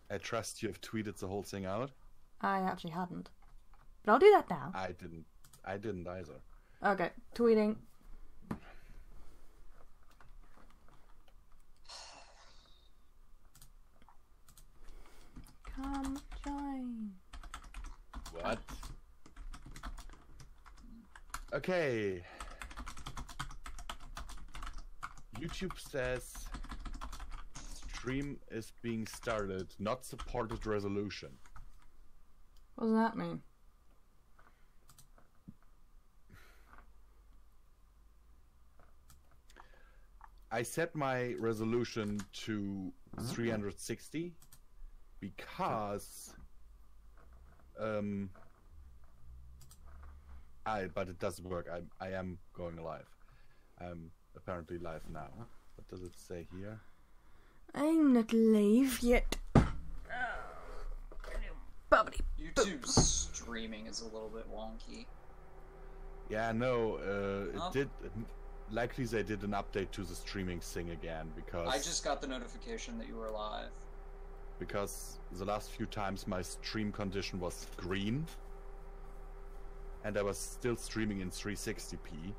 I trust you have tweeted the whole thing out. I actually hadn't. But I'll do that now. I didn't either. Okay, tweeting. Come join. What? Okay. YouTube says stream is being started, not supported resolution. What does that mean? I set my resolution to 360 because but it doesn't work. I am going live. I'm apparently live now. What does it say here? I'm not live yet. YouTube streaming is a little bit wonky. Yeah, no, it did. Likely they did an update to the streaming thing again because I just got the notification that you were live. Because the last few times my stream condition was green and I was still streaming in 360p.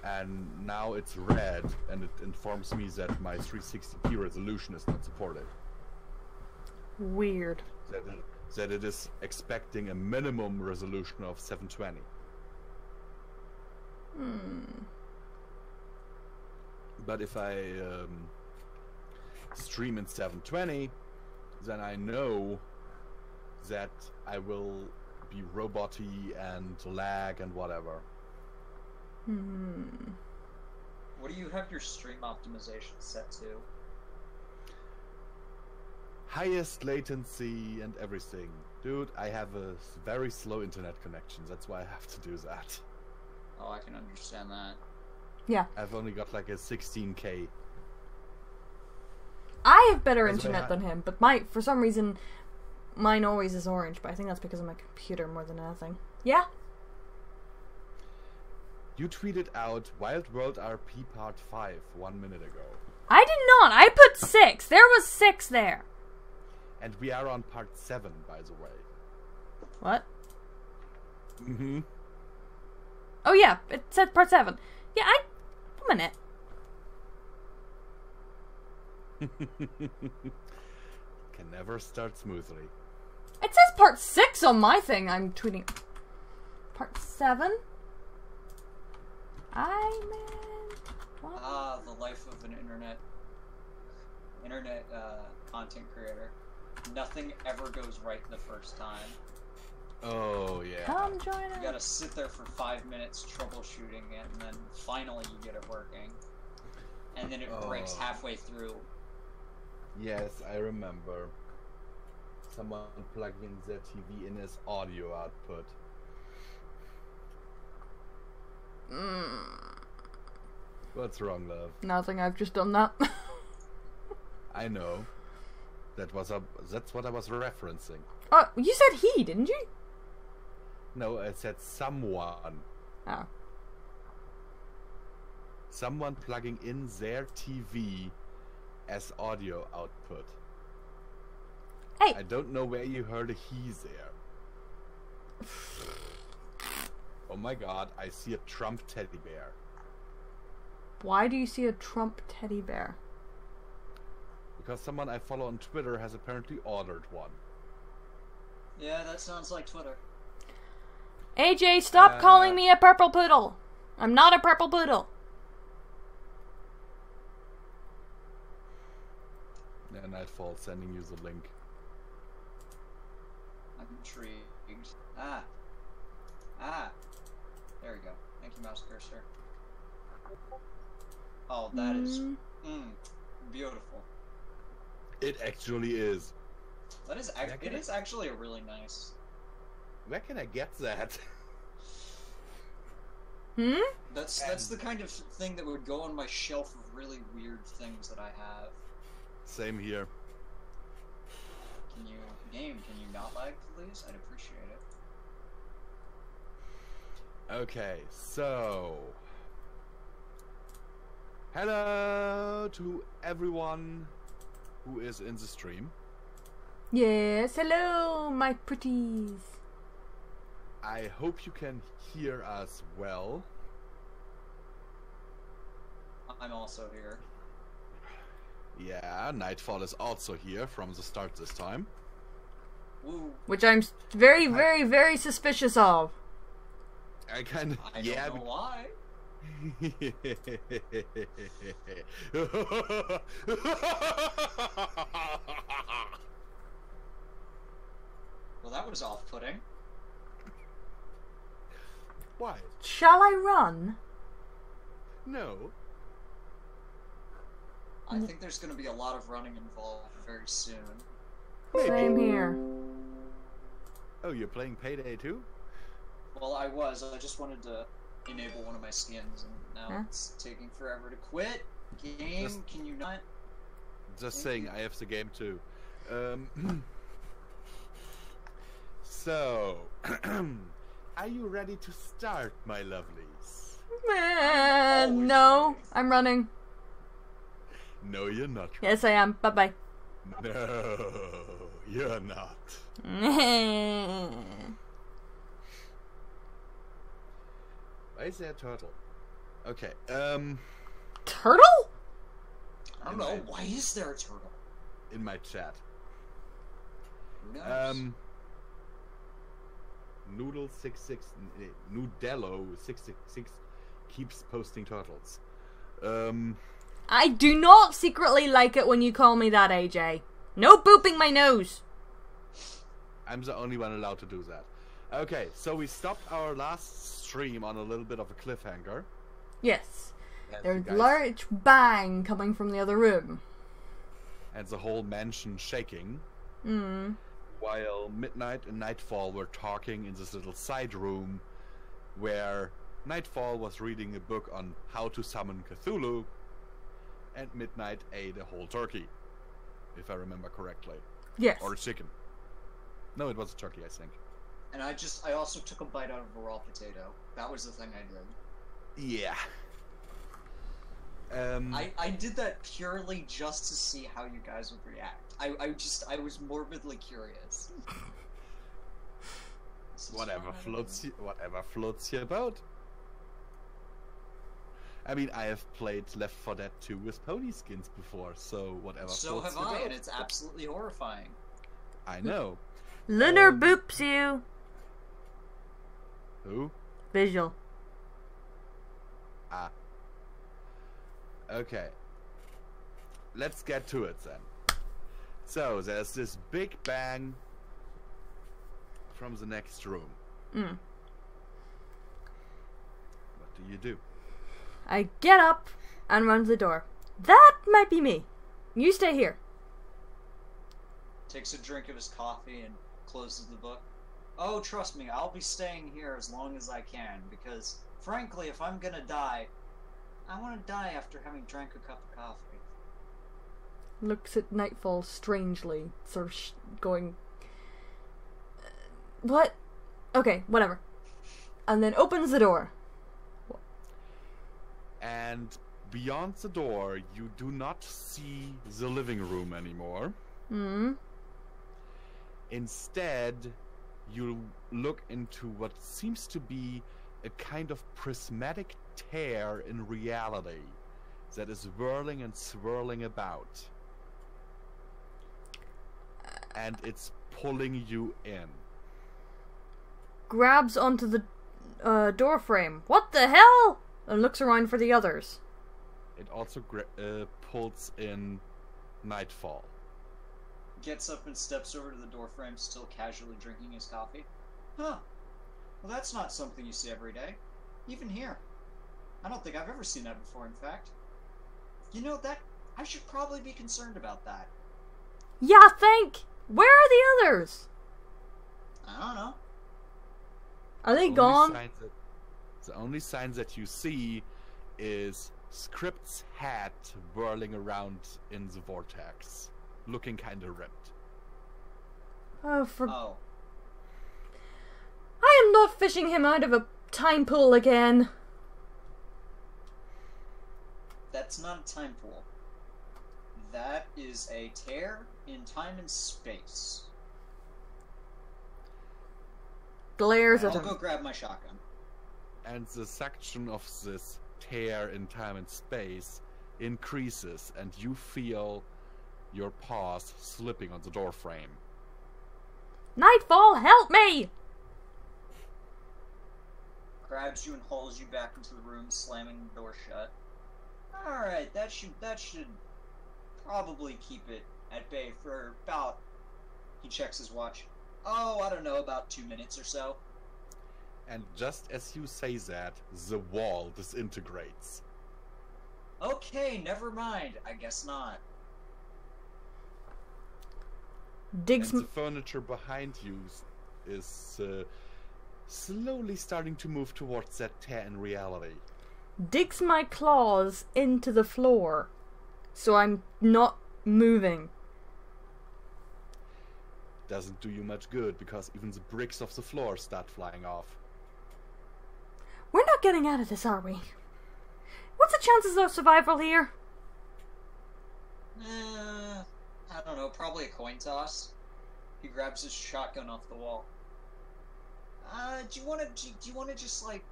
And now it's red and it informs me that my 360p resolution is not supported. Weird. That it is expecting a minimum resolution of 720. But if I stream in 720, then I know that I will be roboty and lag and whatever. What do you have your stream optimization set to? Highest latency and everything. Dude, I have a very slow internet connection. That's why I have to do that. Oh, I can understand that. Yeah. I've only got like a 16K. I have better internet than him, but for some reason, mine always is orange, but I think that's because of my computer more than anything. Yeah? You tweeted out Wild World RP Part 5 1 minute ago. I did not! I put 6! There was 6 there! And we are on Part 7, by the way. What? Mm-hmm. Oh yeah, it said Part 7. Yeah, 1 minute. Can never start smoothly. It says Part 6 on my thing. I'm tweeting. Part 7? I meant... What? The life of an internet content creator. Nothing ever goes right the first time. Oh, yeah. Come join us. You gotta sit there for 5 minutes troubleshooting it, and then finally you get it working. And then it breaks halfway through. Yes, I remember. Someone plugging their TV in as audio output. What's wrong, love? Nothing, I've just done that. I know. That's what I was referencing. Oh, you said he, didn't you? No, I said someone. Oh. Someone plugging in their TV as audio output. Hey! I don't know where you heard a he there. Oh my god, I see a Trump teddy bear. Why do you see a Trump teddy bear? Because someone I follow on Twitter has apparently ordered one. Yeah, that sounds like Twitter. AJ, stop calling me a purple poodle. I'm not a purple poodle. Yeah, Nightfall sending you the link. I'm intrigued. There we go. Thank you, mouse cursor. Oh, that is beautiful. It actually is. That is it is actually a really nice. Where can I get that? That's the kind of thing that would go on my shelf of really weird things that I have. Same here. Can you not lag, please? I'd appreciate it. Okay, so Hello to everyone who is in the stream. Yes, hello, my pretties. I hope you can hear us well. I'm also here. Yeah, Nightfall is also here from the start this time. Woo. Which I'm very, very, very suspicious of. I kind of... I don't know why. Well, that was off-putting. Why? Shall I run? No. I think there's going to be a lot of running involved very soon. Same here. Oh, you're playing Payday 2? Well, I just wanted to enable one of my skins, and now it's taking forever to quit. Game, can you not? Just saying, I have the game too. So, are you ready to start, my lovelies? No, I'm running. No, you're not. Yes, I am. Bye-bye. No, you're not. Why is there a turtle? Okay, Turtle? I don't know. Why is there a turtle? in my chat. Who knows? Nudello666 keeps posting turtles. I do not secretly like it when you call me that, AJ. No booping my nose. I'm the only one allowed to do that. Okay, so we stopped our last stream on a little bit of a cliffhanger. Yes. As There's you a guys- large bang coming from the other room. and the whole mansion shaking. Mm. While Midnight and Nightfall were talking in this little side room where Nightfall was reading a book on how to summon Cthulhu, and Midnight ate a whole turkey, if I remember correctly. Yes. Or a chicken. No, it was a turkey, I think. And I also took a bite out of a raw potato. That was the thing I did. Yeah. I did that purely just to see how you guys would react. I was morbidly curious. Whatever floats your boat. I mean, I have played Left 4 Dead 2 with pony skins before, so whatever So floats have your I, boat. and it's absolutely horrifying. I know. Lunar boops you. Who? Visual. Ah. Okay. Let's get to it then. So, there's this big bang from the next room. Mm. What do you do? I get up and run to the door. That might be me. You stay here. Takes a drink of his coffee and closes the book. Oh, trust me, I'll be staying here as long as I can, because, frankly, if I'm gonna die, I want to die after having drank a cup of coffee. Looks at Nightfall strangely, sort of going... What? Okay, whatever. And then opens the door. And beyond the door, you do not see the living room anymore. Hmm. Instead, you look into what seems to be a kind of prismatic tear in reality that is whirling and swirling about. And it's pulling you in. Grabs onto the door frame. What the hell? And looks around for the others. It also pulls in Nightfall. Gets up and steps over to the doorframe, still casually drinking his coffee. Huh. Well, that's not something you see every day. Even here. I don't think I've ever seen that before, in fact. You know, I should probably be concerned about that. Yeah, think. Where are the others? I don't know. Are they gone? The only signs that you see is Script's hat whirling around in the vortex, looking kind of ripped. Oh. I am not fishing him out of a time pool again. That's not a time pool. That is a tear in time and space. Glares at I'll him. go grab my shotgun. And the section of this tear in time and space increases, and you feel your paws slipping on the door frame. Nightfall, help me! Grabs you and hauls you back into the room, slamming the door shut. Alright, that should probably keep it at bay for about... He checks his watch. Oh, I don't know, about 2 minutes or so. And just as you say that, the wall disintegrates. Okay, never mind. I guess not. Digs And the furniture behind you is slowly starting to move towards that tear in reality. digs my claws into the floor, so I'm not moving. Doesn't do you much good, because even the bricks of the floor start flying off. We're not getting out of this, are we? What's the chances of survival here? I don't know, probably a coin toss. He grabs his shotgun off the wall. Do you want to just, like...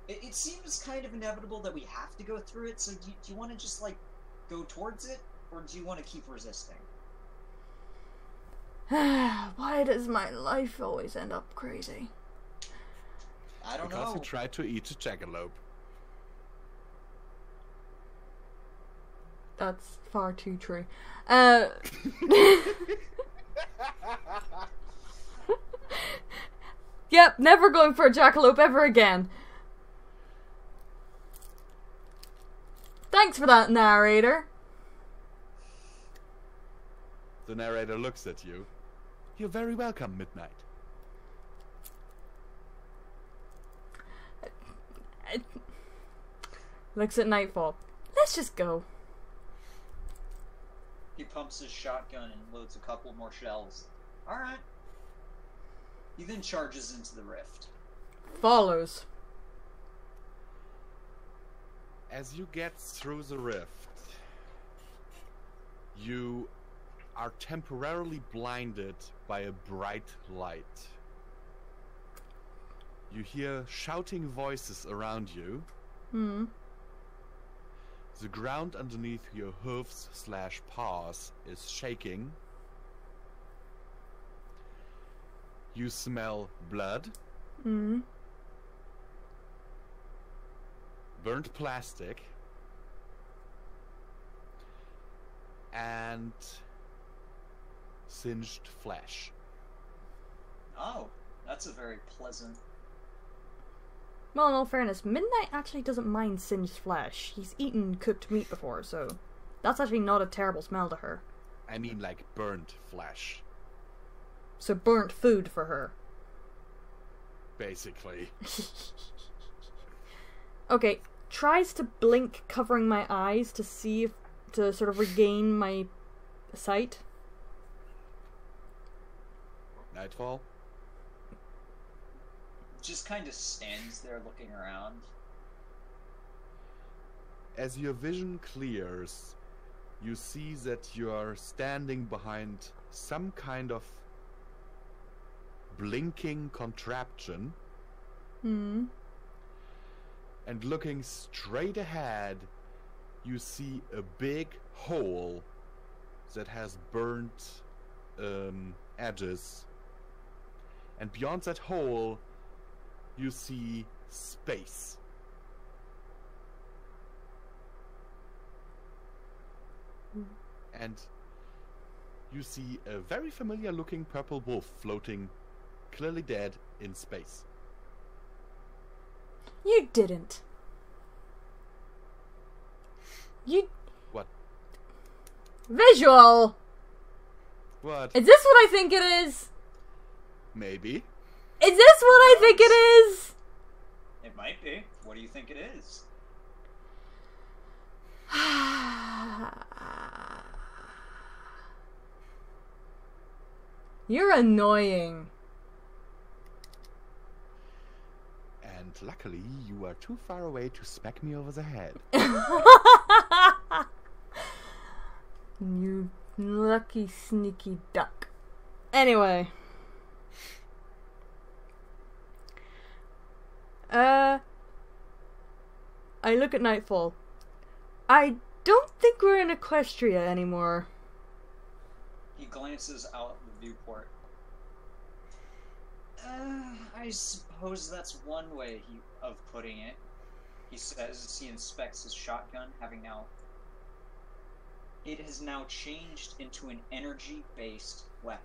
It seems kind of inevitable that we have to go through it, so do you want to just, like, go towards it? Or do you want to keep resisting? Why does my life always end up crazy? I don't Because know. you tried to eat a jackalope. That's far too true. Yep, never going for a jackalope ever again. Thanks for that, narrator. The narrator looks at you. You're very welcome, Midnight. Looks at Nightfall. Let's just go. He pumps his shotgun and loads a couple more shells. Alright. He then charges into the rift. Follows. As you get through the rift, you are temporarily blinded by a bright light. You hear shouting voices around you. Hmm. The ground underneath your hooves/paws is shaking. You smell blood, Hmm. burnt plastic, and singed flesh. Oh, that's a very pleasant... Well, in all fairness, Midnight actually doesn't mind singed flesh. He's eaten cooked meat before, so that's actually not a terrible smell to her. I mean, like burnt flesh, So burnt food for her. basically. Okay, tries to blink, covering my eyes to see if to sort of regain my sight. Nightfall? Just kind of stands there looking around. As your vision clears, you see that you are standing behind some kind of blinking contraption, Hmm. and looking straight ahead, you see a big hole that has burnt edges, and beyond that hole you see space. And you see a very familiar looking purple wolf floating, clearly dead, in space. You didn't. You... What? Visual! What? Is this what I think it is? Maybe. Is this what I think it is? It might be. What do you think it is? You're annoying. And luckily, you are too far away to smack me over the head. You lucky sneaky duck. Anyway. I look at Nightfall. I don't think we're in Equestria anymore. He glances out the viewport. I suppose that's one way of putting it. He says as he inspects his shotgun, it has now changed into an energy-based weapon.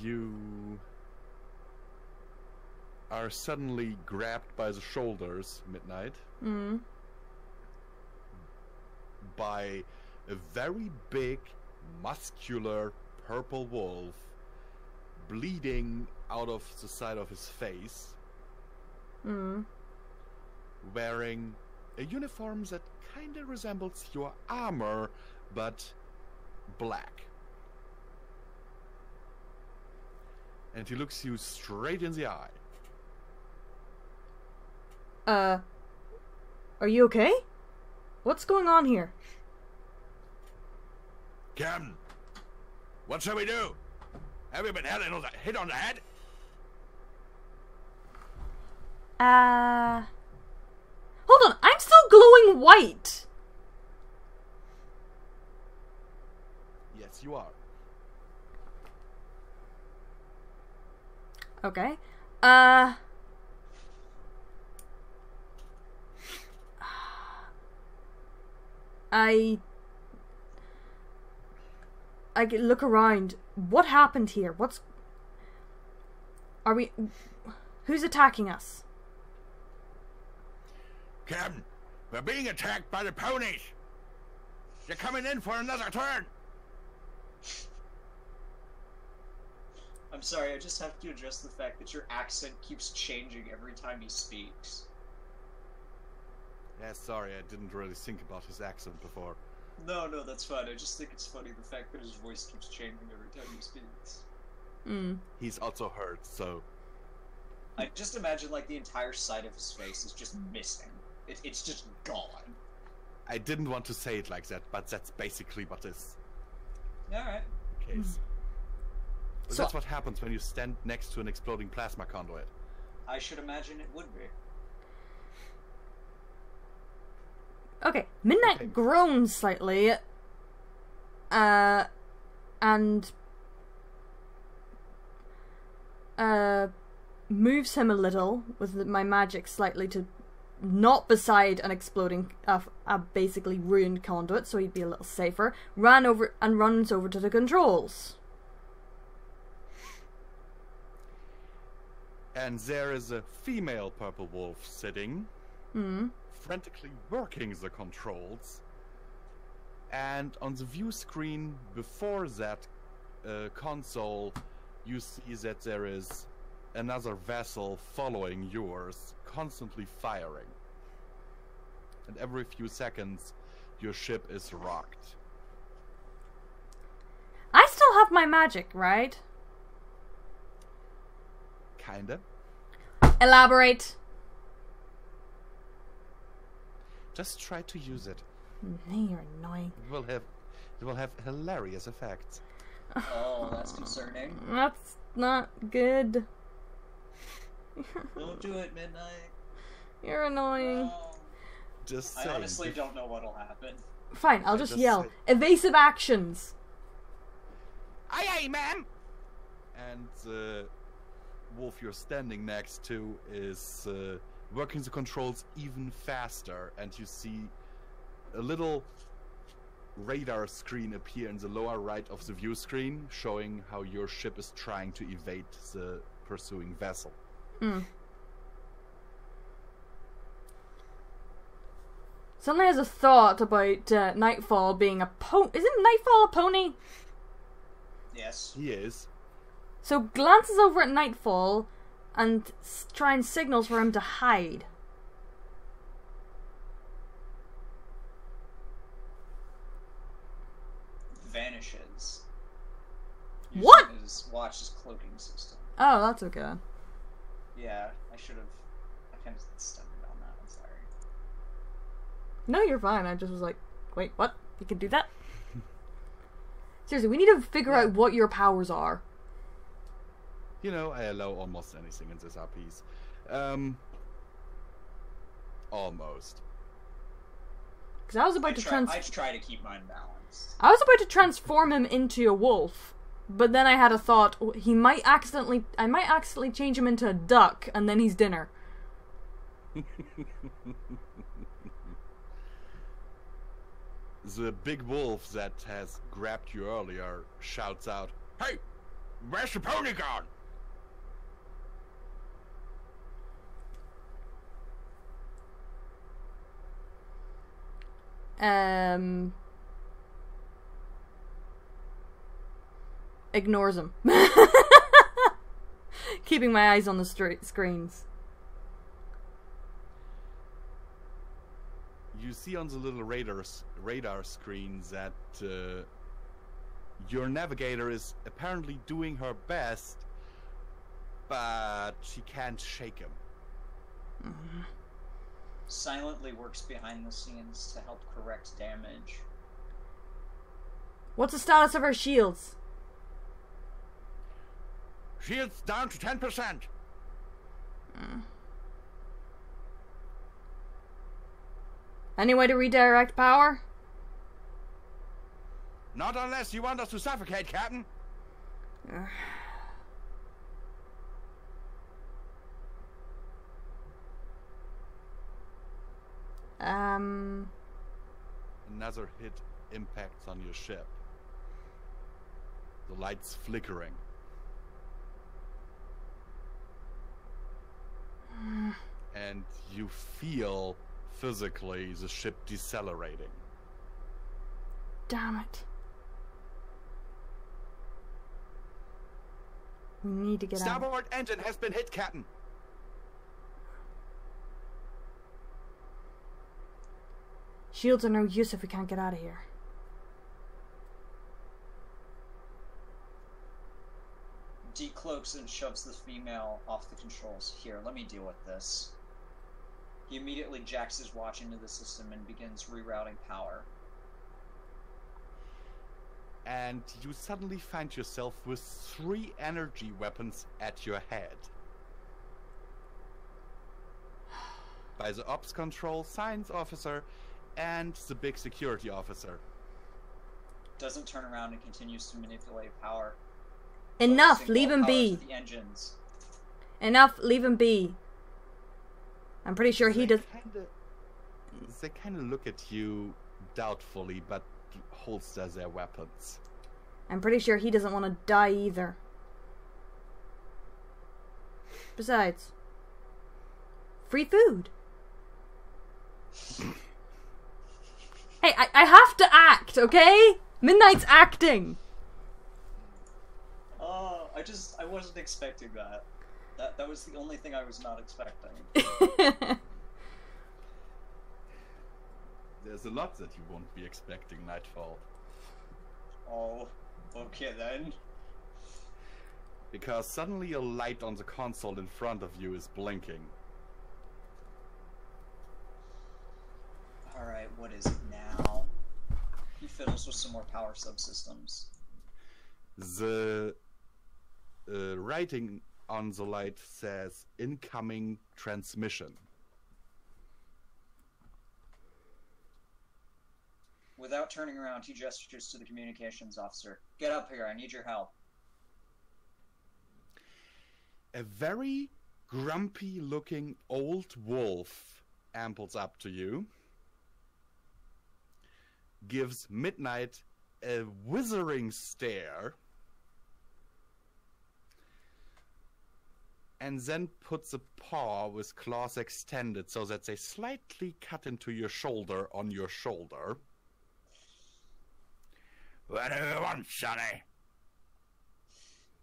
You are suddenly grabbed by the shoulders, Midnight, by a very big, muscular purple wolf bleeding out of the side of his face, wearing a uniform that kinda resembles your armor, but black. And he looks you straight in the eye. Are you okay? What's going on here? Captain, what shall we do? Have you been hit on the head? Hold on, I'm still glowing white! Yes, you are. Okay. I look around. What happened here? Who's attacking us? Captain, we're being attacked by the ponies. They're coming in for another turn. I'm sorry, I just have to address the fact that your accent keeps changing every time he speaks. Yeah, sorry, I didn't really think about his accent before. No, that's fine. I just think it's funny the fact that his voice keeps changing every time he speaks. He's also hurt, so... I just imagine, like, the entire side of his face is just missing. It's just gone. I didn't want to say it like that, but that's basically what is Alright. the case. So- That's what happens when you stand next to an exploding plasma conduit. I should imagine it would be. Okay, Midnight Okay. groans slightly, and moves him a little with my magic slightly to not beside an exploding, a basically ruined conduit, so he'd be a little safer. Runs over to the controls. And there is a female purple wolf sitting, frantically working the controls. And on the view screen before that console, you see that there is another vessel following yours, constantly firing. And every few seconds, your ship is rocked. I still have my magic, right? Kinda. Elaborate. Just try to use it. You're annoying. It will have hilarious effects. Oh, that's concerning. That's not good. Don't do it, Midnight. You're annoying. Oh. Just I saying. honestly don't know what'll happen. Fine, I'll I just just yell. said- Evasive actions. Aye, aye, ma'am! And the wolf you're standing next to is working the controls even faster, and you see a little radar screen appear in the lower right of the view screen, showing how your ship is trying to evade the pursuing vessel. Suddenly has a thought about Nightfall being a Isn't Nightfall a pony? Yes. He is. So glances over at Nightfall and tries signals for him to hide. Vanishes. What? Using his watch's cloaking system. Oh, that's okay. Yeah, I kind of stumbled on that. I'm sorry. No, you're fine. I just was like, wait, what? You can do that? Seriously, we need to figure out what your powers are. You know, I allow almost anything in this RPs. Almost. Because I was about I try to keep mine balanced. I was about to transform him into a wolf, but then I had a thought. I might accidentally change him into a duck, and then he's dinner. The big wolf that has grabbed you earlier shouts out, "Hey, where's the pony gone?" Ignores him. Keeping my eyes on the screens. You see on the little radar screen that your navigator is apparently doing her best, but she can't shake him. Silently works behind the scenes to help correct damage. What's the status of our shields? Shield's down to 10%. Any way to redirect power? Not unless you want us to suffocate, Captain. Another hit impacts on your ship. The light's flickering. And you feel physically the ship decelerating. Damn it. We need to get out. Starboard engine has been hit, Captain. Shields are no use if we can't get out of here. Decloaks and shoves the female off the controls. Here, let me deal with this. He immediately jacks his watch into the system and begins rerouting power. And you suddenly find yourself with 3 energy weapons at your head. By the Ops Control Science Officer and the big security officer. Doesn't turn around and continues to manipulate power. Enough, leave him be. The engines. Enough, leave him be. I'm pretty sure he does. They kind of look at you doubtfully, but holster their weapons. I'm pretty sure he doesn't want to die either. Besides, free food. Hey, I have to act, okay? Midnight's acting. I wasn't expecting that. That was the only thing I was not expecting. There's a lot that you won't be expecting, Nightfall. Oh, okay then. Because suddenly a light on the console in front of you is blinking. Alright, what is it now? He fiddles with some more power subsystems. The writing on the light says incoming transmission. Without turning around, he gestures to the communications officer. Get up here, I need your help. A very grumpy looking old wolf ambles up to you, gives Midnight a withering stare, and then puts a paw with claws extended so that they slightly cut into your shoulder on your shoulder. What do you want, Sonny?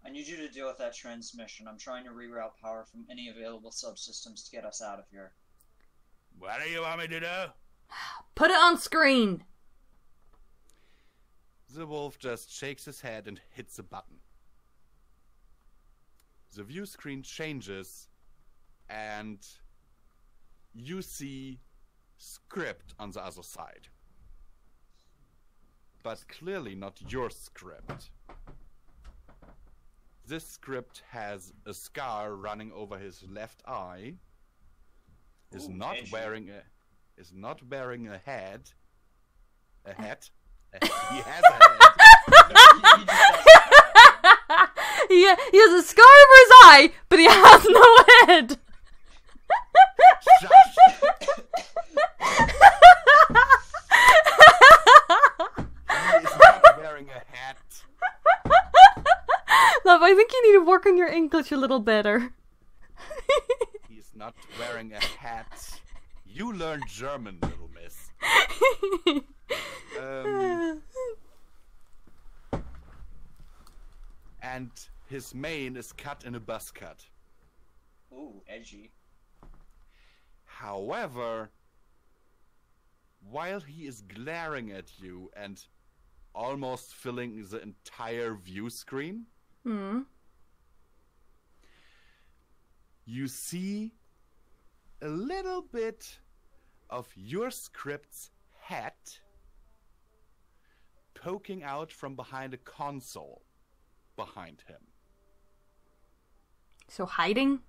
I need you to deal with that transmission. I'm trying to reroute power from any available subsystems to get us out of here. What do you want me to do? Put it on screen! The wolf just shakes his head and hits a button. The view screen changes, and you see script on the other side. But clearly not your script. This script has a scar running over his left eye. Is Ooh, not edgy. wearing a hat. A hat. He has a hat. He just doesn't. He has a scar over his eye, but he has no head. He is not wearing a hat. Love, I think you need to work on your English a little better. He's not wearing a hat. You learn German, little miss. And his mane is cut in a buzz cut. Ooh, edgy. However, while he is glaring at you and almost filling the entire view screen, you see a little bit of your script's hat poking out from behind a console behind him. So hiding?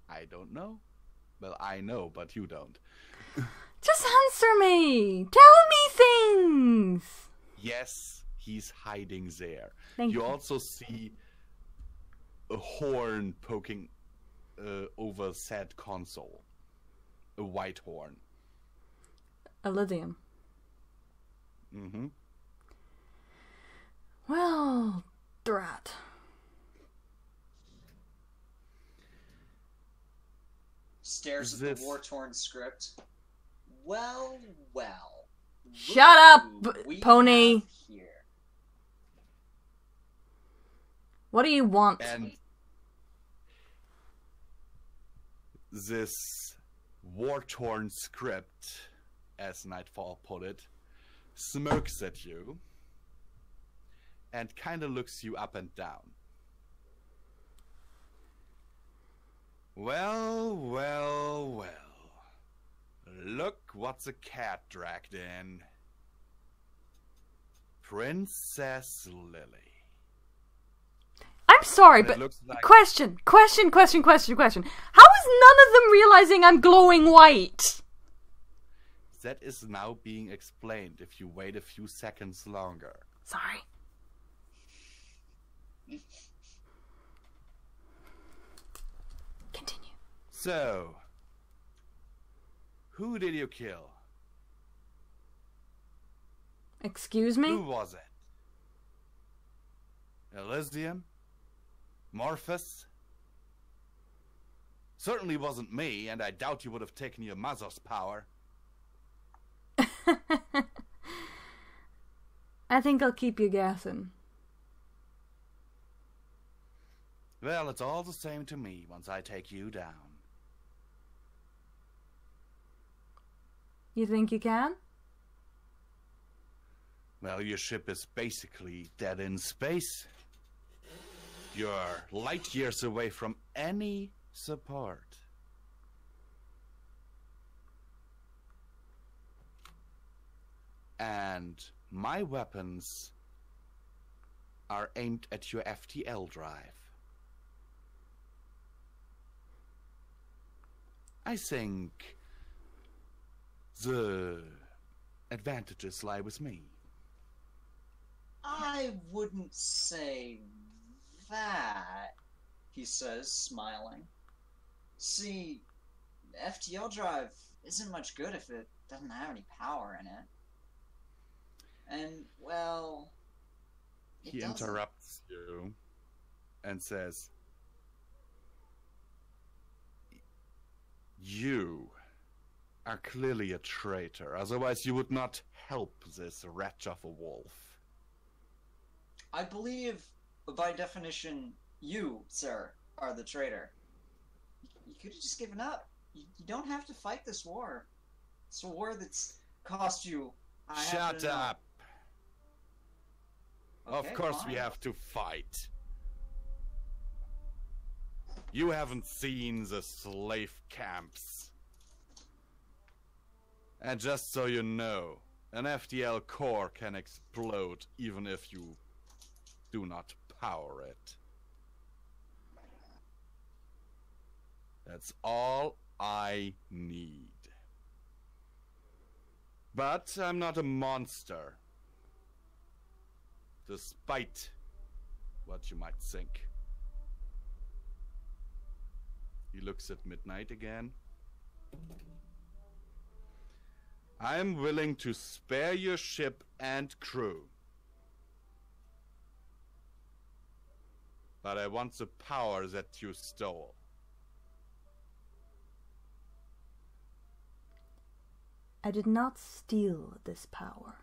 I don't know. Well, I know, but you don't. Just answer me! Tell me things! Yes, he's hiding there. Thank You you. also see a horn poking over said console. A white horn. Elysium. Mm-hmm. Well, drat. Stares at This- the war-torn script. Well, well. Shut up, Look who we pony. have here. What do you want? And this war-torn script, as Nightfall put it, smirks at you and kind of looks you up and down. Well, well, well. Look what the cat dragged in. Princess Lily. I'm sorry, And it but looks like- question. How is none of them realizing I'm glowing white? That is now being explained if you wait a few seconds longer. Sorry. Continue. So, who did you kill? Excuse Who me? was it? Elysium? Morphus? Certainly wasn't me, and I doubt you would have taken your mother's power. I think I'll keep you guessing. Well, it's all the same to me once I take you down. You think you can? Well, your ship is basically dead in space. You're light years away from any support. And my weapons are aimed at your FTL drive. I think the advantages lie with me. I wouldn't say that, he says, smiling. See, the FTL drive isn't much good if it doesn't have any power in it. And, well... it He doesn't. interrupts you and says, "You are clearly a traitor, otherwise you would not help this wretch of a wolf." I believe, by definition, you, sir, are the traitor. You could have just given up. You don't have to fight this war. It's a war that's cost you... I happen Shut to know. up! Okay, Of course we fine. have to fight. You haven't seen the slave camps. And just so you know, an FTL core can explode even if you do not power it. That's all I need. But I'm not a monster. Despite what you might think. He looks at Midnight again. I'm willing to spare your ship and crew. But I want the power that you stole. I did not steal this power.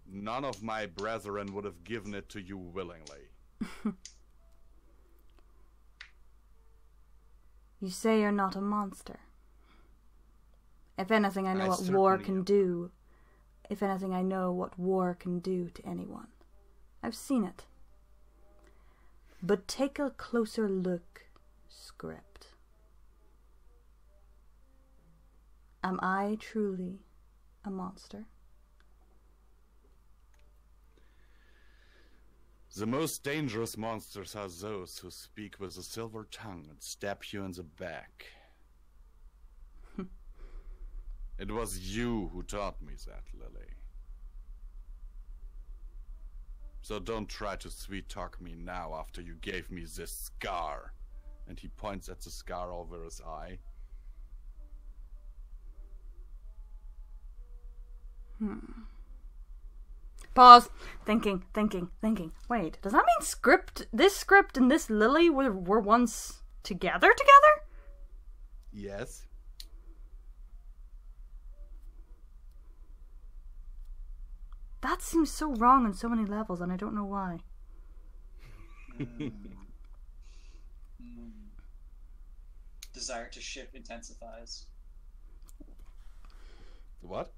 None of my brethren would have given it to you willingly. You say you're not a monster. If anything, I know I what war certainly can am. do. If anything, I know what war can do to anyone. I've seen it. But take a closer look, Script. Am I truly a monster? The most dangerous monsters are those who speak with a silver tongue and stab you in the back. It was you who taught me that, Lily. So don't try to sweet-talk me now after you gave me this scar. And he points at the scar over his eye. Pause. Thinking. Wait, does that mean this script and this Lily were once together? Yes. That seems so wrong on so many levels, and I don't know why. Desire to ship intensifies. What?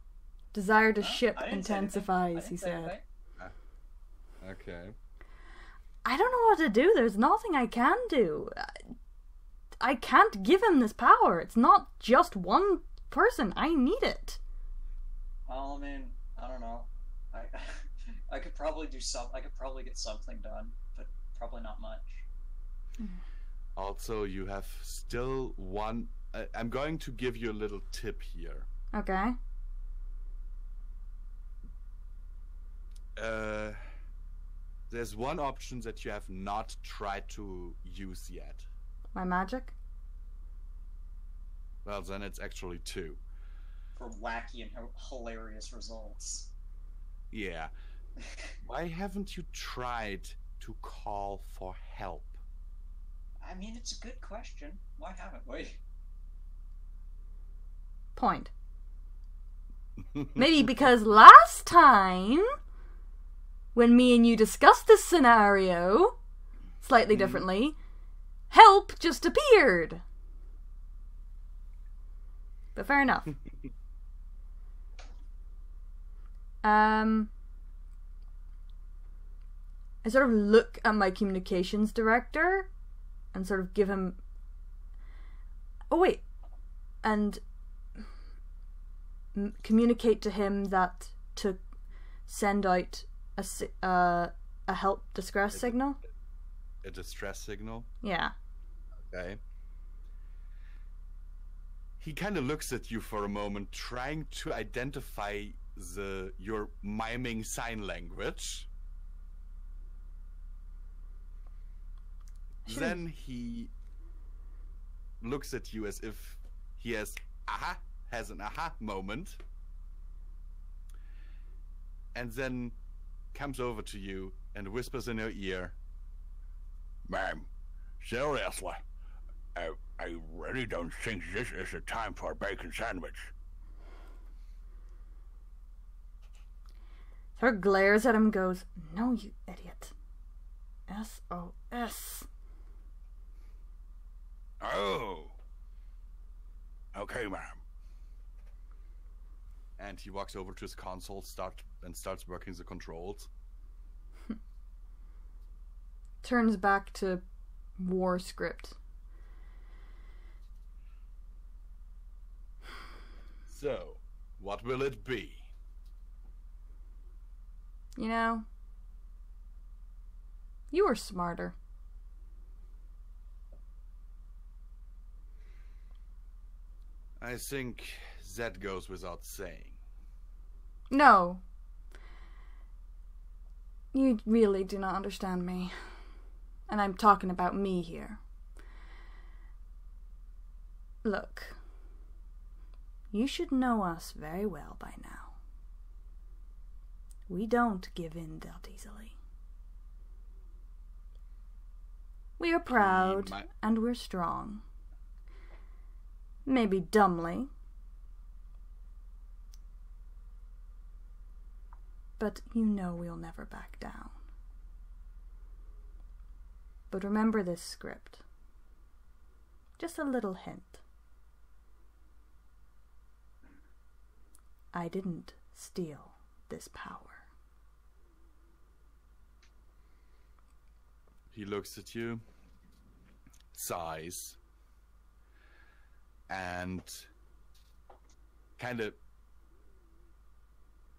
Desire to Huh? ship I didn't say anything. I intensifies, didn't he say said. anything. Okay. I don't know what to do. There's nothing I can do. I can't give him this power. It's not just one person. I need it. Well, I mean, I don't know. I could probably do some. I could probably get something done, but probably not much. Also, you have still one... I'm going to give you a little tip here. Okay. There's one option that you have not tried to use yet. My magic? Well, then it's actually two. For wacky and hilarious results. Yeah. Why haven't you tried to call for help? I mean, it's a good question. Why haven't we? Point. Maybe because last time, when me and you discussed this scenario, slightly differently, help just appeared. But fair enough. I sort of look at my communications director and sort of give him... Oh wait. And communicate to him that to send out a help distress signal. A distress signal? Yeah. Okay. He kind of looks at you for a moment, trying to identify your miming sign language. Then he looks at you as if he has an aha moment, and then comes over to you and whispers in your ear, Ma'am, seriously, I really don't think this is the time for a bacon sandwich. Sort of glares at him and goes, "No, you idiot. SOS. Oh. Okay, ma'am. and he walks over to his console, starts working the controls. turns back to war script. So, what will it be? You know, you were smarter. I think that goes without saying. No. You really do not understand me. And I'm talking about me here. Look. You should know us very well by now. We don't give in that easily. We are proud and we're strong. Maybe dumbly. But you know we'll never back down. But remember this script. Just a little hint. I didn't steal this power. He looks at you, sighs, and kind of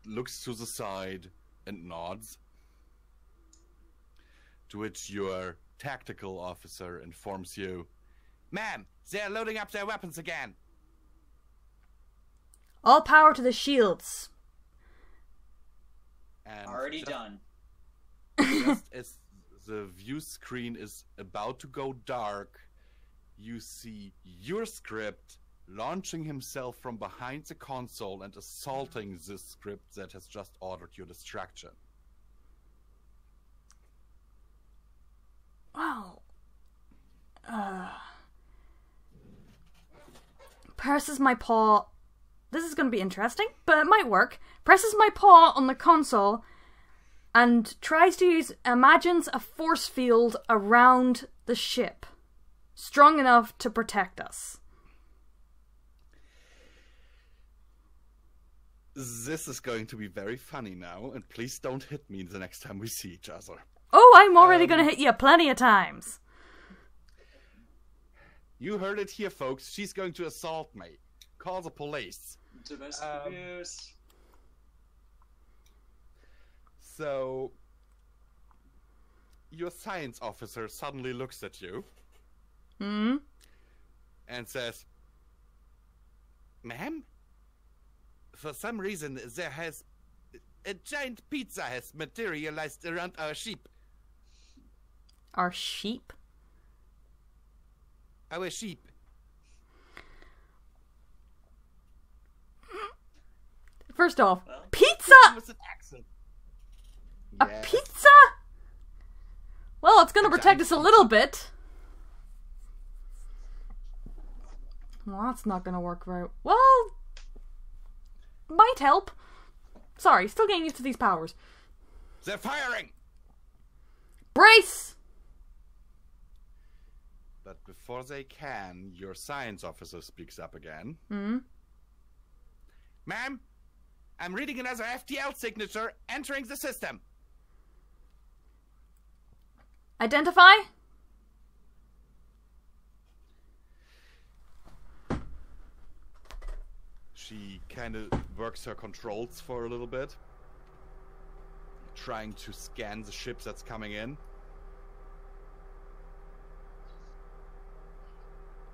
looks to the side and nods, to which your tactical officer informs you, "Ma'am, they're loading up their weapons again." All power to the shields. And Already done. just as the view screen is about to go dark, you see your script launching himself from behind the console and assaulting this script that has just ordered your distraction. Wow. Presses my paw. This is going to be interesting, but it might work. Presses my paw on the console and tries to imagines a force field around the ship. Strong enough to protect us. This is going to be very funny now, and please don't hit me the next time we see each other. Oh, I'm already going to hit you plenty of times. You heard it here, folks. She's going to assault me. Call the police. Domestic abuse. So, your science officer suddenly looks at you and says, "Ma'am, for some reason there has a giant pizza has materialized around our ship." Our sheep? Our sheep. First off, Well, pizza! With an accent. A Yes. pizza? Well, it's gonna protect us a little bit. Well, that's not gonna work very well. Might help. Sorry, still getting used to these powers. They're firing! Brace! But before they can, your science officer speaks up again. "Ma'am, I'm reading another FTL signature entering the system." Identify? She kind of works her controls for a little bit, trying to scan the ship that's coming in.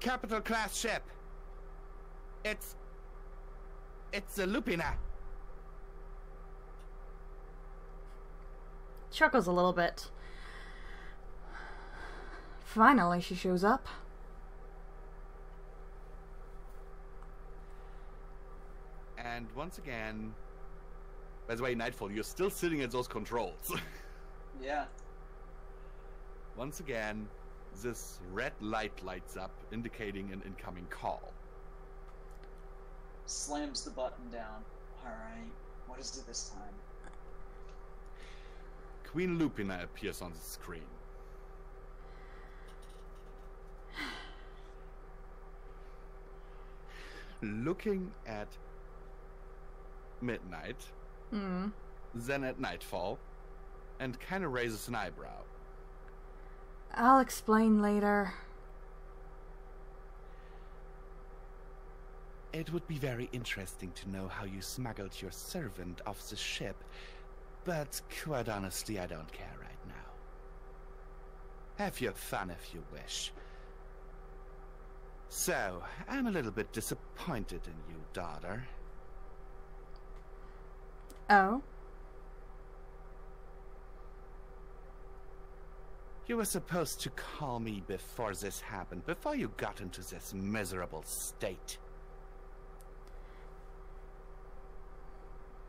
"Capital class ship. It's a Lupina." Chuckles a little bit. Finally, she shows up. And once again, by the way, Nightfall, you're still sitting at those controls. Yeah. Once again, this red light lights up, indicating an incoming call. Slams the button down. Alright. What is it this time? Queen Lupina appears on the screen. Looking at Midnight, then at Nightfall, and kind of raises an eyebrow. I'll explain later. It would be very interesting to know how you smuggled your servant off the ship, but quite honestly, I don't care right now. Have your fun if you wish. So, I'm a little bit disappointed in you, daughter. Oh? You were supposed to call me before this happened, before you got into this miserable state.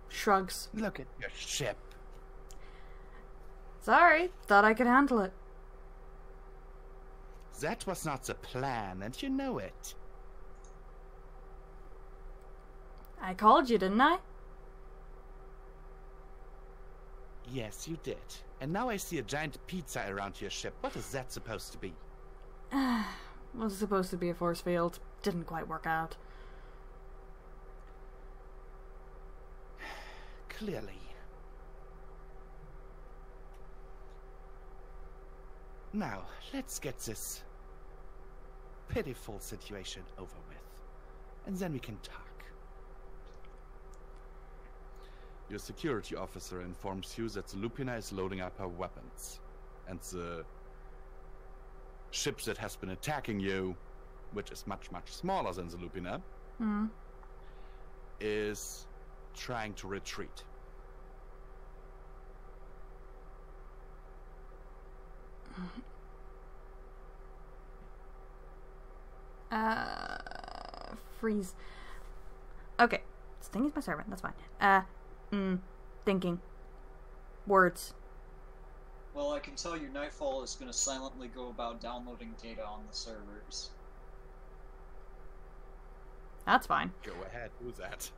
Shrugs. Look at your ship. Sorry, thought I could handle it. That was not the plan, and you know it. I called you, didn't I? Yes, you did. And now I see a giant pizza around your ship. What is that supposed to be? Was supposed to be a force field. Didn't quite work out. Clearly. Now, let's get this pitiful situation over with, and then we can talk. Your security officer informs you that the Lupina is loading up her weapons, and the ship that has been attacking you, which is much, much smaller than the Lupina, is trying to retreat. Freeze. Okay. Sting is my servant, that's fine. Thinking. Words. Well, I can tell you Nightfall is going to silently go about downloading data on the servers. That's fine. Go ahead, do that.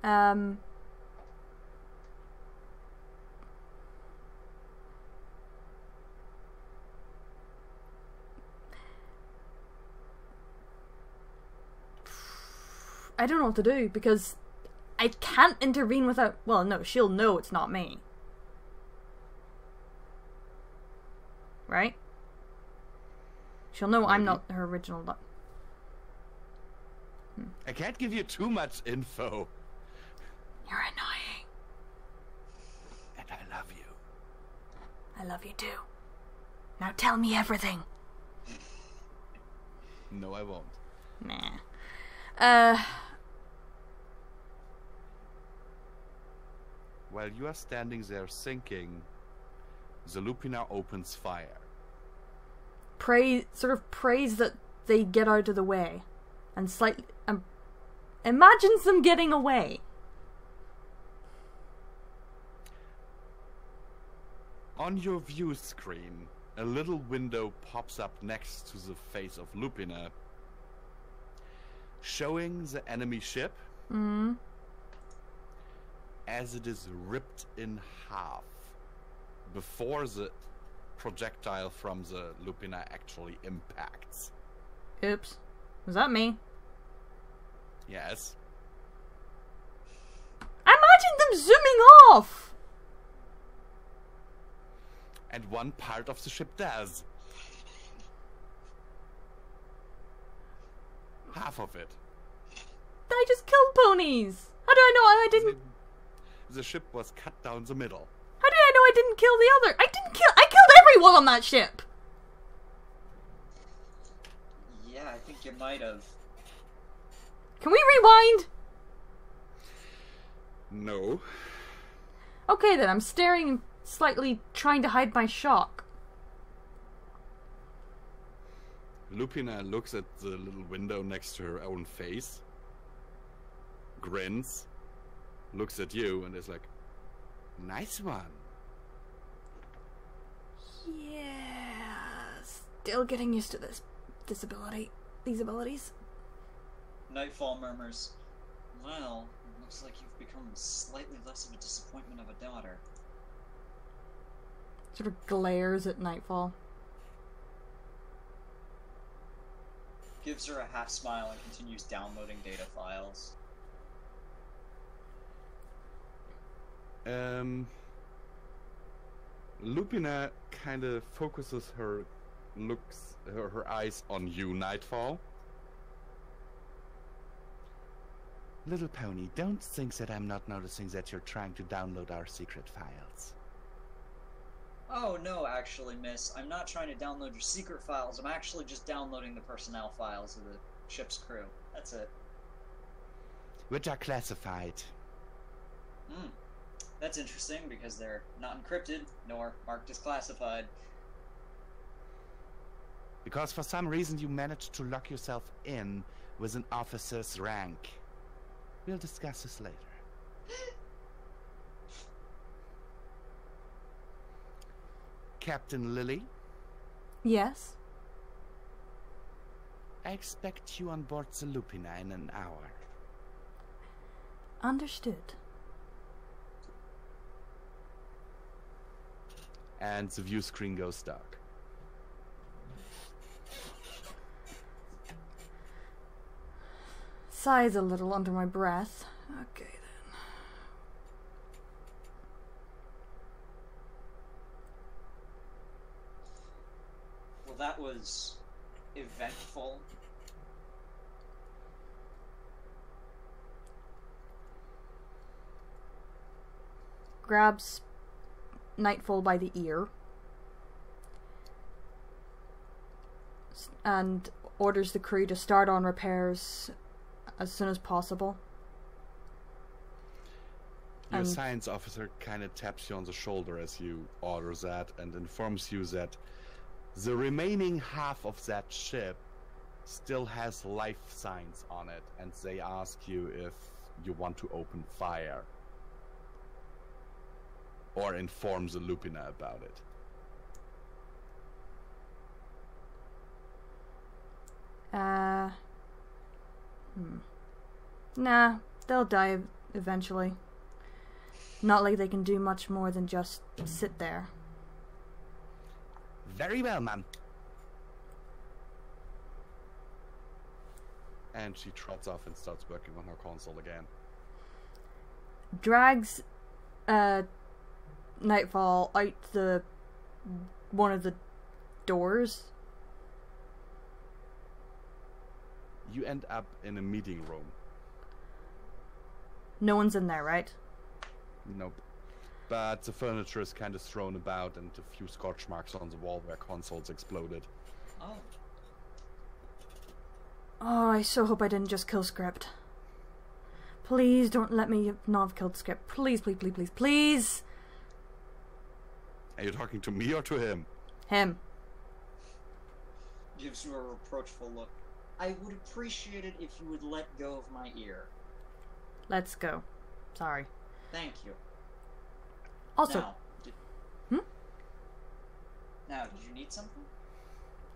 I don't know what to do, because I can't intervene without... Well, no, she'll know it's not me. Right? She'll know I'm not her original... I can't give you too much info. You're annoying. And I love you. I love you too. Now tell me everything. No, I won't. Nah. While you are standing there thinking, the Lupina opens fire. Praise that they get out of the way. And slightly... imagines them getting away. On your view screen, a little window pops up next to the face of Lupina, showing the enemy ship as it is ripped in half before the projectile from the Lupina actually impacts. Oops. Was that me? Yes. Imagine them zooming off! And one part of the ship does. Half of it. I just killed ponies! How do I know I didn't... The ship was cut down the middle. How do I know I didn't kill the other? I killed everyone on that ship! Yeah, I think you might have. Can we rewind? No. Okay then, I'm staring and slightly trying to hide my shock. Lupina looks at the little window next to her own face, grins, looks at you, and is like, nice one. Yeah, still getting used to these abilities. Nightfall murmurs, well, it looks like you've become slightly less of a disappointment of a daughter. Sort of glares at Nightfall. Gives her a half smile and continues downloading data files. Lupina kind of focuses her eyes on you, Nightfall. Little pony, don't think that I'm not noticing that you're trying to download our secret files. Oh, no, actually, miss. I'm not trying to download your secret files. I'm actually just downloading the personnel files of the ship's crew. That's it. Which are classified. That's interesting, because they're not encrypted, nor marked as classified. Because for some reason you managed to lock yourself in with an officer's rank. We'll discuss this later. Captain Lily, Yes? I expect you on board the Lupina in an hour. Understood. And the view screen goes dark. Sighs a little under my breath. Okay then. Well, that was eventful. Grabs Nightfall by the ear and orders the crew to start on repairs as soon as possible. Your science officer kind of taps you on the shoulder as you order that and informs you that the remaining half of that ship still has life signs on it, and they ask you if you want to open fire or inform the Lupina about it. Nah, they'll die eventually. Not like they can do much more than just sit there. Very well, ma'am. And she trots off and starts working on her console again. Drags Nightfall out the one of the doors. You end up in a meeting room. No one's in there, right? Nope. But the furniture is kind of thrown about and a few scorch marks on the wall where consoles exploded. Oh. Oh, I so hope I didn't just kill Script. Please don't let me not have killed Script. Please, please, please, please, please! Are you talking to me or to him? Him. Gives you a reproachful look. I would appreciate it if you would let go of my ear. Let's go. Sorry. Thank you. Also... Now, Now, did you need something?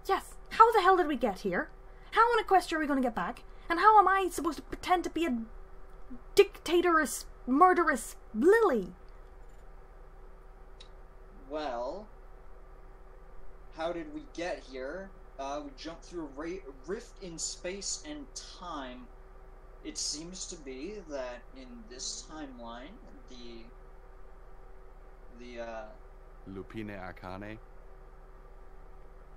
Yes, how the hell did we get here? How on Equestria are we going to get back? And how am I supposed to pretend to be a dictatorous, murderous Lily? Well, how did we get here? We jumped through a rift in space and time. It seems to be that in this timeline, the Lupine Arcane.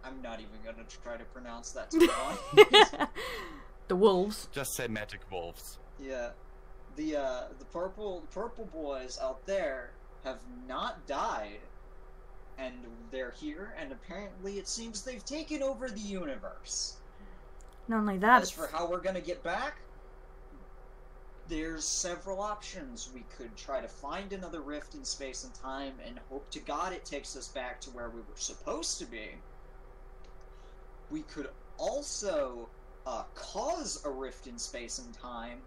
I'm not even gonna try to pronounce that to be honest. The wolves. Just say magic wolves. Yeah. The purple boys out there have not died, and they're here, and apparently it seems they've taken over the universe. Not only that, As for how we're gonna get back, there's several options. We could try to find another rift in space and time and hope to God it takes us back to where we were supposed to be. We could also cause a rift in space and time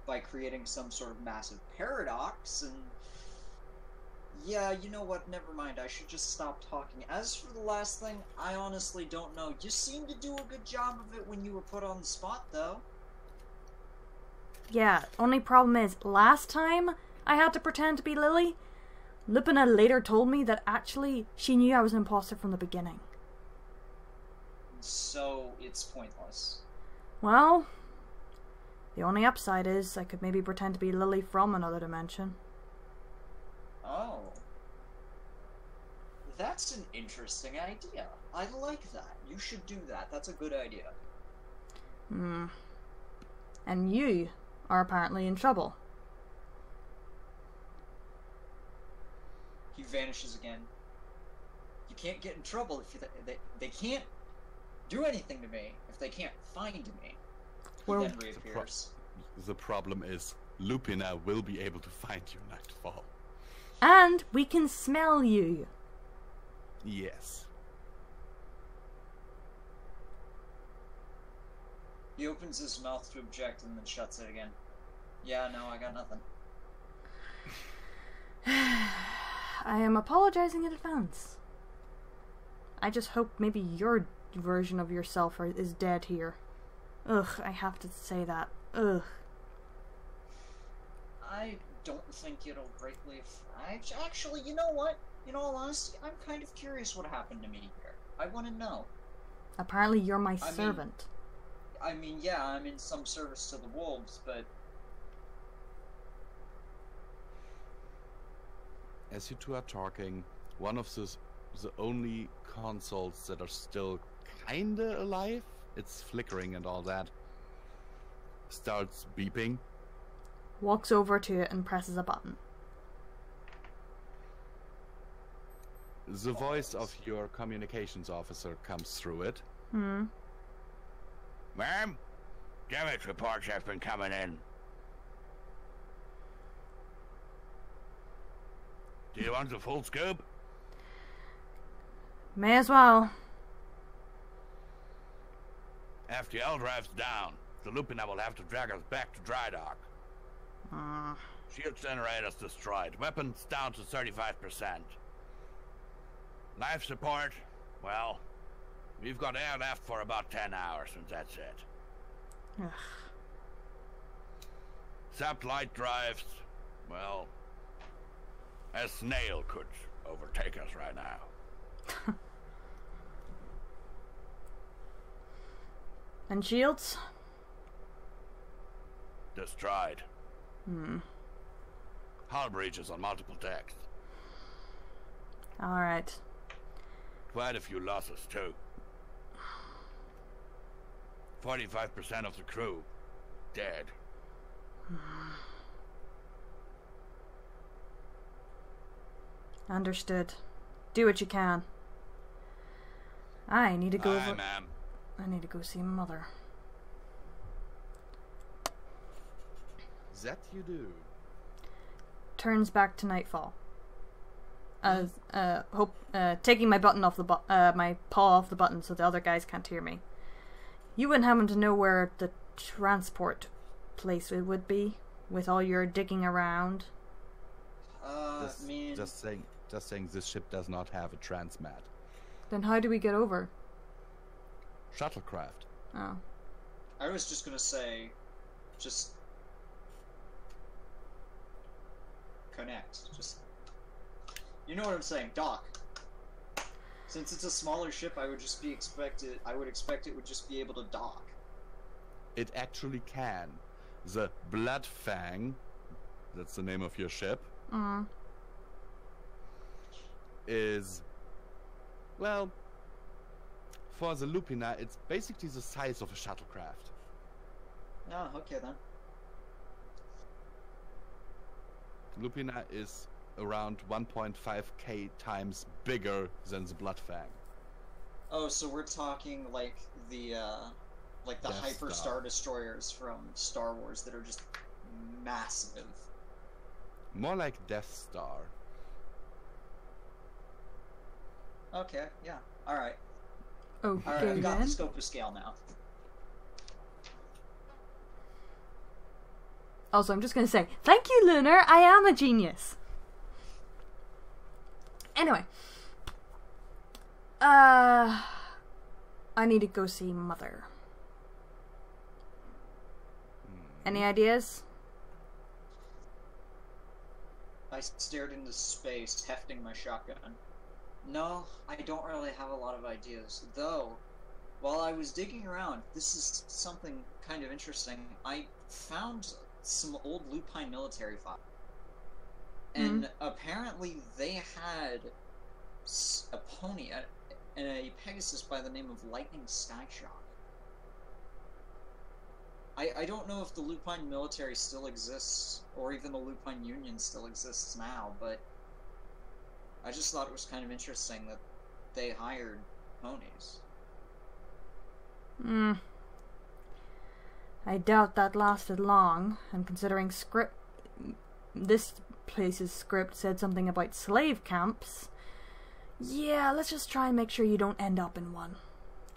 by creating some sort of massive paradox, and yeah, you know what, never mind, I should just stop talking. As for the last thing, I honestly don't know. You seemed to do a good job of it when you were put on the spot, though. yeah, only problem is, last time I had to pretend to be Lily, Lupina later told me that actually she knew I was an imposter from the beginning. So, it's pointless. Well, the only upside is I could maybe pretend to be Lily from another dimension. Oh. That's an interesting idea. I like that. You should do that. That's a good idea. Hmm. And you are apparently in trouble. He vanishes again. You can't get in trouble if they can't do anything to me if they can't find me. He Well, then reappears. The problem is, Lupina will be able to find you, Nightfall. And we can smell you. Yes. He opens his mouth to object and then shuts it again. Yeah, no, I got nothing. I am apologizing in advance. I just hope maybe your version of yourself is dead here. Ugh, I have to say that. Ugh. I don't think it'll greatly... Actually, you know what? In all honesty, I'm kind of curious what happened to me here. I want to know. Apparently you're my servant. I mean, yeah, I'm in some service to the wolves, but... As you two are talking, one of the only consoles that are still kinda alive, it's flickering and all that, starts beeping. Walks over to it and presses a button. The voice of your communications officer comes through it. Hmm. Ma'am, damage reports have been coming in. Do you want the full scoop? May as well. After the drives down, the Lupina will have to drag us back to dry dock. Shield generators destroyed. Weapons down to 35%. Life support, well, we've got air left for about 10 hours, and that's it. Ugh. Zapped light drives, well, a snail could overtake us right now. And shields? Destroyed. Hmm. Hull breaches on multiple decks. Alright. Quite a few losses, too. 45% of the crew dead. Understood. Do what you can. I need to go Aye, over... ma'am. I need to go see Mother. That you do. Turns back to nightfall. Taking my button off the my paw off the button so the other guys can't hear me. You wouldn't happen to know where the transport place would be, with all your digging around? Just saying this ship does not have a transmat. Then how do we get over? Shuttlecraft. Oh. I was just gonna say, just connect. Just, you know what I'm saying, dock. Since it's a smaller ship, I would expect it would just be able to dock. It actually can. The Bloodfang, that's the name of your ship, is, well, for the Lupina, it's basically the size of a shuttlecraft. Oh, okay then. Lupina is around 1.5k times bigger than the Bloodfang. Oh, so we're talking like the Death Hyper Star. Star Destroyers from Star Wars that are just massive. More like Death Star. Okay, yeah, alright. Okay Alright, I've got the then. scope of scale now. Also, I'm just gonna say, thank you, Lunar, I am a genius. Anyway. I need to go see Mother. Any ideas? I stared into space, hefting my shotgun. No, I don't really have a lot of ideas. Though, while I was digging around, this is something kind of interesting. I found some old Lupine military files. And apparently they had a pony, and a Pegasus by the name of Lightning Skyshock. I don't know if the Lupine military still exists, or even the Lupine Union still exists now, but I just thought it was kind of interesting that they hired ponies. I doubt that lasted long, and considering this place's script said something about slave camps, yeah, let's just try and make sure you don't end up in one.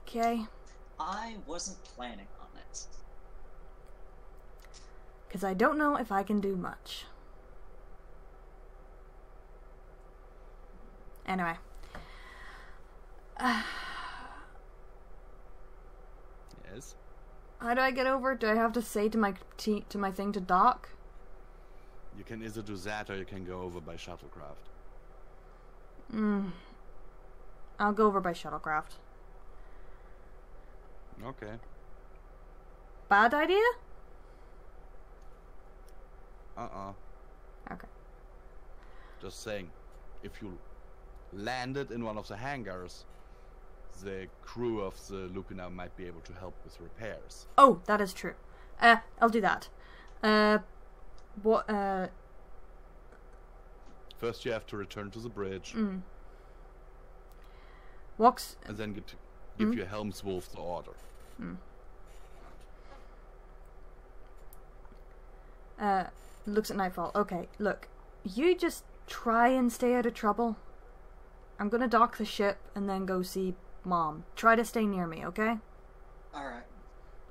Okay? I wasn't planning on it. Because I don't know if I can do much. Anyway. Yes. How do I get over? Do I have to say to my thing to dock? You can either do that or you can go over by shuttlecraft. I'll go over by shuttlecraft. Okay. Bad idea? Okay. Just saying, if you landed in one of the hangars, the crew of the Lupina might be able to help with repairs. Oh, that is true. I'll do that. First you have to return to the bridge. Walks... And then give your Helmswolf the order. Looks at Nightfall. Okay, look. You just try and stay out of trouble. I'm gonna dock the ship and then go see Mom. Try to stay near me, okay? Alright.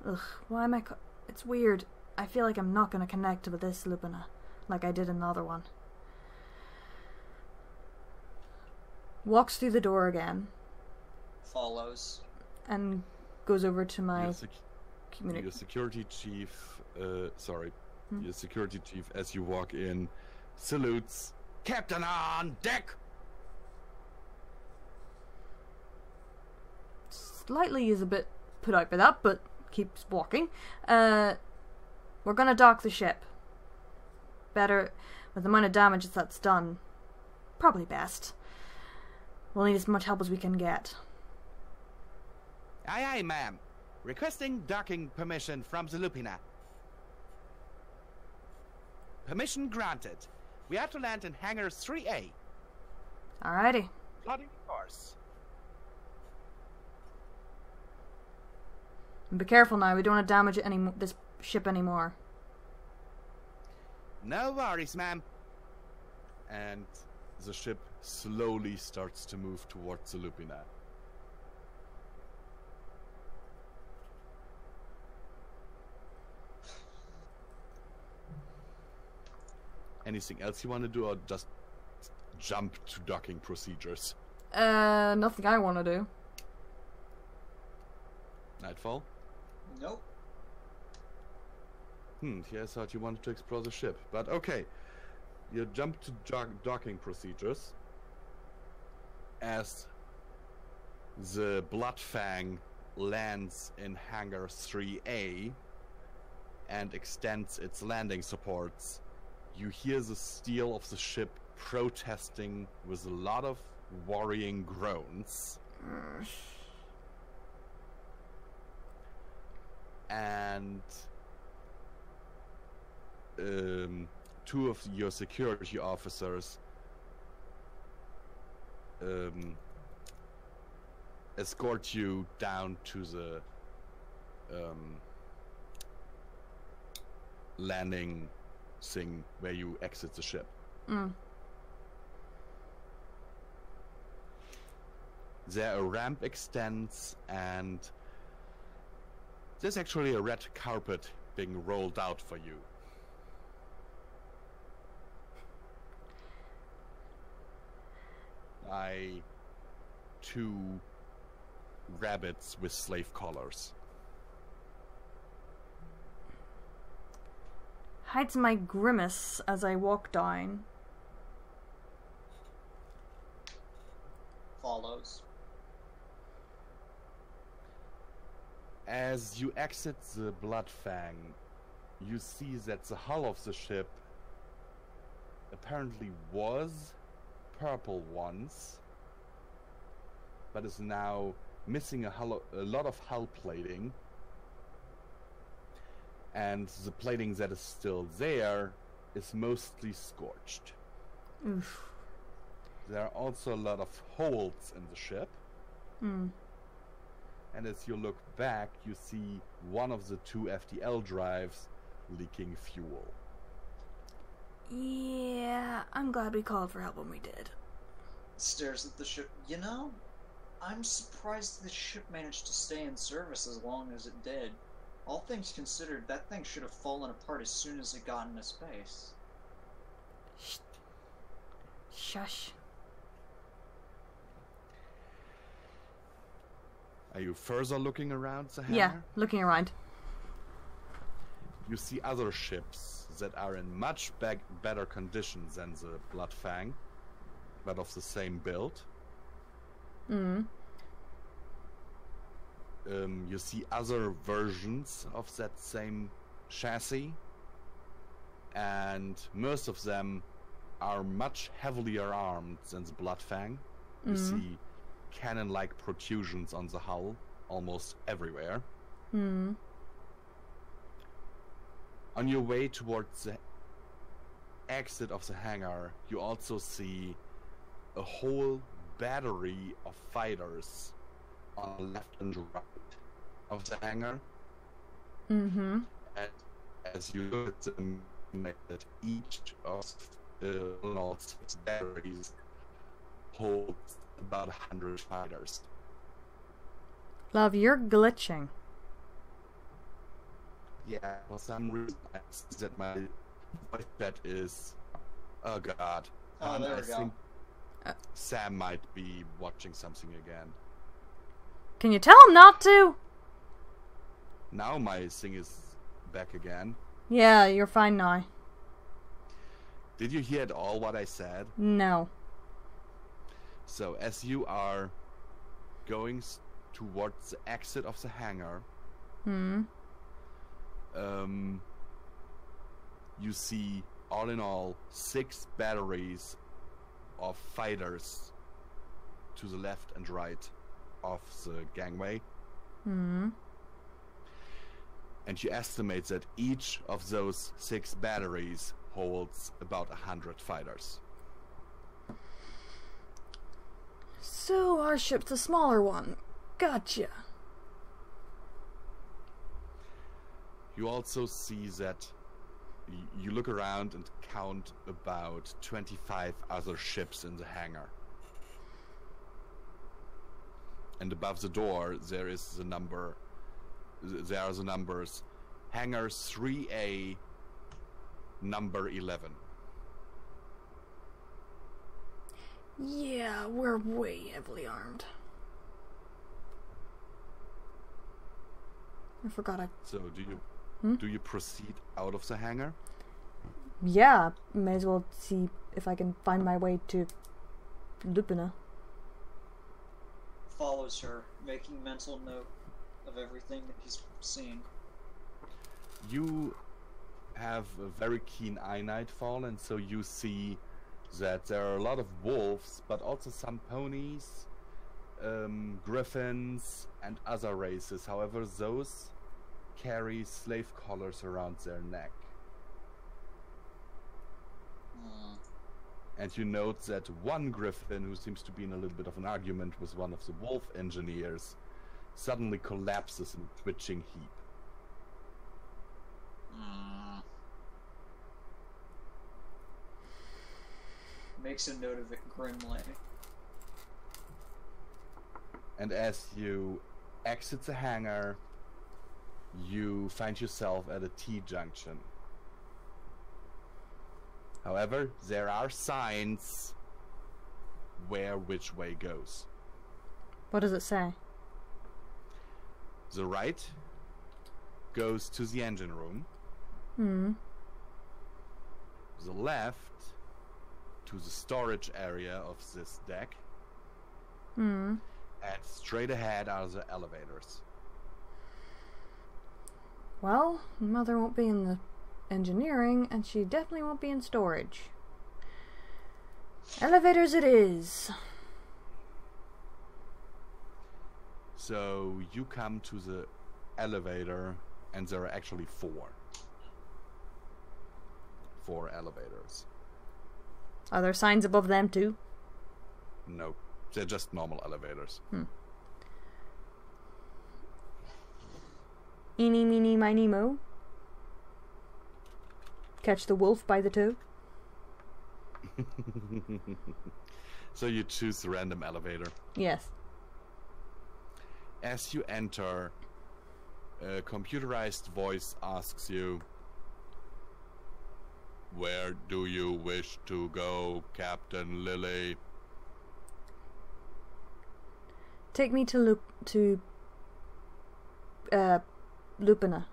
Ugh, why am I... It's weird. I feel like I'm not gonna connect with this Lupina, like I did in the other one. Walks through the door again. Follows. And goes over to my... Your security chief... Your security chief, as you walk in, salutes. Captain on deck! Slightly is a bit put out by that, but keeps walking. We're gonna dock the ship. Better, with the amount of damage that's done, probably best. We'll need as much help as we can get. Aye, aye, ma'am. Requesting docking permission from the Lupina. Permission granted. We are to land in Hangar 3A. Alrighty. Plotting course. And be careful now, we don't want to damage this ship anymore. No worries, ma'am. And the ship slowly starts to move towards the Lupina. Anything else you want to do, or just jump to docking procedures? Nothing I want to do. Nightfall? Nope. Yeah, I thought you wanted to explore the ship, but okay. You jump to docking procedures as the Bloodfang lands in Hangar 3A and extends its landing supports. You hear the steel of the ship protesting with a lot of worrying groans. And two of your security officers escort you down to the landing thing where you exit the ship. There a ramp extends, and there's actually a red carpet being rolled out for you. By two rabbits with slave collars. Hides my grimace as I walk down. Follows. As you exit the Bloodfang, you see that the hull of the ship apparently was purple once, but is now missing a lot of hull plating. And the plating that is still there is mostly scorched. Oof. There are also a lot of holes in the ship. Hmm. And as you look back, you see one of the 2 FTL drives leaking fuel. Yeah, I'm glad we called for help when we did. Stares at the ship. You know, I'm surprised the ship managed to stay in service as long as it did. All things considered, that thing should have fallen apart as soon as it got into space. Shh. Shush. Are you further looking around the hangar? Yeah, looking around. You see other ships that are in much better condition than the Bloodfang, but of the same build. Hmm. You see other versions of that same chassis, and most of them are much heavier armed than the Bloodfang. You see cannon-like protrusions on the hull almost everywhere. Hmm. On your way towards the exit of the hangar, you also see a whole battery of fighters on the left and right of the hangar. Mm-hmm. And as you look at them, that each of the 6 batteries holds about 100 fighters. Love, you're glitching. Yeah, for some reason I see that my voice chat is... Oh god. Oh, there I we go. think Sam might be watching something again. Can you tell him not to? Now my thing is back again. Yeah, you're fine now. Did you hear at all what I said? No. So, as you are going towards the exit of the hangar, you see, all in all, 6 batteries of fighters to the left and right of the gangway. And you estimate that each of those 6 batteries holds about 100 fighters. So our ship's a smaller one. Gotcha. You also see that you look around and count about 25 other ships in the hangar. And above the door there is the number. There are the numbers: Hangar 3A, number 11. Yeah, we're way heavily armed. I forgot I... So do you proceed out of the hangar? Yeah, may as well see if I can find my way to Lupina. Follows her, making mental note of everything that he's seen. You have a very keen eye, Nightfall, and so you see that there are a lot of wolves, but also some ponies, griffins, and other races. However, those carry slave collars around their neck. And you note that one griffin, who seems to be in a little bit of an argument with one of the wolf engineers, suddenly collapses in a twitching heap. Makes a note of it grimly. And as you exit the hangar, you find yourself at a T-junction. However, there are signs where which way goes. What does it say? The right goes to the engine room. The left to the storage area of this deck. And straight ahead are the elevators. Well, Mother won't be in the engineering, and she definitely won't be in storage. Elevators it is. So you come to the elevator, and there are actually four. 4 elevators. Are there signs above them too? No, they're just normal elevators. Eeny, meeny, miny, mo. Catch the wolf by the toe. So you choose the random elevator. Yes. As you enter, a computerized voice asks you, "Where do you wish to go, Captain Lily?" Take me to Lupina.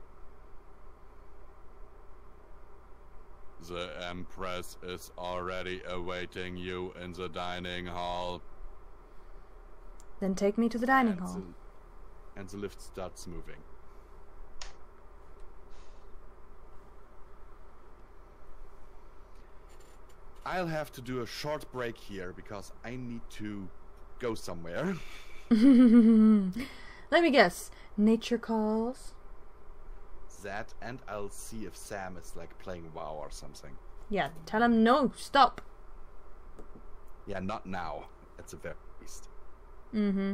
The Empress is already awaiting you in the dining hall. Then take me to the dining hall. And the lift starts moving. I'll have to do a short break here because I need to go somewhere. Let me guess. Nature calls? That, and I'll see if Sam is like playing WoW or something. Yeah, tell him no, stop. Yeah, not now. At the very least. Mm-hmm.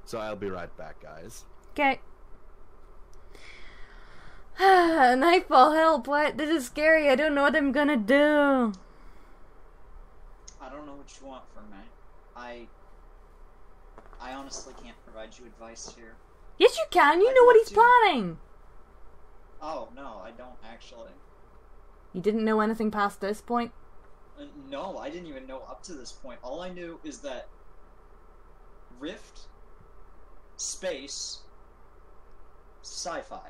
So I'll be right back, guys. Okay. Nightfall, help, what? This is scary, I don't know what I'm gonna do. I don't know what you want from me. I honestly can't provide you advice here. Yes, you can, you I'd know what love he's to. planning. Oh, no, I don't actually. You didn't know anything past this point? No, I didn't even know up to this point. All I knew is that Rift, space, sci-fi.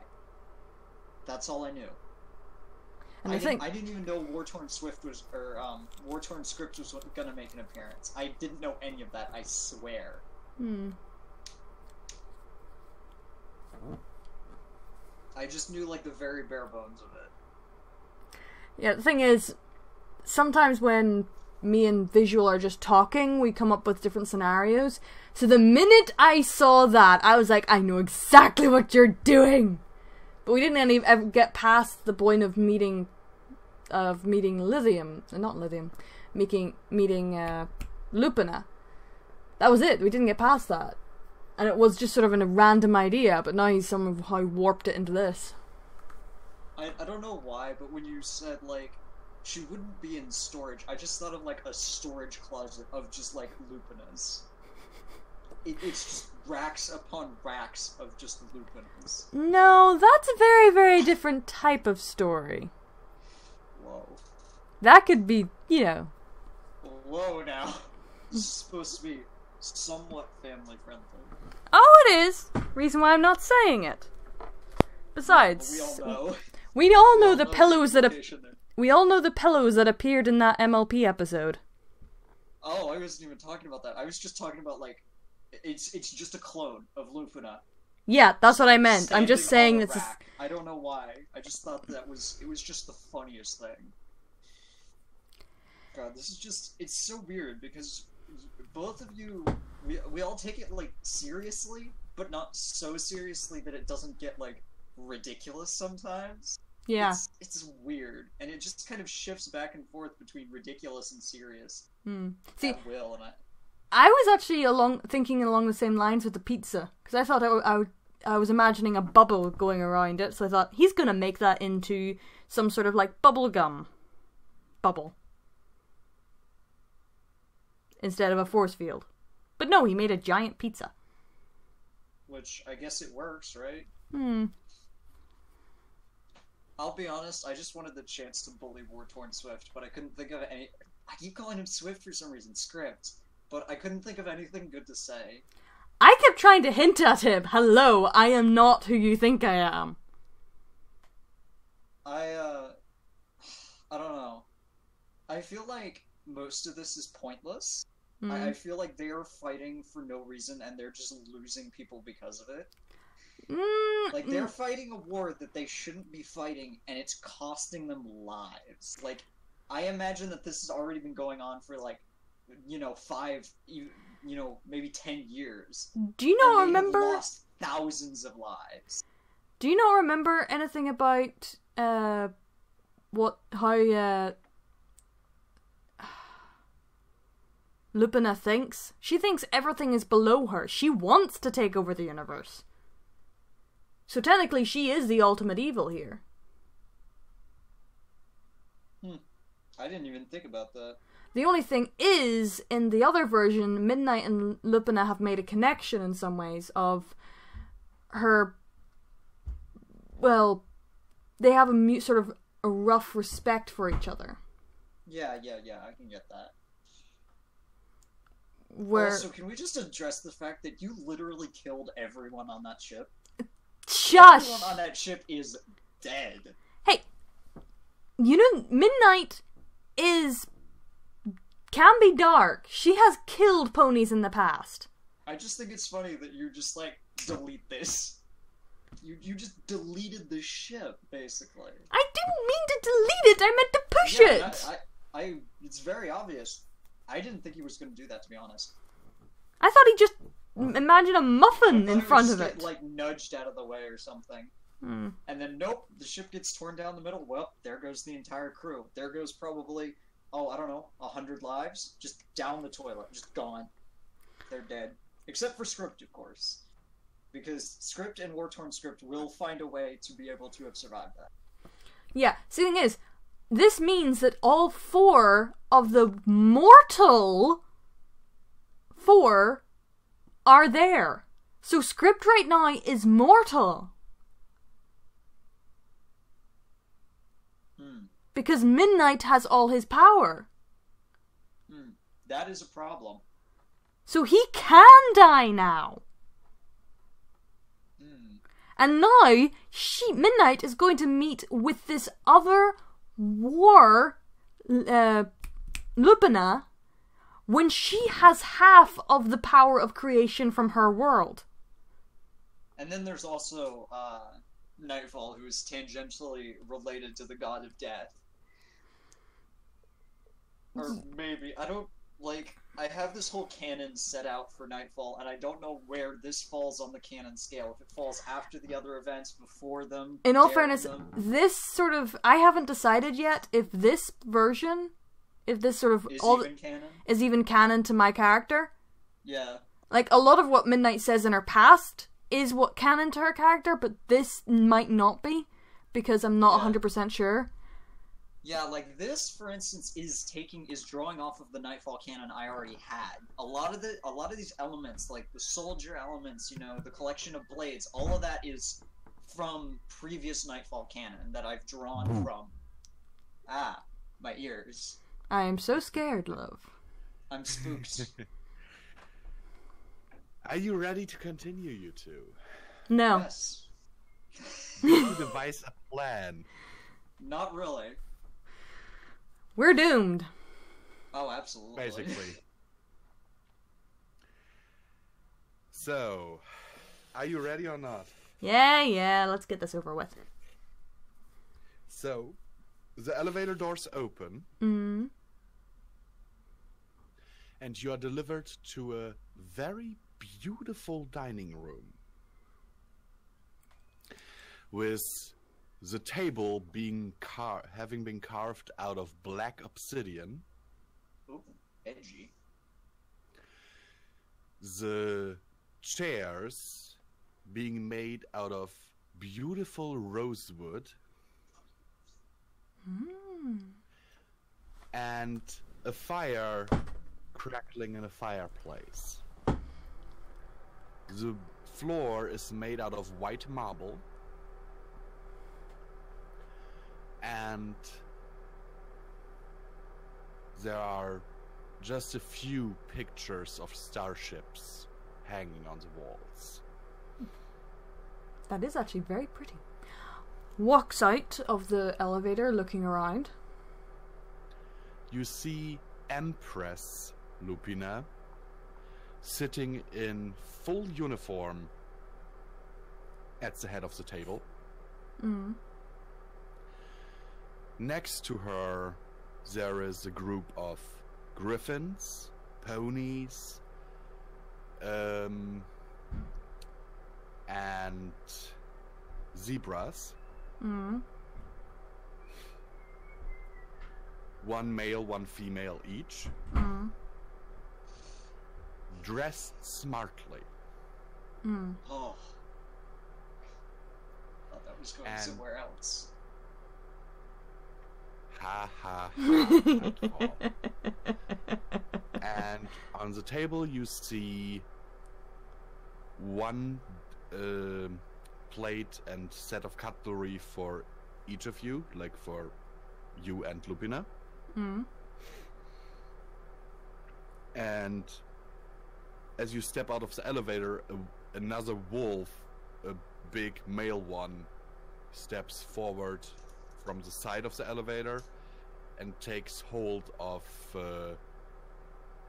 That's all I knew. And I I think didn't even know War-Torn Swift was, or War-Torn Script was gonna make an appearance. I didn't know any of that, I swear. I just knew, like, the very bare bones of it. Yeah, the thing is, sometimes when me and Visual are just talking, we come up with different scenarios. So the minute I saw that, I was like, I know exactly what you're doing! But we didn't ever get past the point of meeting Lithium, not Lithium, meeting Lupina. That was it, we didn't get past that. And it was just sort of a random idea, but now he's somehow warped it into this. I don't know why, but when you said, like, she wouldn't be in storage, I just thought of, like, a storage closet of just, like, Lupinas. It's just racks upon racks of just Lupinas. No, that's a very, very different type of story. Whoa. That could be, you know. Whoa now. This is supposed to be somewhat family friendly. Oh, it is! Reason why I'm not saying it. Besides, We all know. we all know We the all pillows that implication there. we all know the pillows that appeared in that MLP episode. Oh, I wasn't even talking about that. I was just talking about, like, it's just a clone of Lupina. Yeah, that's what I meant. I'm just saying standing on a it's rack. I don't know why. I just thought it was just the funniest thing. God, this is just, it's so weird because both of you, we all take it, like, seriously, but not so seriously that it doesn't get, like, ridiculous sometimes. yeah. It's weird, and it just kind of shifts back and forth between ridiculous and serious. See, At will, and I was actually thinking along the same lines with the pizza because I thought I was imagining a bubble going around it, so I thought he's gonna make that into some sort of like bubble gum bubble instead of a force field. But no, he made a giant pizza. which I guess it works, right? Hmm. I'll be honest, I just wanted the chance to bully War-Torn Swift, but I couldn't think of any. I keep calling him Swift for some reason, Script, but I couldn't think of anything good to say. I kept trying to hint at him. Hello, I am not who you think I am. I don't know. I feel like most of this is pointless. Mm. I feel like they are fighting for no reason and they're just losing people because of it. Like, they're fighting a war that they shouldn't be fighting, and it's costing them lives. Like, I imagine that this has already been going on for, like, you know, maybe 10 years. Do you not and they have remember? lost thousands of lives. Do you not remember anything about how Lupina thinks? She thinks everything is below her. She wants to take over the universe. So technically, she is the ultimate evil here. I didn't even think about that. The only thing is, in the other version, Midnight and Lupina have made a connection in some ways of her. Well, they have sort of a rough respect for each other. Yeah, I can get that. Where... Also, can we just address the fact that you literally killed everyone on that ship? Shush! Everyone on that ship is dead. Hey, you know, Midnight can be dark. She has killed ponies in the past. I just think it's funny that you just, delete this. You just deleted the ship, basically. I didn't mean to delete it, I meant to push it! It's very obvious. I didn't think he was going to do that, to be honest. I thought he just imagined a muffin in front of it. Get, nudged out of the way or something. And then, nope, the ship gets torn down the middle. Well, there goes the entire crew. There goes probably, 100 lives. Just down the toilet. Just gone. They're dead. Except for Script, of course. Because Script and War-Torn Script will find a way to be able to have survived that. Yeah, see, the thing is, this means that all 4 of the mortal 4 are there. So Script right now is mortal. Because Midnight has all his power. That is a problem. So he can die now. And now, Midnight is going to meet with this other war, Lupina, when she has half of the power of creation from her world. And then there's also Nightfall, who is tangentially related to the god of death. Or maybe, I have this whole canon set out for Nightfall, and I don't know where this falls on the canon scale. If it falls after the other events, before them. In all fairness, this sort of, I haven't decided yet if this version, if this sort of is even canon to my character. Yeah. A lot of what Midnight says in her past is what canon to her character, but this might not be, because I'm not 100% sure. Yeah, this, for instance, is drawing off of the Nightfall canon I already had. A lot of these elements, like the soldier elements, the collection of blades, all of that is from previous Nightfall canon that I've drawn from. My ears. I am so scared, love. I'm spooked. Are you ready to continue, you two? No. Yes. You devise a plan. Not really. We're doomed. Oh, absolutely. Basically. So, are you ready or not? Yeah, let's get this over with. So, the elevator doors open. And you are delivered to a very beautiful dining room. With the table having been carved out of black obsidian. Ooh, edgy. The chairs being made out of beautiful rosewood. And a fire crackling in a fireplace. The floor is made out of white marble. And there are just a few pictures of starships hanging on the walls. That is actually very pretty. Walks out of the elevator looking around. You see Empress Lupina sitting in full uniform at the head of the table. Next to her, there is a group of griffins, ponies, and zebras. Mm. One male, one female each. Mm. Dressed smartly. Mm. Oh. Thought that was going And- somewhere else. Ha ha ha. Nightfall. And on the table you see one plate and set of cutlery for each of you, like for you and Lupina. Mm. And as you step out of the elevator, another wolf, a big male one, steps forward from the side of the elevator and takes hold of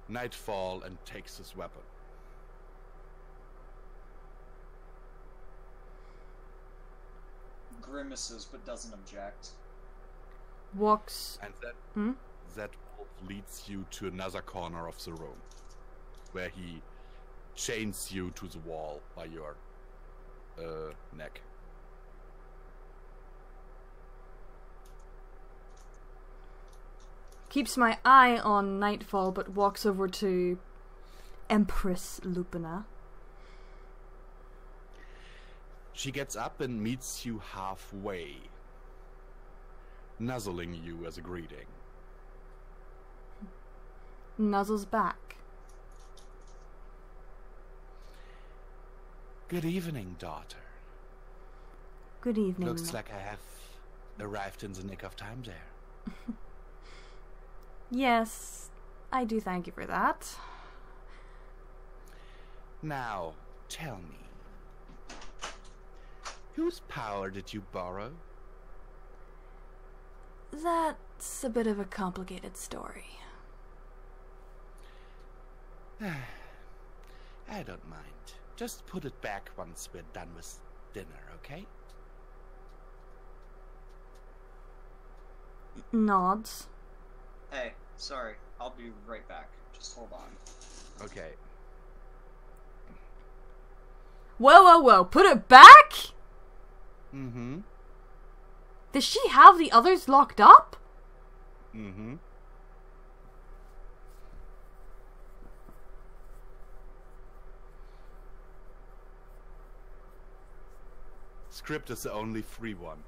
Nightfall and takes his weapon. Grimaces, but doesn't object. Walks. And Hmm? that wolf leads you to another corner of the room, where he chains you to the wall by your neck. Keeps my eye on Nightfall, but walks over to Empress Lupina. She gets up and meets you halfway, nuzzling you as a greeting. Nuzzles back. Good evening, daughter. Good evening. Looks like I have arrived in the nick of time there. Yes, I do thank you for that. Now, tell me, whose power did you borrow? That's a bit of a complicated story. I don't mind. Just put it back once we're done with dinner, okay? Nods. Hey, sorry, I'll be right back. Just hold on. Okay. Whoa, whoa, whoa! Put it back? Mm-hmm. Does she have the others locked up? Mm-hmm. Script is the only free one.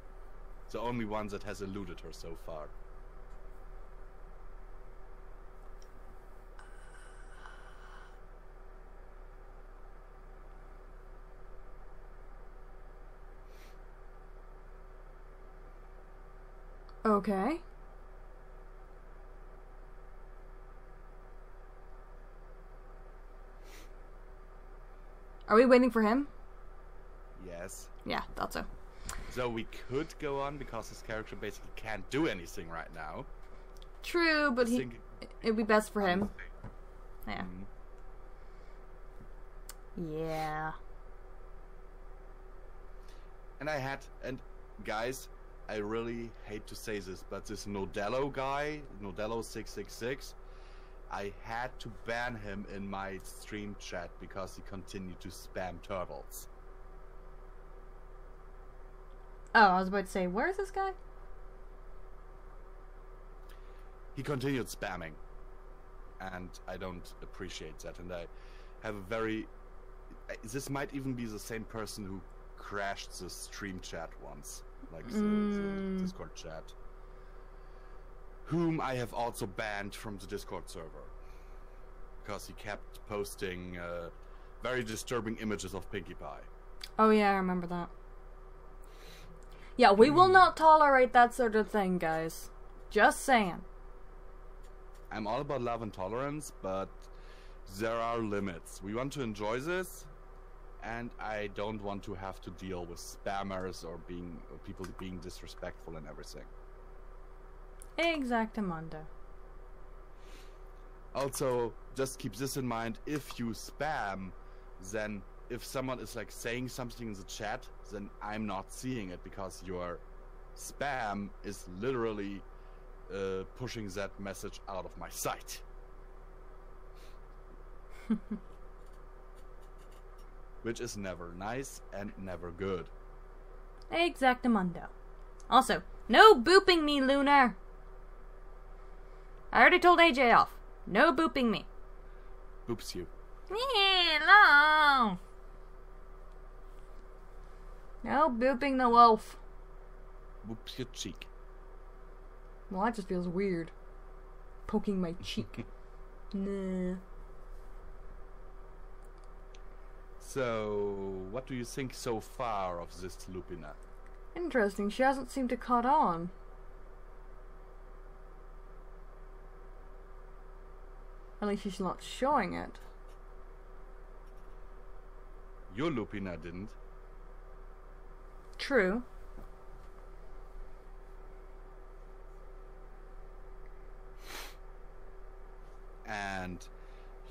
The only one that has eluded her so far. Okay. Are we waiting for him? Yes. Yeah, thought so. So we could go on because this character basically can't do anything right now. True, but it'd be best for him. Yeah. Yeah. And guys, I really hate to say this, but this Nodello guy, Nodello666, I had to ban him in my stream chat because he continued to spam turtles. Oh, I was about to say, where is this guy? He continued spamming, and I don't appreciate that, and I have a very... This might even be the same person who crashed the stream chat once, like the Discord chat, whom I have also banned from the Discord server, because he kept posting very disturbing images of Pinkie Pie. Oh yeah, I remember that. Yeah, we will not tolerate that sort of thing, guys. Just saying. I'm all about love and tolerance, but there are limits. We want to enjoy this, and I don't want to have to deal with spammers or people being disrespectful and everything. Exactamundo. Also, just keep this in mind: if you spam, then if someone is like saying something in the chat, then I'm not seeing it because your spam is literally pushing that message out of my sight. which is never nice and never good. Exactamundo. Also, no booping me, Lunar. I already told AJ off. No booping me. Boops you. No. No booping the wolf. Boops your cheek. Well, that just feels weird. Poking my cheek. Nah. So, what do you think so far of this Lupina? Interesting, she hasn't seemed to caught on. At least she's not showing it. Your Lupina didn't. True. And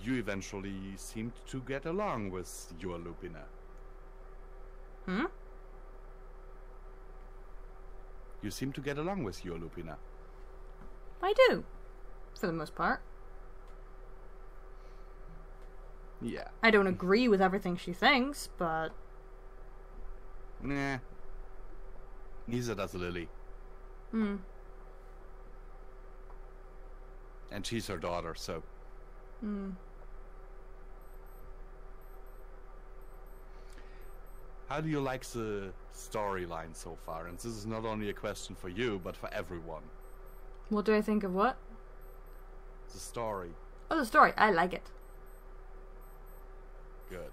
you eventually seemed to get along with your Lupina. Hmm? You seem to get along with your Lupina. I do. For the most part. Yeah. I don't agree with everything she thinks, but... Nah. Neither does Lily. Hmm. And she's her daughter, so... Hmm. How do you like the storyline so far? And this is not only a question for you, but for everyone. What do I think of what? The story. Oh, the story. I like it. Good.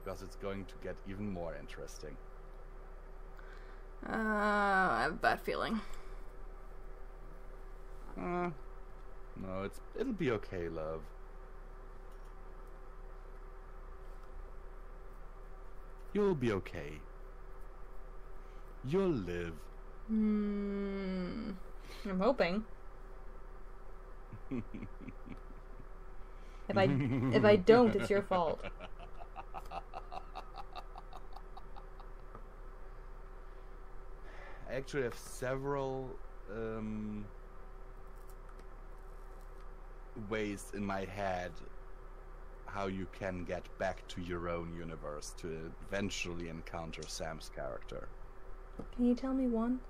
Because it's going to get even more interesting. I have a bad feeling. No, it'll be okay, love. You'll be okay. You'll live. I'm hoping. If I don't, it's your fault. I actually have several ways in my head how you can get back to your own universe to eventually encounter Sam's character. Can you tell me one?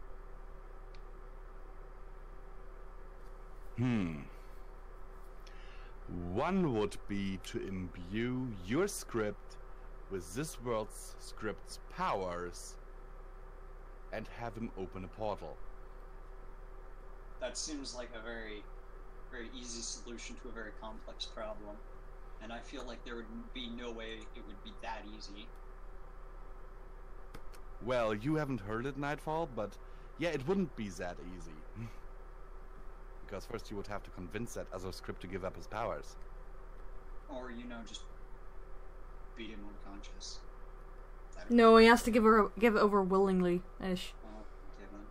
One would be to imbue your script with this world's script's powers and have him open a portal. That seems like a very, very easy solution to a very complex problem. And I feel like there would be no way it would be that easy. Well, you haven't heard it, Nightfall, but yeah, it wouldn't be that easy. Because first you would have to convince that other script to give up his powers. Or, just beat him unconscious. No, he has to give it over willingly-ish. Oh, okay then.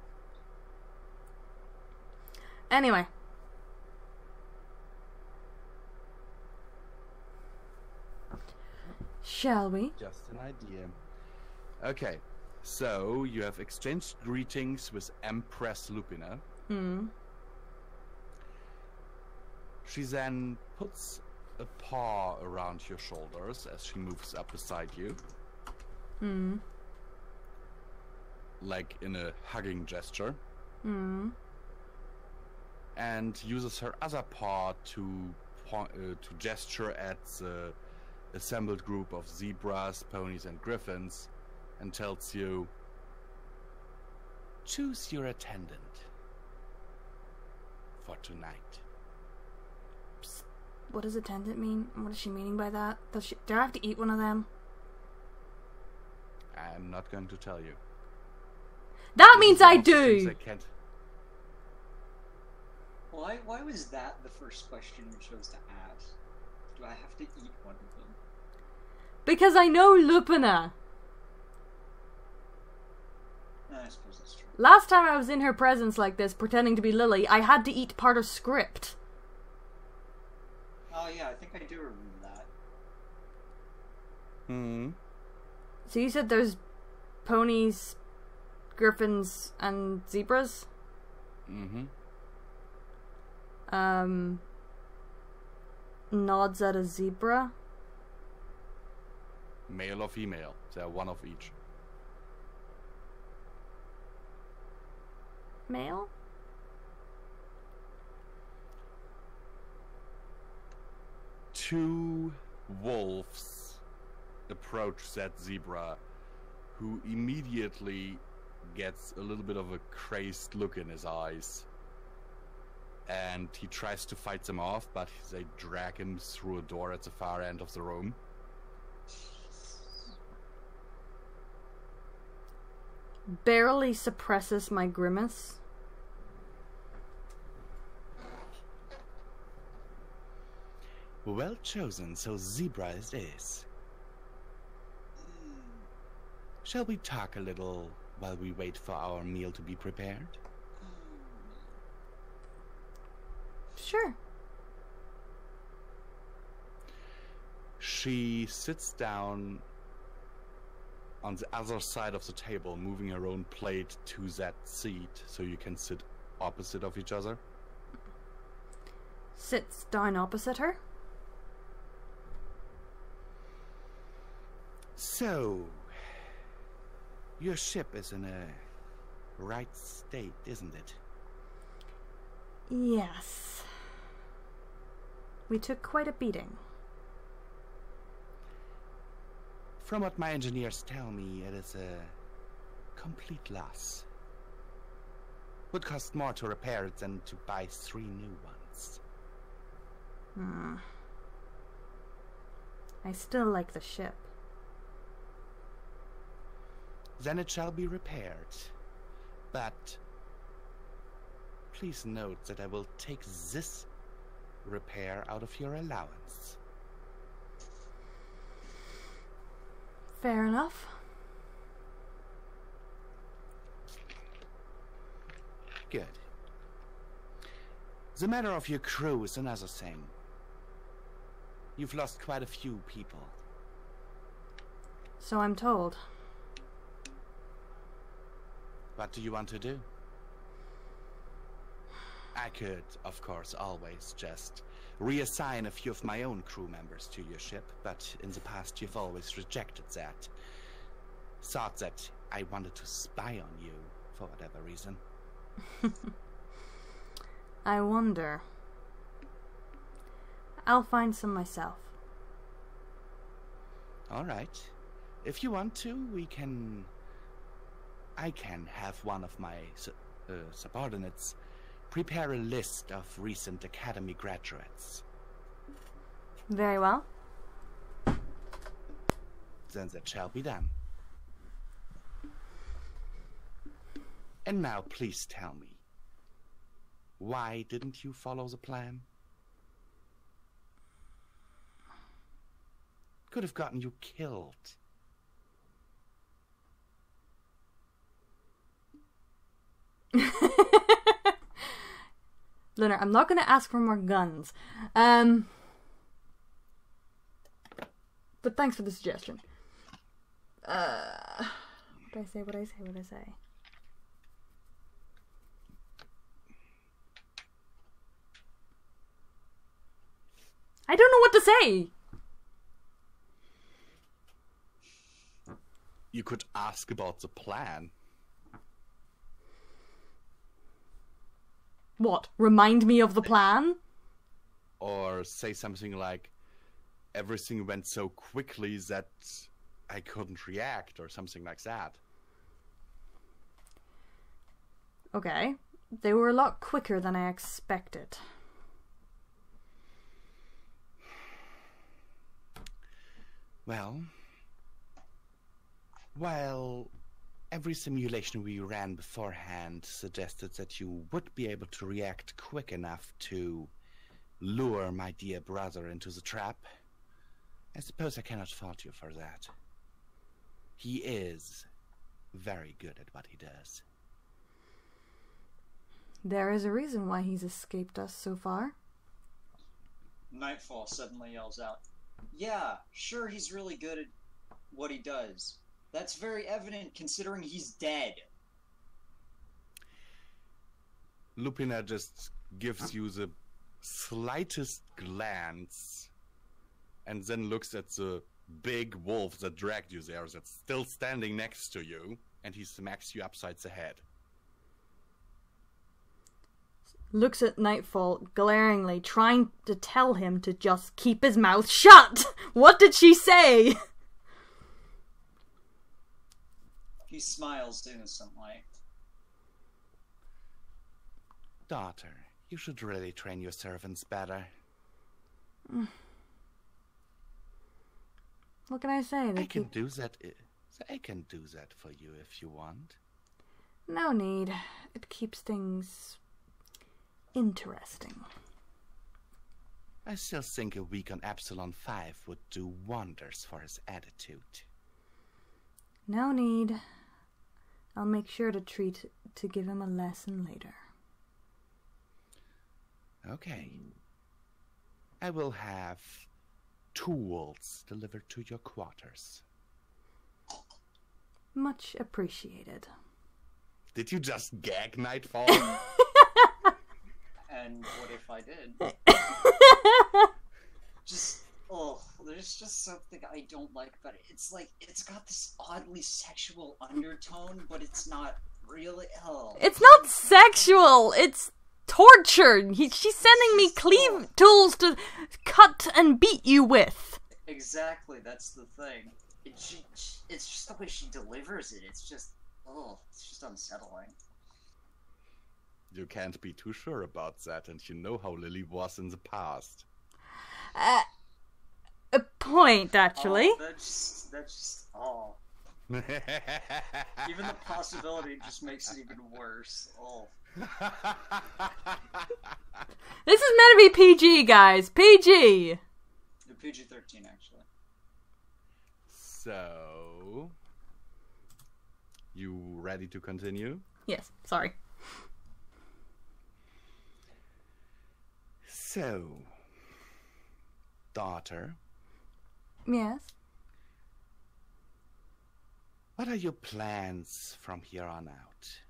Anyway. Shall we? Just an idea. Okay, so you have exchanged greetings with Empress Lupina. She then puts a paw around your shoulders as she moves up beside you. Like in a hugging gesture. And uses her other paw to gesture at the assembled group of zebras, ponies, and griffins, and tells you, choose your attendant for tonight. Psst. What does attendant mean? What is she meaning by that? Do I have to eat one of them? I'm not going to tell you. That means I do! I can't. Why was that the first question you chose to ask? Do I have to eat one of them? Because I know Lupina. I suppose that's true. Last time I was in her presence like this, pretending to be Lily, I had to eat part of script. Oh yeah, I think I do remember that. So you said there's ponies, griffins, and zebras? Nods at a zebra. Male or female. They're one of each. Male? Two wolves approach that zebra, who immediately gets a little bit of a crazed look in his eyes. And he tries to fight them off, but they drag him through a door at the far end of the room. Barely suppresses my grimace. Well chosen, so zebra it is. Shall we talk a little while we wait for our meal to be prepared? Sure. She sits down on the other side of the table, moving her own plate to that seat so you can sit opposite of each other. Sits down opposite her. So, your ship is in a right state, isn't it? Yes. We took quite a beating. From what my engineers tell me, it is a complete loss. Would cost more to repair it than to buy 3 new ones. I still like the ship. Then it shall be repaired. But please note that I will take this repair out of your allowance. Fair enough. Good. The matter of your crew is another thing. You've lost quite a few people. So I'm told. What do you want to do? I could, of course, always just reassign a few of my own crew members to your ship, but in the past you've always rejected that. Thought that I wanted to spy on you, for whatever reason. I wonder. I'll find some myself. Alright. If you want to, I can have one of my subordinates prepare a list of recent academy graduates. Very well. Then that shall be done. And now please tell me, why didn't you follow the plan? Could have gotten you killed. Lunar, I'm not going to ask for more guns. But thanks for the suggestion. What did I say? I don't know what to say! You could ask about the plan. What? Remind me of the plan? Or say something like, everything went so quickly that I couldn't react, or something like that. Okay. They were a lot quicker than I expected. Well, while every simulation we ran beforehand suggested that you would be able to react quick enough to lure my dear brother into the trap, I suppose I cannot fault you for that. He is very good at what he does. There is a reason why he's escaped us so far. Nightfall suddenly yells out, "Yeah, sure, he's really good at what he does. That's very evident considering he's dead." Lupina just gives you the slightest glance and then looks at the big wolf that dragged you there that's still standing next to you, and he smacks you upside the head. Looks at Nightfall glaringly, trying to tell him to just keep his mouth shut. What did she say? He smiles innocently. Daughter, you should really train your servants better. What can I say? I can do that. I can do that for you if you want. No need. It keeps things interesting. I still think a week on Epsilon 5 would do wonders for his attitude. No need. I'll make sure to give him a lesson later. Okay. I will have tools delivered to your quarters. Much appreciated. Did you just gag Nightfall? And what if I did? There's just something I don't like about it. It's like, it's got this oddly sexual undertone, but it's not really. It's not sexual! It's torture! She's sending me cleave tools to cut and beat you with! Exactly, that's the thing. It's just the way she delivers it. It's just unsettling. You can't be too sure about that, and you know how Lily was in the past. A point, actually. Even the possibility just makes it even worse. This is meant to be PG, guys. PG! The PG-13, actually. So... You ready to continue? Yes, sorry. So... Daughter... Yes? What are your plans from here on out?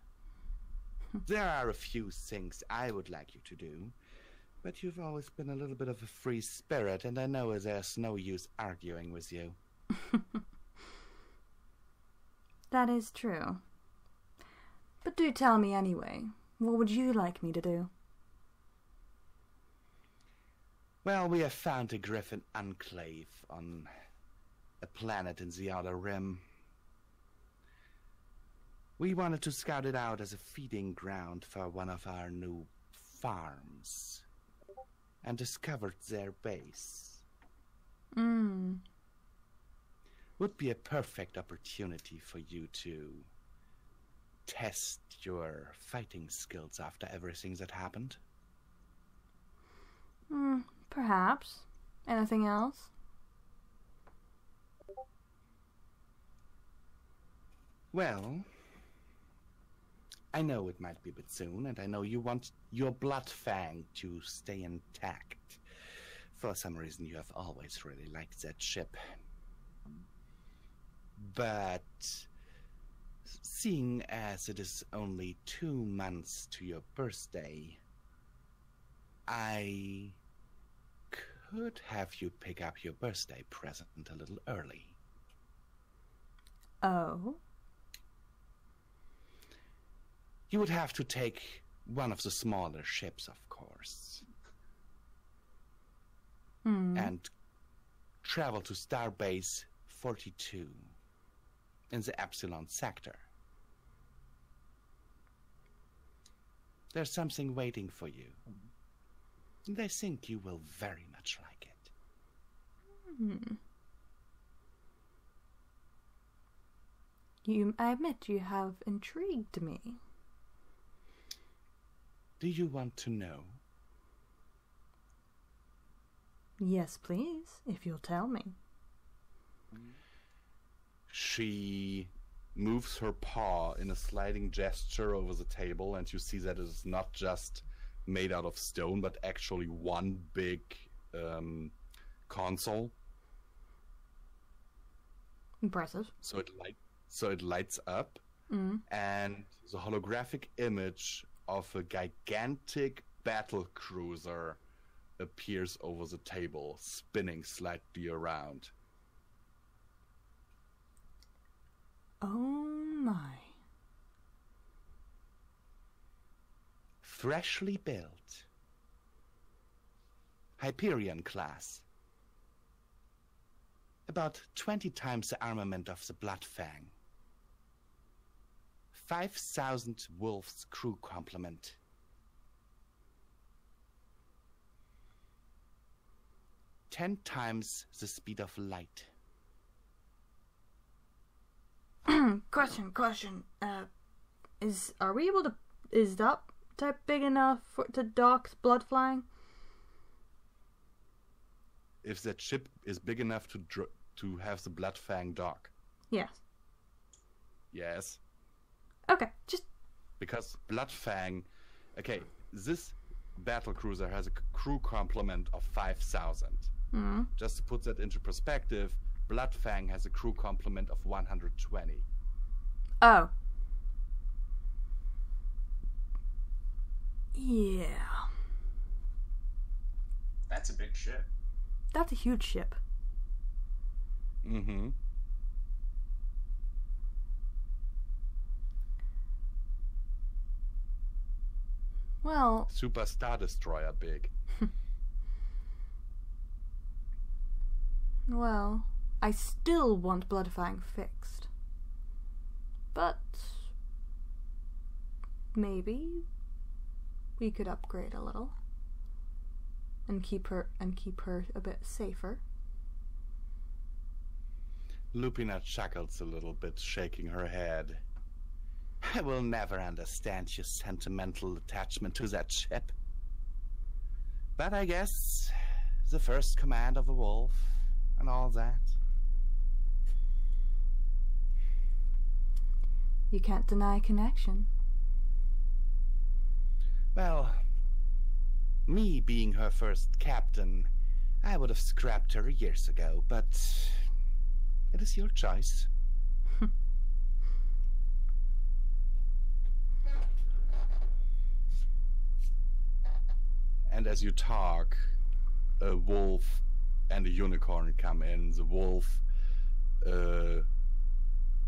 There are a few things I would like you to do, but you've always been a little bit of a free spirit, and I know there's no use arguing with you. That is true. But do tell me anyway, what would you like me to do? Well, we have found a Griffin enclave on a planet in the Outer Rim. We wanted to scout it out as a feeding ground for one of our new farms, and discovered their base. Would be a perfect opportunity for you to test your fighting skills after everything that happened. Perhaps. Anything else? Well, I know it might be a bit soon, and I know you want your Bloodfang to stay intact. For some reason, you have always really liked that ship. But seeing as it is only 2 months to your birthday, I could have you pick up your birthday present a little early. Oh? You would have to take one of the smaller ships, of course. And travel to Starbase 42 in the Epsilon sector. There's something waiting for you. And I think you will very much like it. I admit you have intrigued me. Do you want to know? Yes, please, if you'll tell me. She moves her paw in a sliding gesture over the table, and you see that it is not just made out of stone, but actually one big console. Impressive. So it lights up, and the holographic image of a gigantic battle cruiser appears over the table, spinning slightly around. Oh my. Freshly built. Hyperion class. About 20 times the armament of the Bloodfang. 5,000 wolves crew complement. Ten times the speed of light. Question. Are we able to? Is that type big enough to dock Bloodfang? If that ship is big enough to have the Bloodfang dock. Yes. Yes. Okay, just because Bloodfang. Okay, this battle cruiser has a crew complement of 5,000. Just to put that into perspective, Bloodfang has a crew complement of 120. Oh. Yeah. That's a big ship. That's a huge ship. Mm-hmm. Well... Super Star Destroyer big. Well, I still want Bloodfang fixed. But... maybe... we could upgrade a little. And keep her a bit safer. Lupina chuckles a little bit, shaking her head. I will never understand your sentimental attachment to that ship. But I guess the first command of a wolf and all that. You can't deny a connection. Well, me being her first captain, I would have scrapped her years ago, but it is your choice. And as you talk, a wolf and a unicorn come in. The wolf,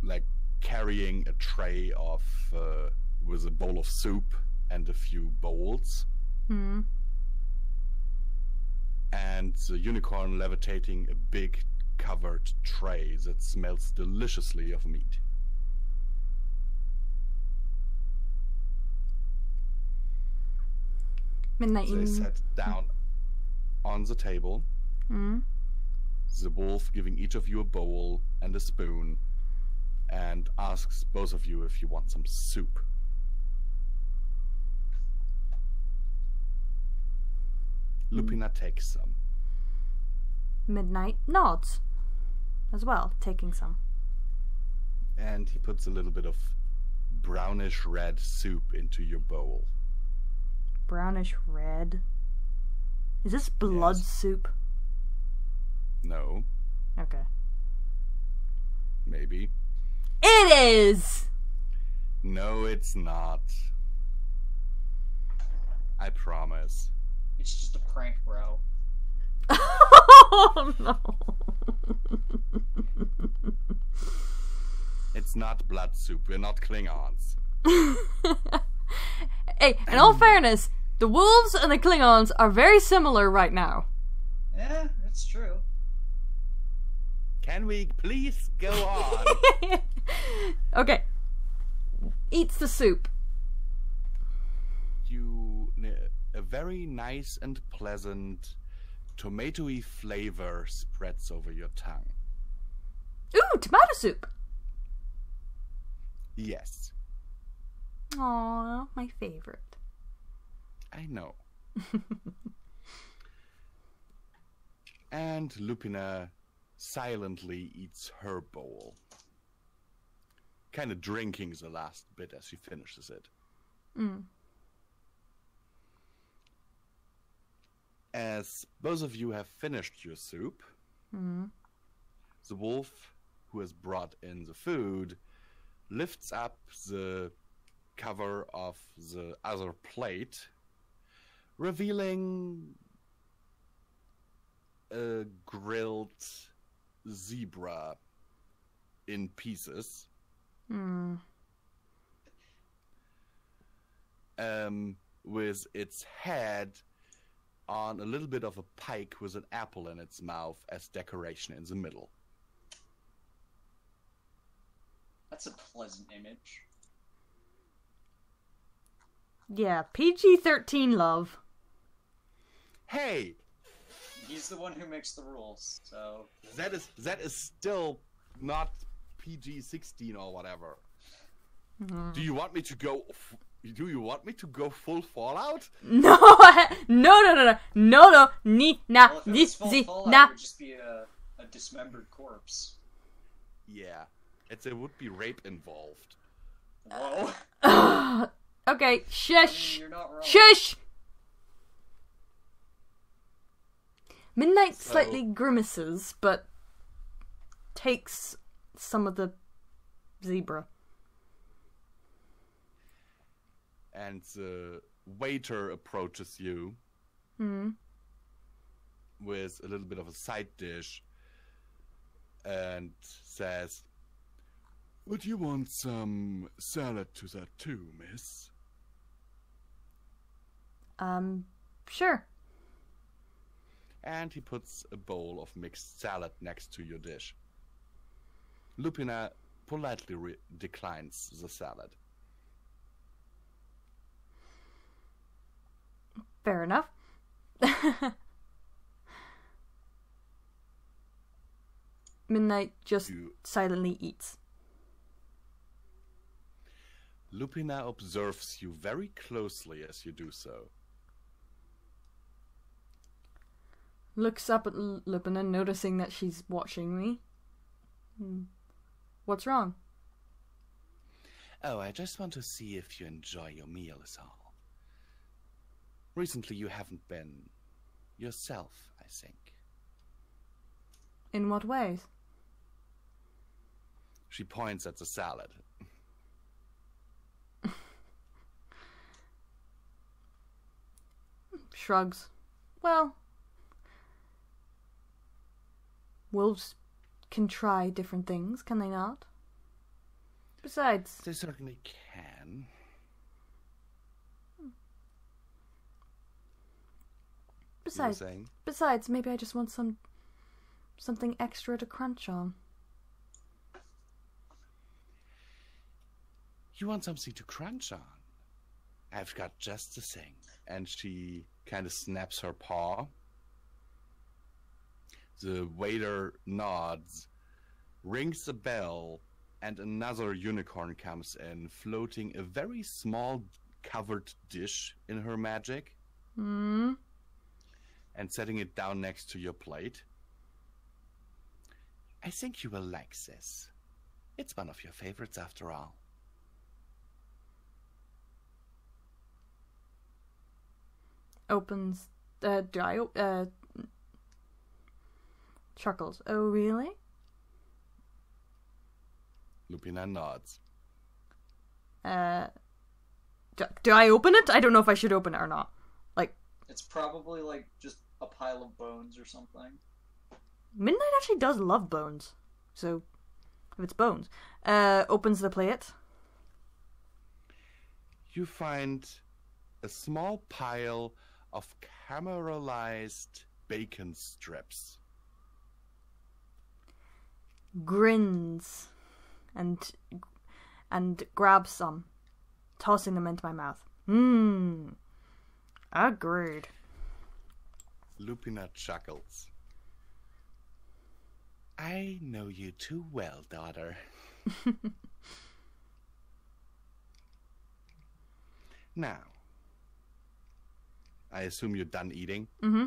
like carrying a tray of, with a bowl of soup and a few bowls. And the unicorn levitating a big covered tray that smells deliciously of meat. Midnight. They sat down on the table. The wolf giving each of you a bowl and a spoon, and asks both of you if you want some soup. Lupina takes some. Midnight nods as well, taking some. And he puts a little bit of brownish red soup into your bowl. Brownish red? Is this blood Yes. soup? No. Okay. Maybe. It is! No, it's not. I promise. It's just a prank, bro. Oh no. It's not blood soup. We're not Klingons. Hey, in all fairness, the wolves and the Klingons are very similar right now. Yeah, that's true. Can we please go on? Okay. Eats the soup. A very nice and pleasant tomatoey flavor spreads over your tongue. Ooh, tomato soup. Yes, Aww, my favorite. I know. And Lupina silently eats her bowl, kind of drinking the last bit as she finishes it. As both of you have finished your soup, the wolf who has brought in the food lifts up the cover of the other plate, revealing a grilled zebra in pieces, Hmm. With its head on a little bit of a pike with an apple in its mouth as decoration in the middle. That's a pleasant image. Yeah, PG-13 love. Hey, He's the one who makes the rules, so... that is still not PG-16 or whatever. Do you want me to go? Do you want me to go full Fallout? No, no, ni, na, Well, if it di, was full zi, Fallout, na. it would just be a dismembered corpse. Yeah, there would be rape involved. Whoa. Okay, I mean, shush. you're not wrong. Shush! Midnight So- slightly grimaces, but takes some of the zebra. And the waiter approaches you with a little bit of a side dish and says, "Would you want some salad to that too, miss?" Sure. And he puts a bowl of mixed salad next to your dish. Lupina politely declines the salad. Fair enough. Midnight just You- silently eats. Lupina observes you very closely as you do so. Looks up at Lupina, noticing that she's watching me. What's wrong? Oh, I just want to see if you enjoy your meal is all. Recently you haven't been yourself, I think. In what ways? She points at the salad. Shrugs. Well, wolves can try different things, can they not? Besides, They certainly can. besides, saying? besides, maybe I just want something extra to crunch on. You want something to crunch on? I've got just the thing. And she kind of snaps her paw. The waiter nods, rings the bell, and another unicorn comes in, floating a very small covered dish in her magic, and setting it down next to your plate. I think you will like this. It's one of your favorites after all. Opens, chuckles. Oh, really? Lupina nods. Do I open it? I don't know if I should open it or not. Like, It's probably like just a pile of bones or something. Midnight actually does love bones. So, if it's bones. Opens the plate. You find a small pile of caramelized bacon strips. Grins. And grabs some. Tossing them into my mouth. Agreed. Lupina chuckles. I know you too well, daughter. Now, I assume you're done eating? Mm-hmm.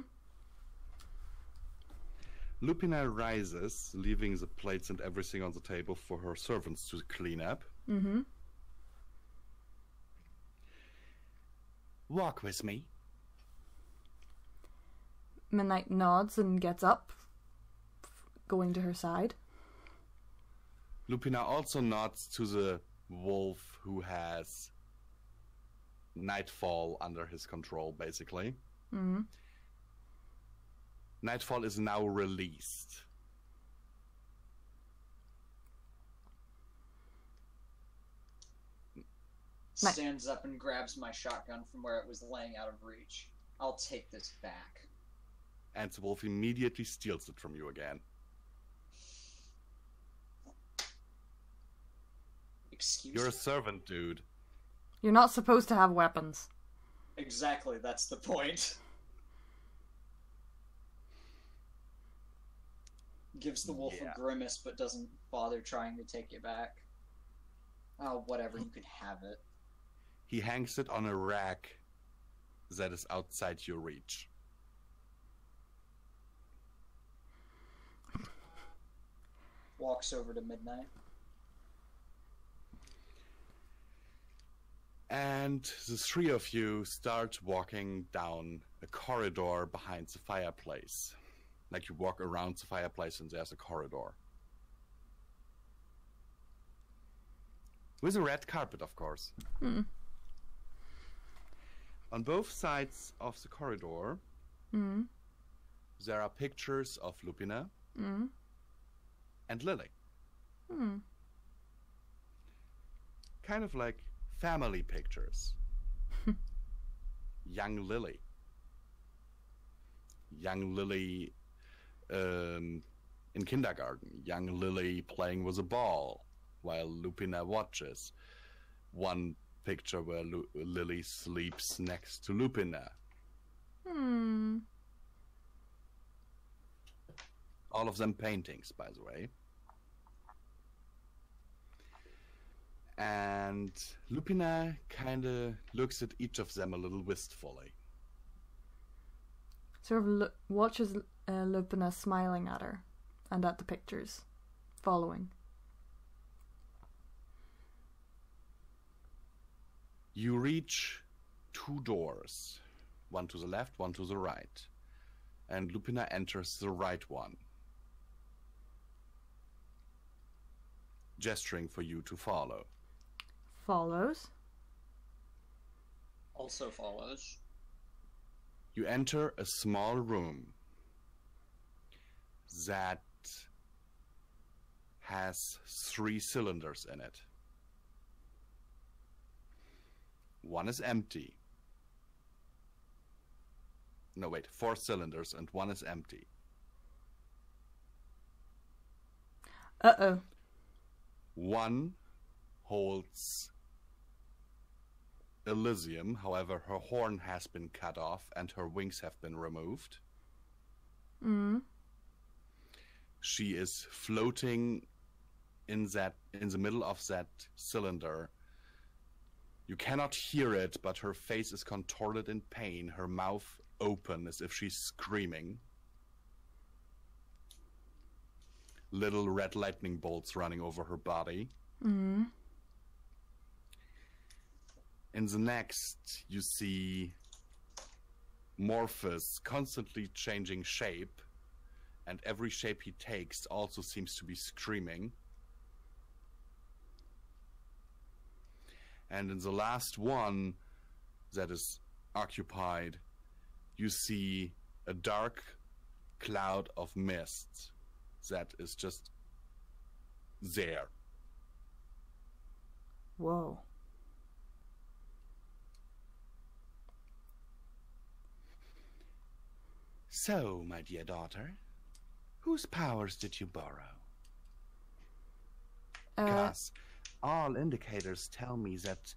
Lupina rises, leaving the plates and everything on the table for her servants to clean up. Mm-hmm. Walk with me. Midnight nods and gets up, going to her side. Lupina also nods to the wolf who has Nightfall under his control, basically. Mm-hmm. Nightfall is now released. Nice. Stands up and grabs my shotgun from where it was laying out of reach. I'll take this back. And the wolf immediately steals it from you again. Excuse You're me? a servant, dude. You're not supposed to have weapons. Exactly, that's the point. Gives the wolf Yeah. a grimace, but doesn't bother trying to take it back. Oh, whatever, you can have it. He hangs it on a rack that is outside your reach. Walks over to Midnight. And the three of you start walking down a corridor behind the fireplace. Like you walk around the fireplace and there's a corridor. With a red carpet, of course. Hmm. On both sides of the corridor, Hmm. there are pictures of Lupina Hmm. and Lily. Hmm. Kind of like family pictures. Young Lily. Young Lily in kindergarten. Young Lily playing with a ball while Lupina watches. One picture where Lily sleeps next to Lupina. Hmm. All of them paintings, by the way. And Lupina kind of looks at each of them a little wistfully. Sort of watches Lupina smiling at her and at the pictures, following. You reach two doors, one to the left, one to the right, and Lupina enters the right one, gesturing for you to follow. Follows. Also follows. You enter a small room that has 3 cylinders in it. One is empty. No, wait, 4 cylinders and one is empty. Uh-oh. One holds Elysium, however, her horn has been cut off and her wings have been removed. Hmm. She is floating in the middle of that cylinder. You cannot hear it, but her face is contorted in pain, her mouth open as if she's screaming. Little red lightning bolts running over her body. Hmm. In the next, you see Morpheus constantly changing shape, and every shape he takes also seems to be screaming. And in the last one that is occupied, you see a dark cloud of mist that is just there. Whoa. So, my dear daughter, whose powers did you borrow? Because all indicators tell me that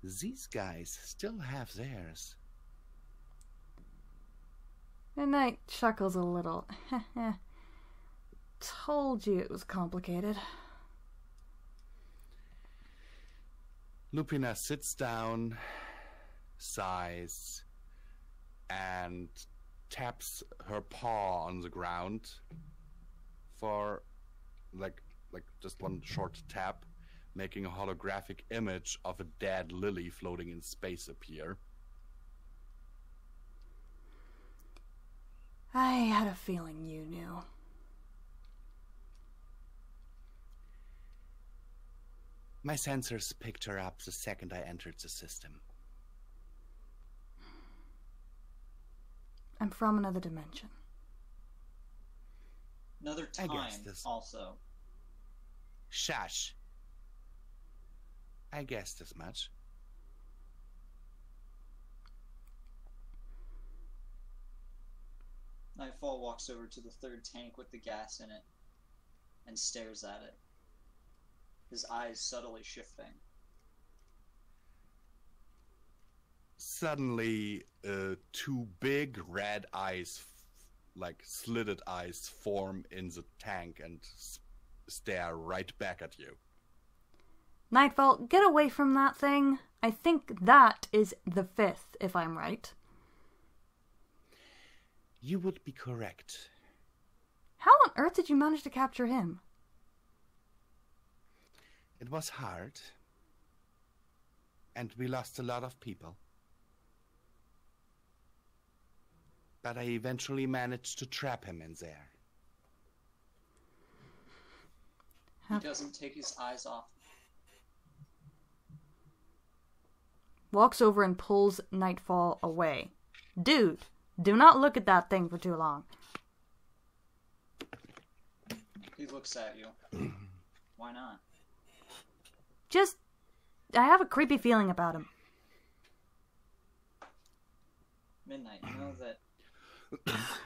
these guys still have theirs. Midnight chuckles a little. Told you it was complicated. Lupina sits down, sighs, and taps her paw on the ground for like just one short tap, making a holographic image of a dead Lily floating in space appear. I had a feeling you knew. My sensors picked her up the second I entered the system. I'm from another dimension. Another I time, guess this- also. Shush. I guessed as much. Nightfall walks over to the third tank with the gas in it and stares at it, his eyes subtly shifting. Suddenly, two big red eyes, like slitted eyes, form in the tank and stare right back at you. Nightfall, get away from that thing. I think that is the fifth, if I'm right. You would be correct. How on earth did you manage to capture him? It was hard. And we lost a lot of people. But I eventually managed to trap him in there. He doesn't take his eyes off. Walks over and pulls Nightfall away. Dude, do not look at that thing for too long. He looks at you. Why not? Just, I have a creepy feeling about him. Midnight, you know that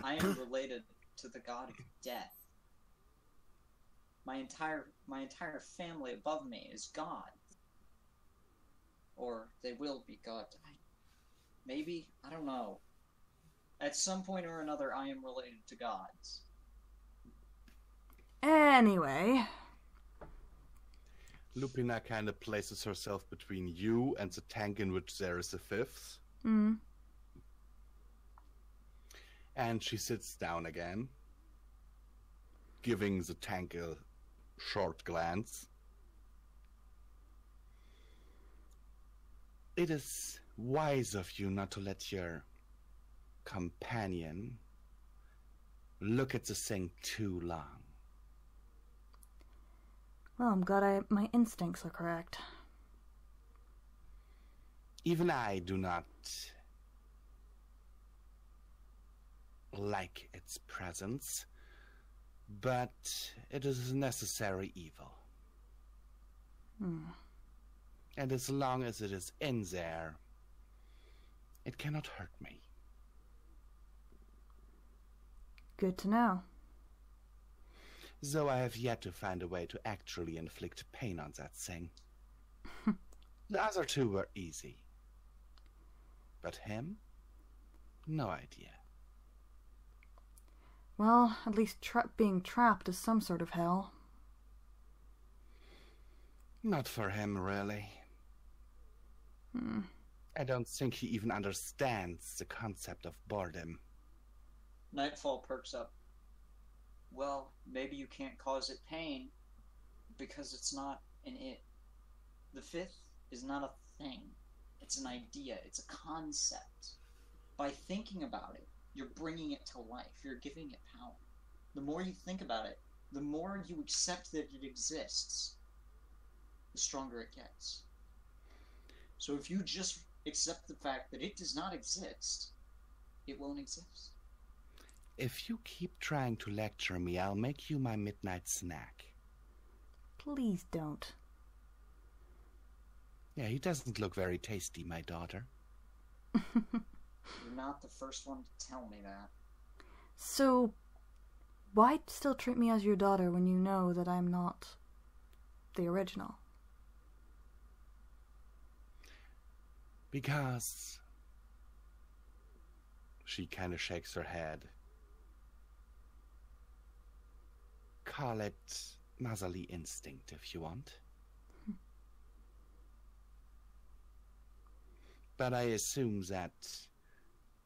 I am related to the god of death. My entire family above me is God. Or they will be God. Maybe? I don't know. At some point or another, I am related to gods. Anyway. Lupina kind of places herself between you and the tank in which there is a fifth. Mm. And she sits down again, giving the tank a short glance. It is wise of you not to let your companion look at the thing too long. Well, I'm glad my instincts are correct. Even I do not like its presence, but it is a necessary evil. And as long as it is in there, it cannot hurt me. Good to know. Though I have yet to find a way to actually inflict pain on that thing. The other two were easy. But him? No idea. Well, at least being trapped is some sort of hell. Not for him, really. I don't think he even understands the concept of boredom. Nightfall perks up. Well, maybe you can't cause it pain because it's not an it. The fifth is not a thing. It's an idea. It's a concept. By thinking about it, you're bringing it to life. You're giving it power. The more you think about it, the more you accept that it exists, the stronger it gets. So if you just accept the fact that it does not exist, it won't exist. If you keep trying to lecture me, I'll make you my midnight snack. Please don't. Yeah, he doesn't look very tasty, my daughter. You're not the first one to tell me that. So, why still treat me as your daughter when you know that I'm not the original? Because... She kind of shakes her head. Call it motherly instinct if you want. But I assume that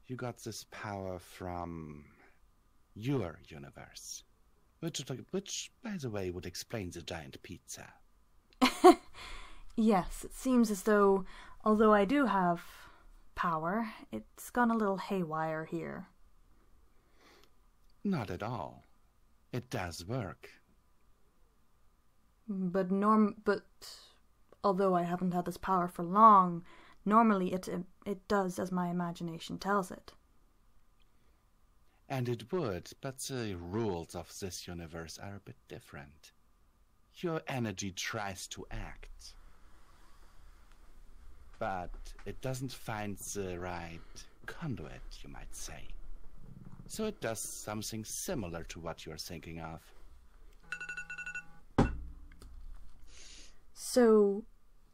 you got this power from your universe. Which, by the way, would explain the giant pizza. Yes, it seems as though, although I do have power, it's gone a little haywire here. Not at all. It does work. But although I haven't had this power for long, normally it does as my imagination tells it. And it would, but the rules of this universe are a bit different. Your energy tries to act, but it doesn't find the right conduit, you might say. So it does something similar to what you're thinking of. So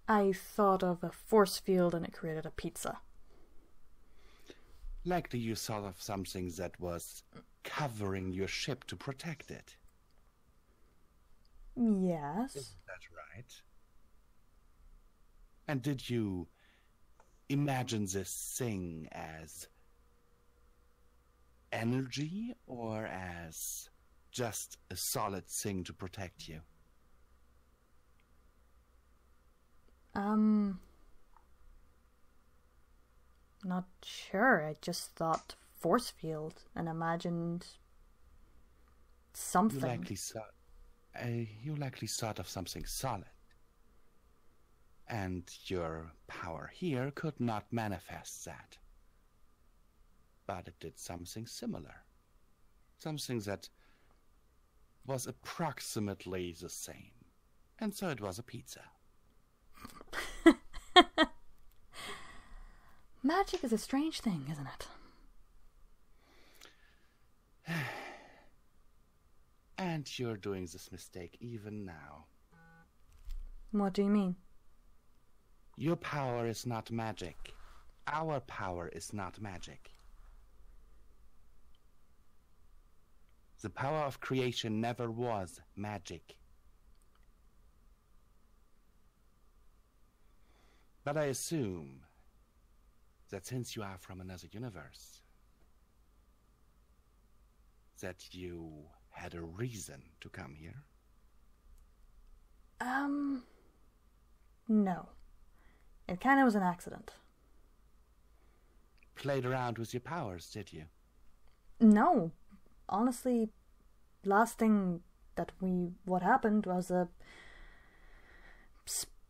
I thought of a force field and it created a pizza. Likely you thought of something that was covering your ship to protect it. Yes. Is that right? And did you imagine this thing as energy or as just a solid thing to protect you? Not sure. I just thought force field and imagined something. You likely thought of something solid. And your power here could not manifest that. But it did something similar. Something that was approximately the same. And so it was a pizza. Magic is a strange thing, isn't it? And you're doing this mistake even now. What do you mean? Your power is not magic. Our power is not magic. The power of creation never was magic. But I assume that since you are from another universe, that you had a reason to come here? No. It kind of was an accident. Played around with your powers, did you? No. Honestly, what happened was a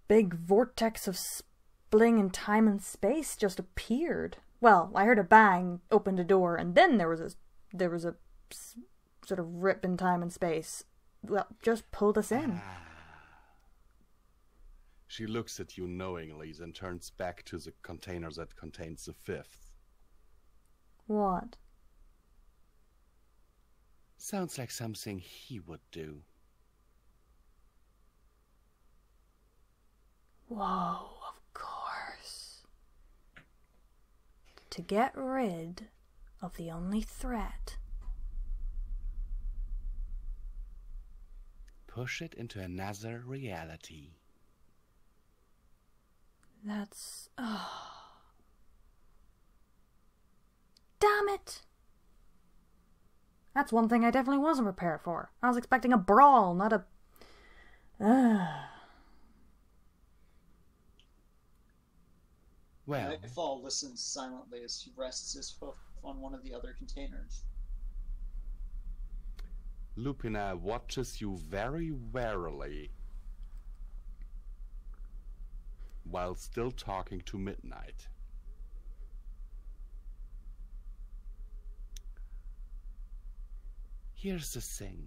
big vortex of splitting in time and space just appeared. Well, I heard a bang, opened a door, and then there was a sort of rip in time and space. Well, just pulled us in. She looks at you knowingly, then turns back to the container that contains the fifth. What? Sounds like something he would do. Whoa, of course. To get rid of the only threat. Push it into another reality. That's... Damn it! That's one thing I definitely wasn't prepared for. I was expecting a brawl, not a... Well... Nightfall listens silently as he rests his hoof on one of the other containers. Lupina watches you very warily while still talking to Midnight. Here's the thing.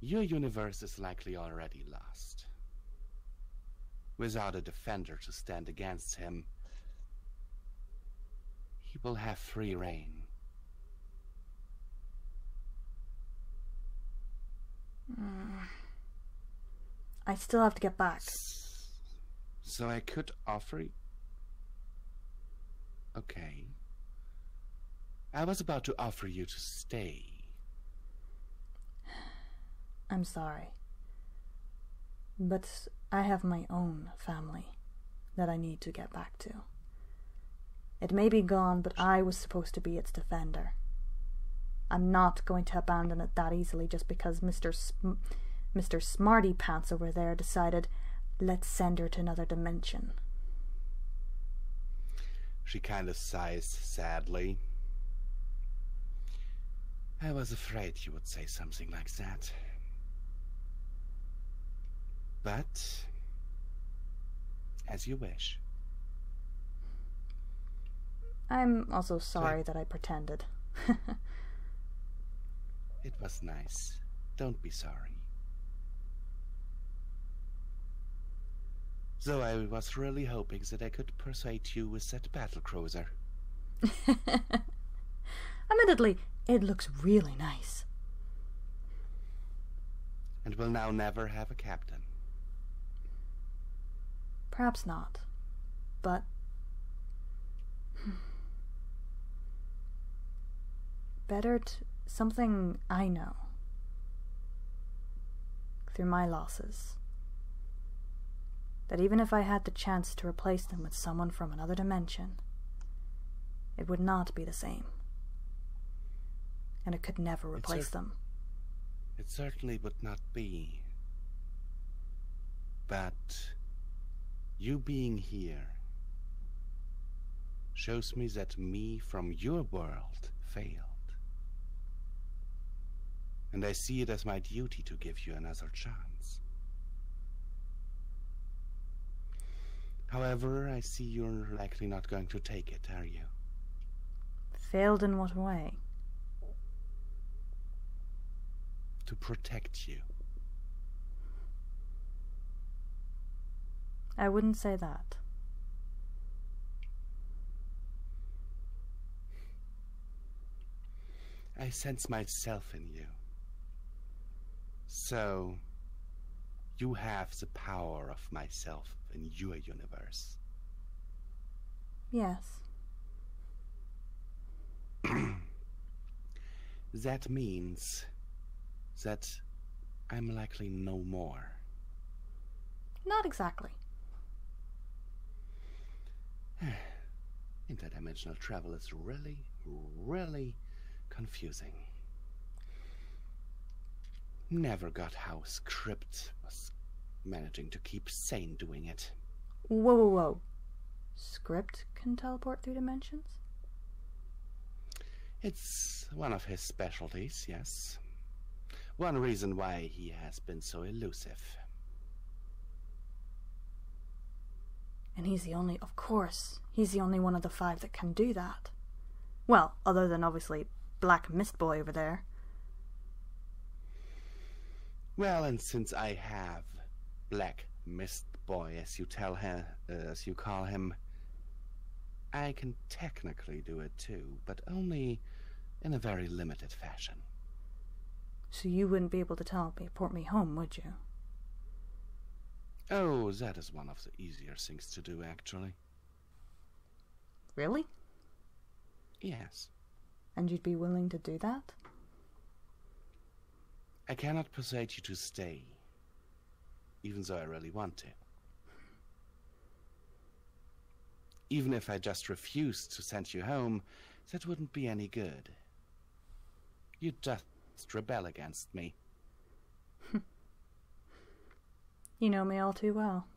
Your universe is likely already lost. Without a defender to stand against him, he will have free reign. I still have to get back. So I could offer you... Okay. I was about to offer you to stay. I'm sorry. But I have my own family that I need to get back to. It may be gone, but I was supposed to be its defender. I'm not going to abandon it that easily just because Mr. Smarty Pants over there decided, let's send her to another dimension. She kind of sighs sadly. I was afraid you would say something like that. But, as you wish. I'm also sorry that I pretended. It was nice. Don't be sorry. Though I was really hoping that I could persuade you with that battlecruiser. Admittedly, it looks really nice. And will now never have a captain. Perhaps not. But... better something I know. Through my losses. That even if I had the chance to replace them with someone from another dimension, it would not be the same. And it could never replace them. It certainly would not be. But you being here shows me that me from your world failed. And I see it as my duty to give you another chance. However, I see you're likely not going to take it, are you? Failed in what way? To protect you. I wouldn't say that. I sense myself in you. So, you have the power of myself in your universe. Yes. That means that I'm likely no more. Not exactly. Interdimensional travel is really, really confusing. Never got how Script was managing to keep sane doing it. Whoa, whoa, whoa. Script can teleport through dimensions? It's one of his specialties, yes. One reason why he has been so elusive. And he's the only, of course, he's the only one of the 5 that can do that. Well, other than obviously Black Mist Boy over there. Well, and since I have Black Mist Boy, as you call him, I can technically do it too, but only in a very limited fashion. So you wouldn't be able to teleport me home, would you? Oh, that is one of the easier things to do, actually. Really? Yes. And you'd be willing to do that? I cannot persuade you to stay, even though I really want to. Even if I just refused to send you home, that wouldn't be any good. You'd just rebel against me. You know me all too well.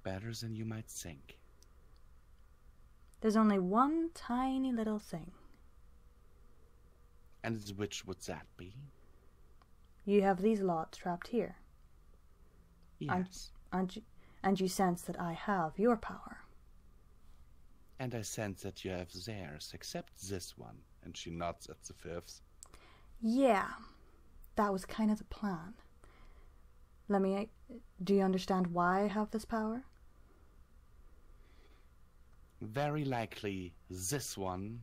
Better than you might think. There's only one tiny little thing. And which would that be? You have these lots trapped here. Yes. And you sense that I have your power. And I sense that you have theirs, except this one. And she nods at the 5th. Yeah, that was kind of the plan. Do you understand why I have this power? Very likely this one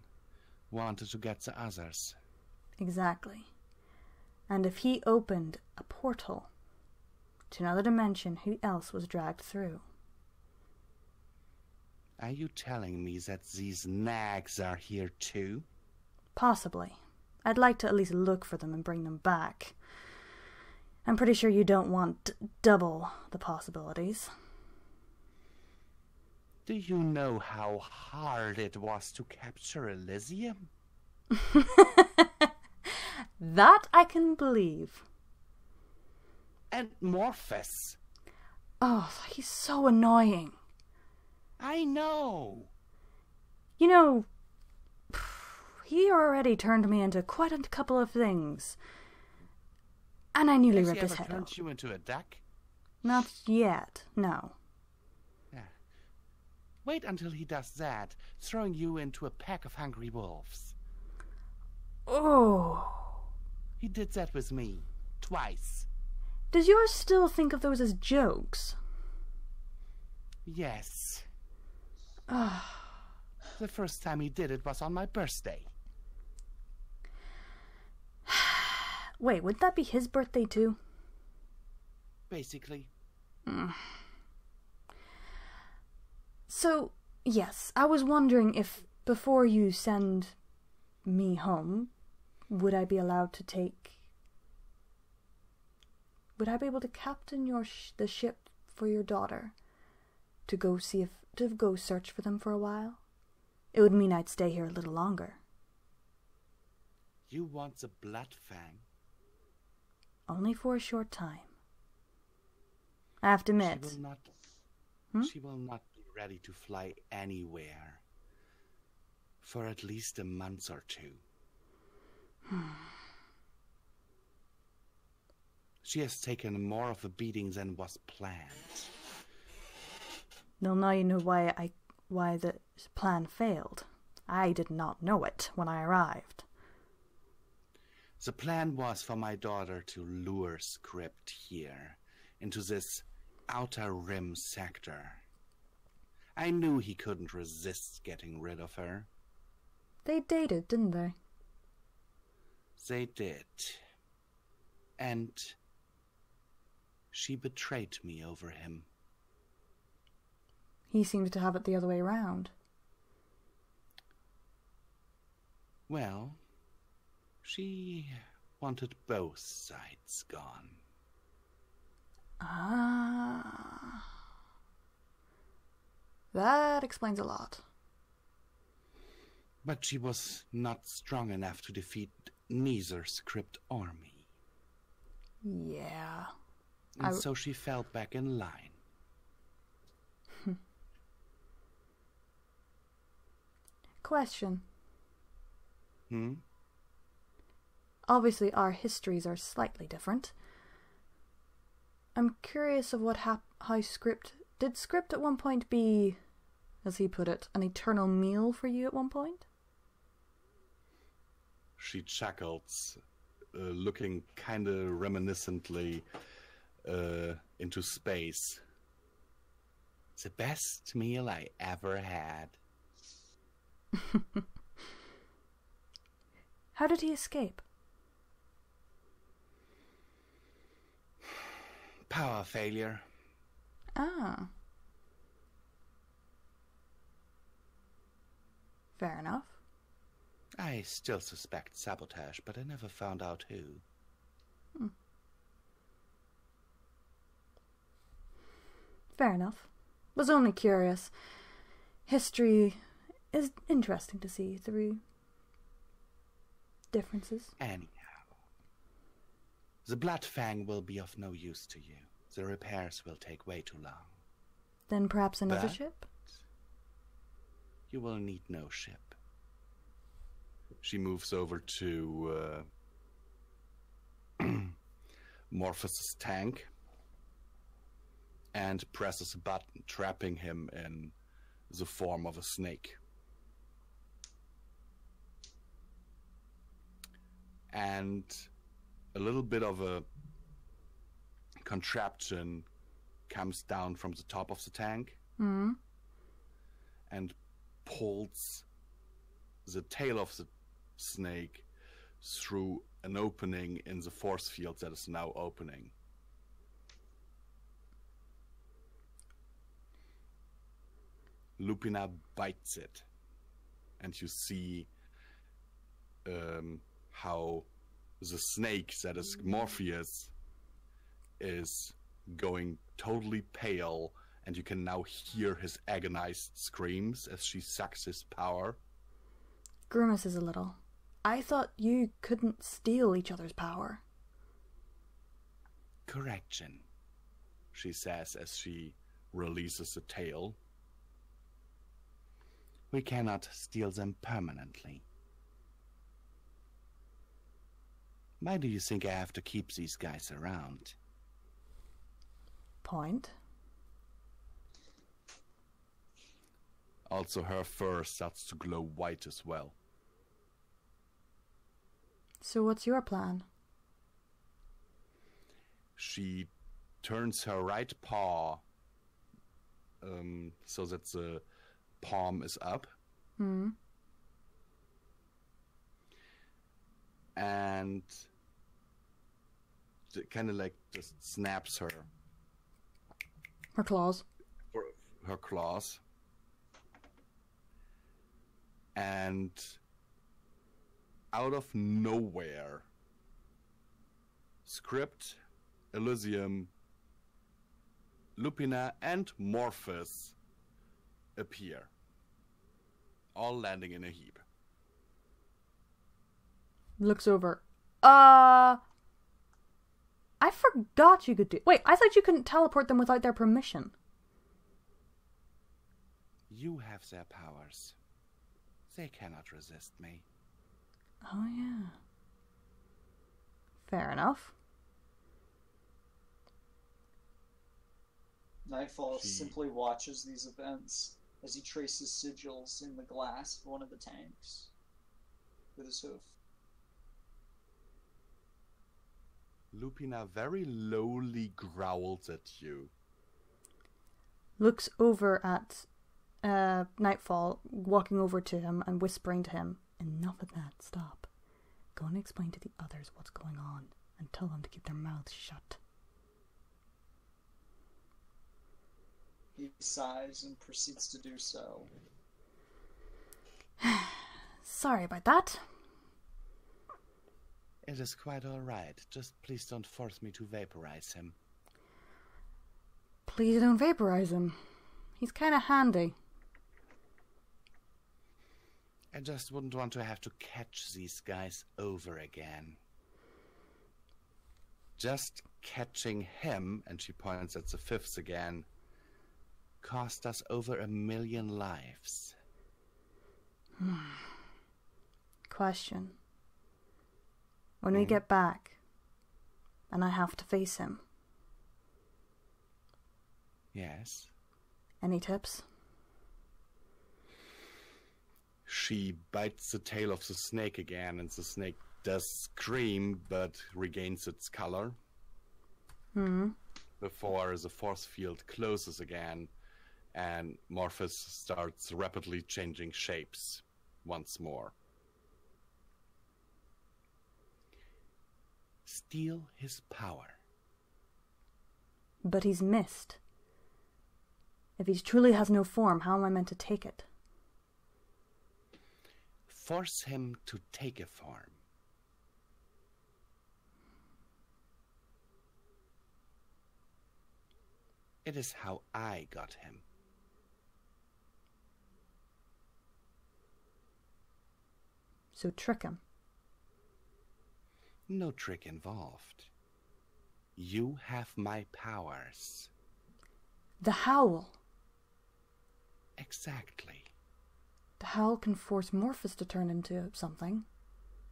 wanted to get the others. Exactly. And if he opened a portal to another dimension, who else was dragged through? Are you telling me that these nags are here too? Possibly. I'd like to at least look for them and bring them back. I'm pretty sure you don't want double the possibilities. Do you know how hard it was to capture Elysium? That I can believe. And Morpheus. Oh, he's so annoying. I know. You know, he already turned me into quite a couple of things. And I nearly ripped his head off. Turned you into a duck? Not yet, no. Yeah. Wait until he does that, throwing you into a pack of hungry wolves. Oh. He did that with me. Twice. Does yours still think of those as jokes? Yes. The first time he did it was on my birthday. Wait, would that be his birthday too? Basically. So, yes, I was wondering if before you send me home, would I be allowed to take... Would I be able to captain the ship for your daughter? To go search for them for a while? It would mean I'd stay here a little longer. You want the Bloodfang? Only for a short time. I have to admit. She will not be ready to fly anywhere for at least a month or two. She has taken more of a beating than was planned. Well, now you know why the plan failed. I did not know it when I arrived. The plan was for my daughter to lure Script here, into this Outer Rim sector. I knew he couldn't resist getting rid of her. They dated, didn't they? They did. And she betrayed me over him. He seems to have it the other way around. Well, she wanted both sides gone. Ah. That explains a lot. But she was not strong enough to defeat neither Script or me. Yeah. And so she fell back in line. Question. Hmm? Obviously, our histories are slightly different. I'm curious of how Script... Did Script at one point be, as he put it, an eternal meal for you at one point? She chuckles, looking kind of reminiscently into space. The best meal I ever had. How did he escape? Power failure. Ah. Fair enough. I still suspect sabotage, but I never found out who. Fair enough. Was only curious. History is interesting to see through differences. Anyhow, the Bloodfang will be of no use to you. The repairs will take way too long. Then perhaps another But ship? You will need no ship. She moves over to Morphos's tank and presses a button, trapping him in the form of a snake. And a little bit of a contraption comes down from the top of the tank and pulls the tail of the snake through an opening in the force field that is now opening. Lupina bites it, and you see how the snake that is Morpheus is going totally pale, and you can now hear his agonized screams as she sucks his power. Grimaces a little. I thought you couldn't steal each other's power. Correction, She says as she releases the tail. we cannot steal them permanently. Why do you think I have to keep these guys around? Point. Also, her fur starts to glow white as well. So what's your plan? She turns her right paw so that the palm is up. Hmm. And kind of like just snaps her claws. her claws. And out of nowhere, Script, Elysium, Lupina, and Morphus appear, all landing in a heap. Looks over. I forgot you could do... Wait, I thought you couldn't teleport them without their permission. You have their powers. They cannot resist me. Oh, yeah. Fair enough. Nightfall simply watches these events as he traces sigils in the glass of one of the tanks with his hoof. Lupina very lowly growls at you. Looks over at Nightfall, walking over to him and whispering to him, "Enough of that, stop. Go and explain to the others what's going on and tell them to keep their mouths shut." He sighs and proceeds to do so. Sorry about that. It is quite all right. Just please don't force me to vaporize him. Please don't vaporize him. He's kind of handy. I just wouldn't want to have to catch these guys over again. Just catching him, and she points at the fifths again, Cost us over 1 million lives. Question. When we get back, and I have to face him, Yes. any tips? She bites the tail of the snake again, and the snake does scream, but regains its color. Before the force field closes again, and Morphus starts rapidly changing shapes once more. Steal his power. But he's missed. If he truly has no form, how am I meant to take it? Force him to take a form. It is how I got him. So trick him. No trick involved. You have my powers. The Howl. Exactly. The Howl can force Morphus to turn into something.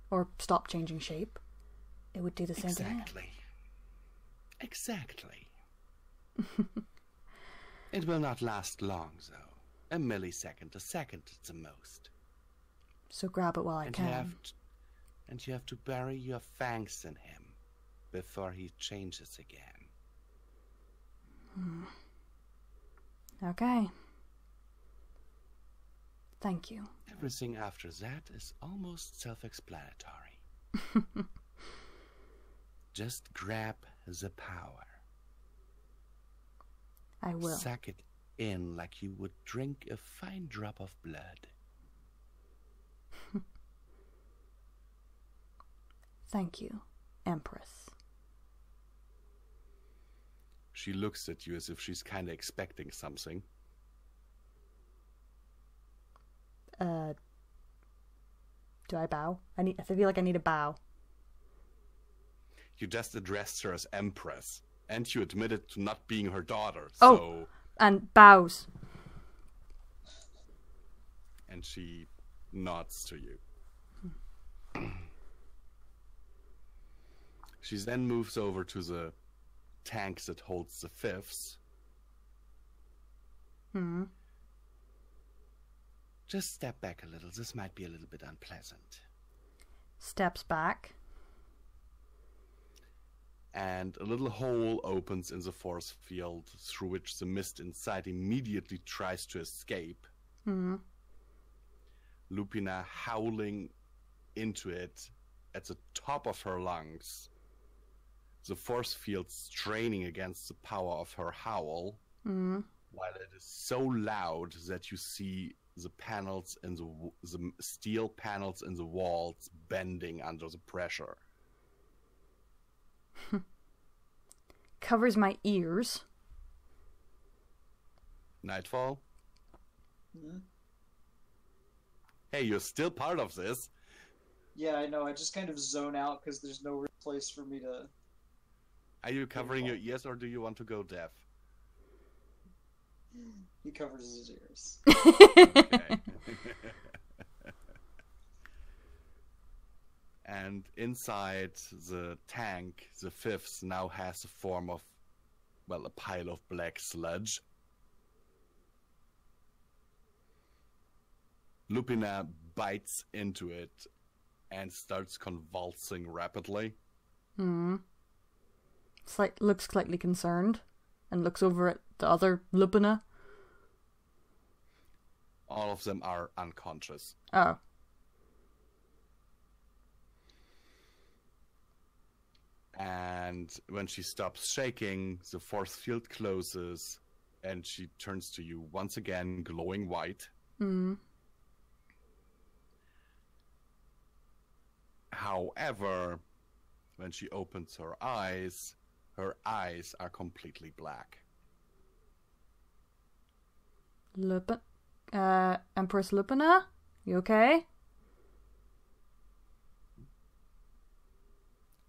Or stop changing shape. It would do the same thing. Exactly. It will not last long, though. 1 millisecond, a second at the most. So grab it while I can. And you have to bury your fangs in him before he changes again. Okay. Thank you. Everything after that is almost self-explanatory. Just grab the power. I will. Suck it in like you would drink a fine drop of blood. Thank you, Empress. She looks at you as if she's kind of expecting something. Do I bow? I feel like I need a bow. You just addressed her as Empress, and you admitted to not being her daughter, Oh, so... and bows. And she nods to you. She then moves over to the tank that holds the fifths. Just step back a little. This might be a little bit unpleasant. Steps back. And a little hole opens in the force field through which the mist inside immediately tries to escape. Lupina howling into it at the top of her lungs. The force field straining against the power of her howl, while it is so loud that you see the panels in the steel panels in the walls bending under the pressure. Covers my ears. Nightfall? Hey, you're still part of this. Yeah, I know. I just kind of zone out because there's no real place for me to... Are you covering your ears, or do you want to go deaf? He covers his ears. Okay. And inside the tank, the fifth now has the form of, well, a pile of black sludge. Lupina bites into it and starts convulsing rapidly. Looks slightly concerned and looks over at the other Lupina. All of them are unconscious. Oh. And when she stops shaking, the force field closes and she turns to you once again, glowing white. However, when she opens her eyes are completely black. Empress Lupina? You okay?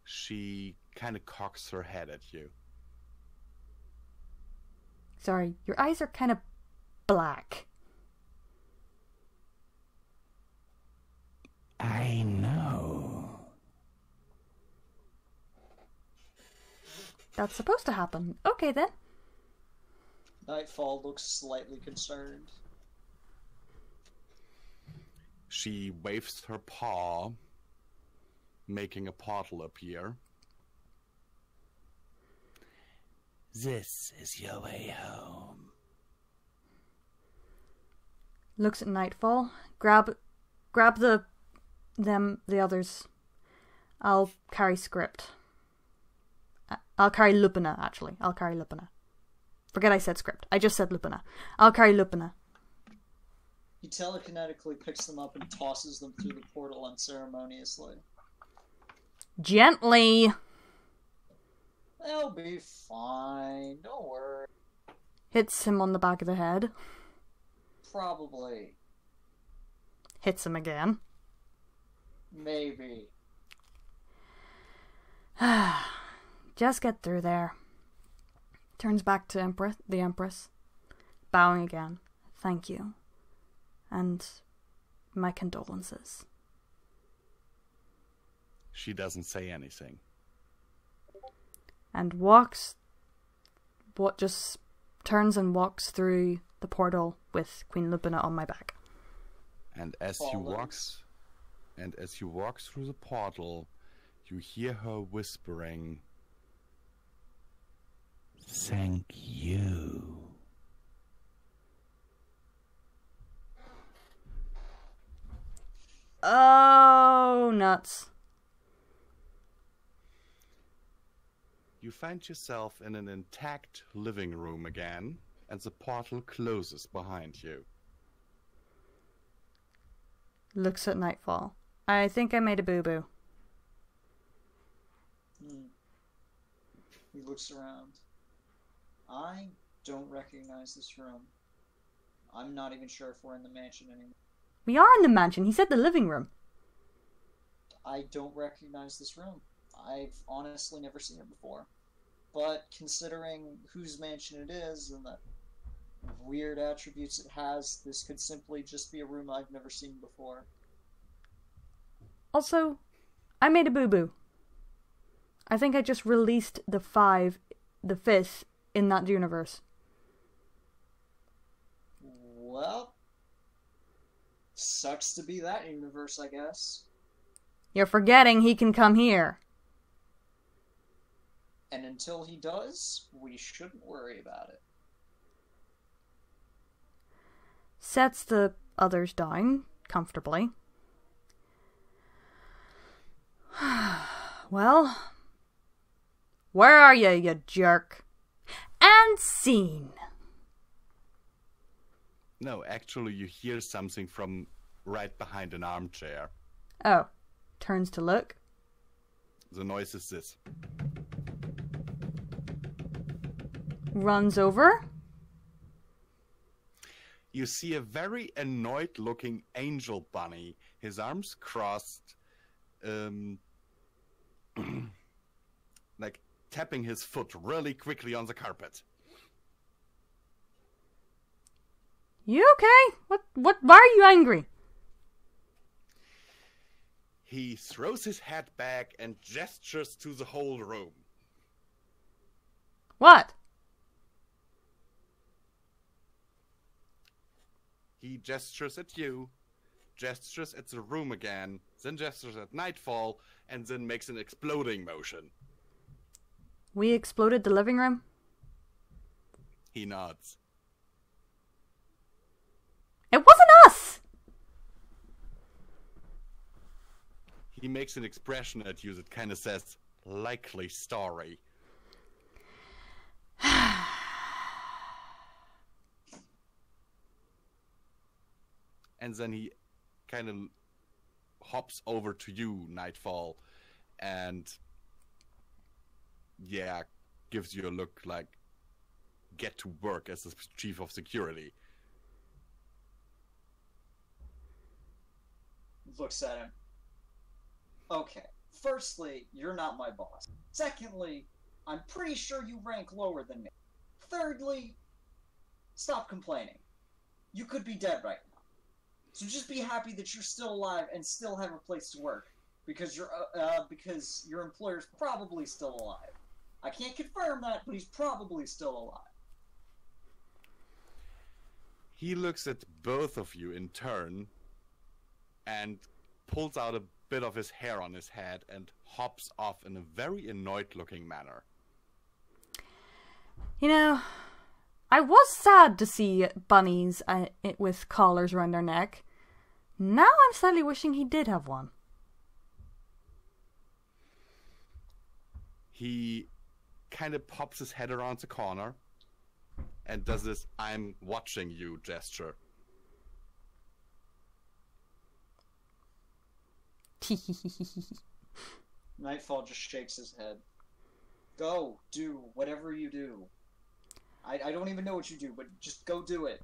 She kind of cocks her head at you. Sorry, your eyes are kind of black. I know. That's supposed to happen. Okay then. Nightfall looks slightly concerned. She waves her paw, making a portal appear. This is your way home. Looks at Nightfall. Grab the others. I'll carry Script. I'll carry Lupina, actually. I'll carry Lupina. Forget I said Script. I just said Lupina. I'll carry Lupina. He telekinetically picks them up and tosses them through the portal unceremoniously. Gently! They'll be fine. Don't worry. Hits him on the back of the head. Probably. Hits him again. Maybe. Just get through there. Turns back to the Empress. Bowing again. Thank you. And my condolences. She doesn't say anything. And just turns and walks through the portal with Queen Lupina on my back. And as you walk through the portal, you hear her whispering, Thank you. Oh, nuts. You find yourself in an intact living room again, and the portal closes behind you. Looks at Nightfall. I think I made a boo-boo. He looks around. I don't recognize this room. I'm not even sure if we're in the mansion anymore. We are in the mansion. He said the living room. I don't recognize this room. I've honestly never seen it before. But considering whose mansion it is and the weird attributes it has, this could simply just be a room I've never seen before. Also, I made a boo-boo. I think I just released the fifth in that universe. Well, sucks to be that universe, I guess. You're forgetting he can come here. And until he does, we shouldn't worry about it. sets the others down comfortably. Well, where are you, you jerk? And scene. No, actually, you hear something from right behind an armchair. Oh, turns to look. The noise is this. Runs over. You see a very annoyed-looking angel bunny, his arms crossed, like tapping his foot really quickly on the carpet. You okay? Why are you angry? He throws his head back and gestures to the whole room. What? He gestures at you, gestures at the room again, then gestures at Nightfall, and then makes an exploding motion. We exploded the living room? He nods. It wasn't us! He makes an expression at you that kind of says, likely story. And then he kind of hops over to you, Nightfall, and yeah, gives you a look like, get to work as the chief of security. Looks at him. Okay, firstly, you're not my boss. Secondly, I'm pretty sure you rank lower than me. Thirdly, stop complaining. You could be dead right now. So just be happy that you're still alive and still have a place to work, because your employer's probably still alive. I can't confirm that, but he's probably still alive. He looks at both of you in turn and pulls out a bit of his hair on his head and hops off in a very annoyed-looking manner. You know, I was sad to see bunnies with collars around their neck. Now I'm slightly wishing he did have one. He kind of pops his head around the corner and does this "I'm watching you" gesture. Nightfall just shakes his head. Go, do whatever you do. I don't even know what you do, but just go do it.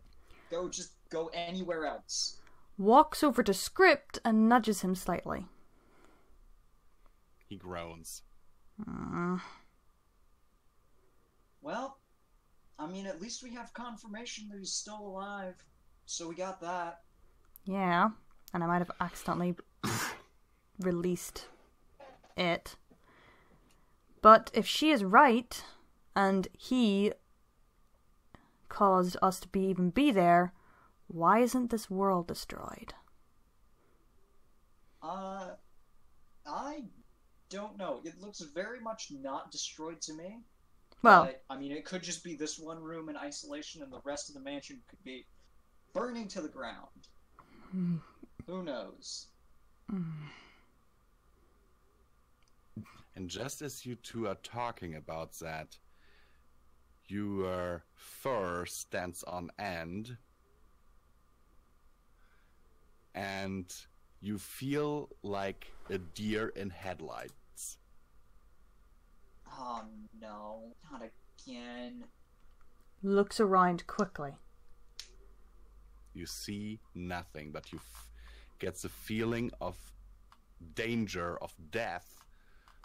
Just go anywhere else. Walks over to Script and nudges him slightly. He groans. Well, I mean, at least we have confirmation that he's still alive. So we got that. Yeah, and I might have accidentally released it. But if she is right, and he caused us to even be there, why isn't this world destroyed? I don't know. It looks very much not destroyed to me. Well, But, I mean, it could just be this one room in isolation, and the rest of the mansion could be burning to the ground. Who knows? And just as you two are talking about that, your fur stands on end, and you feel like a deer in headlights. Oh no, not again. looks around quickly. You see nothing, but you get the feeling of danger, of death,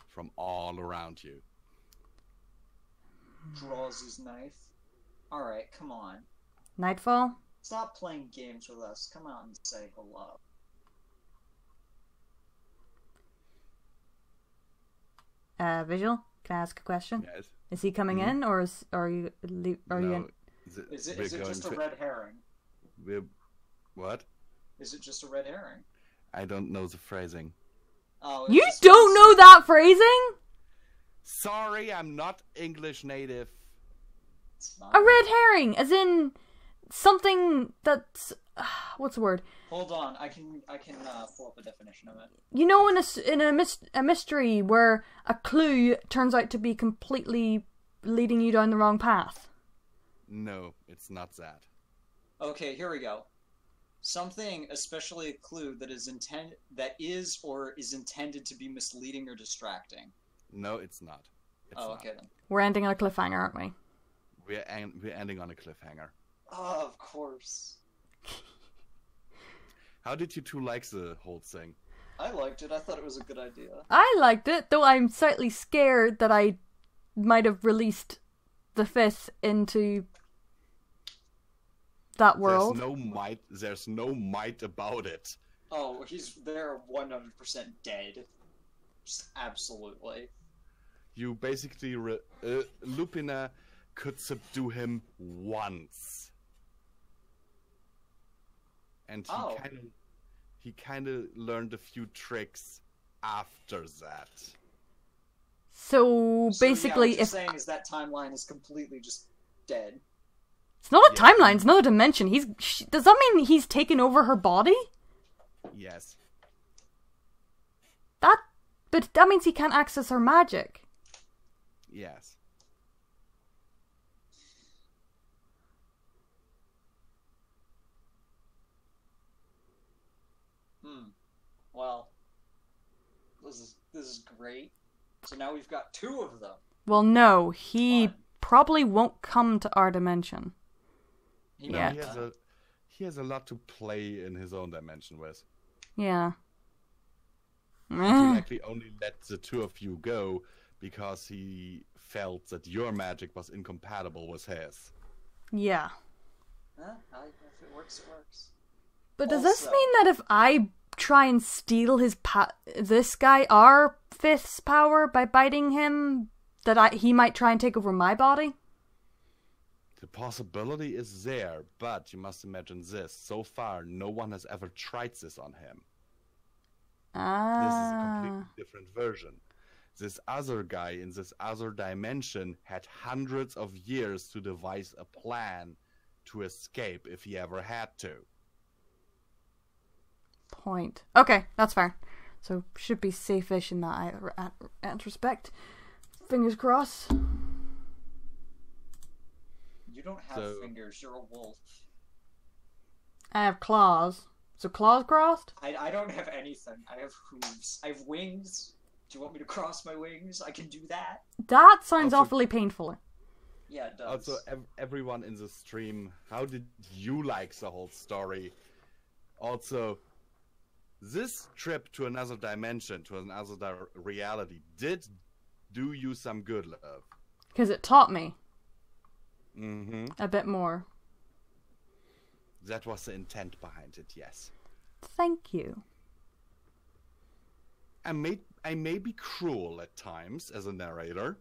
from all around you. Draws his knife. Alright, come on. Nightfall? Stop playing games with us. Come out and say hello. Visual? Can I ask a question? Yes. Is he coming in, or are you in? Is it just a red herring? What? Is it just a red herring? I don't know the phrasing. Oh, You don't know that phrasing? Sorry, I'm not English native. It's not. A red herring, as in something that's what's the word? Hold on, I can pull up a definition of it. You know, in a mystery where a clue turns out to be completely leading you down the wrong path. No, it's not that. Okay, here we go. Something, especially a clue that is intended to be misleading or distracting. No, it's not. It's not. Okay then. We're ending on a cliffhanger, aren't we? We're ending on a cliffhanger. Oh, of course. How did you two like the whole thing? I liked it. I thought it was a good idea. I liked it, though I'm slightly scared that I might have released the fifth into that world. There's no might about it. Oh, they're 100% dead. Just absolutely. You basically Lupina could subdue him once, and he kind of learned a few tricks after that. So basically, what you're saying is that timeline is completely just dead. It's not a timeline; it's another dimension. Does that mean he's taken over her body? Yes. But that means he can't access her magic. Yes. Well, this is great. So now we've got 2 of them. Well, no, he probably won't come to our dimension. He has a lot to play in his own dimension with. Yeah. He likely only let the 2 of you go because he felt that your magic was incompatible with his. Yeah. If it works, it works. But does this mean that if I try and steal our fifth's power by biting him, that he might try and take over my body? The possibility is there, but you must imagine this. So far, no one has ever tried this on him. This is a completely different version. This other guy in this other dimension had hundreds of years to devise a plan to escape if he ever had to. Point. Okay, that's fair. So should be safe-ish in that respect. Fingers crossed. You don't have fingers. You're a wolf. I have claws. So claws crossed? I don't have anything. I have hooves. I have wings. Do you want me to cross my wings? I can do that. That sounds awfully painful. Yeah, it does. Also, everyone in the stream, how did you like the whole story? Also, this trip to another dimension, to another reality, did do you some good, love? Because it taught me. Mm-hmm. A bit more. That was the intent behind it, yes. Thank you. I may be cruel at times as a narrator.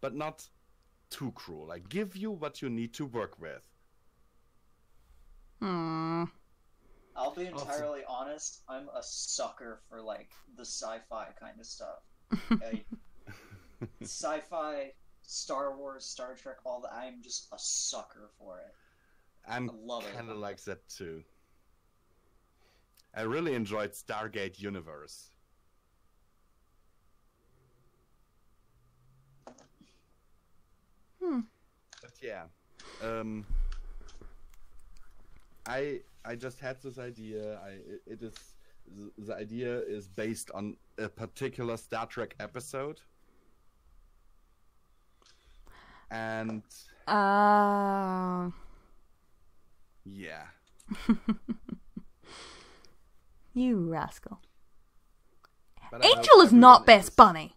But not too cruel. I give you what you need to work with. Hmm. I'll be entirely honest, I'm a sucker for, like, the sci-fi kind of stuff. Sci-fi, Star Wars, Star Trek, all that. I'm just a sucker for it. I love it. Kind of like that too. I really enjoyed Stargate Universe. But yeah, I just had this idea. The idea is based on a particular Star Trek episode. And yeah. You rascal. But Angel is not Best Bunny.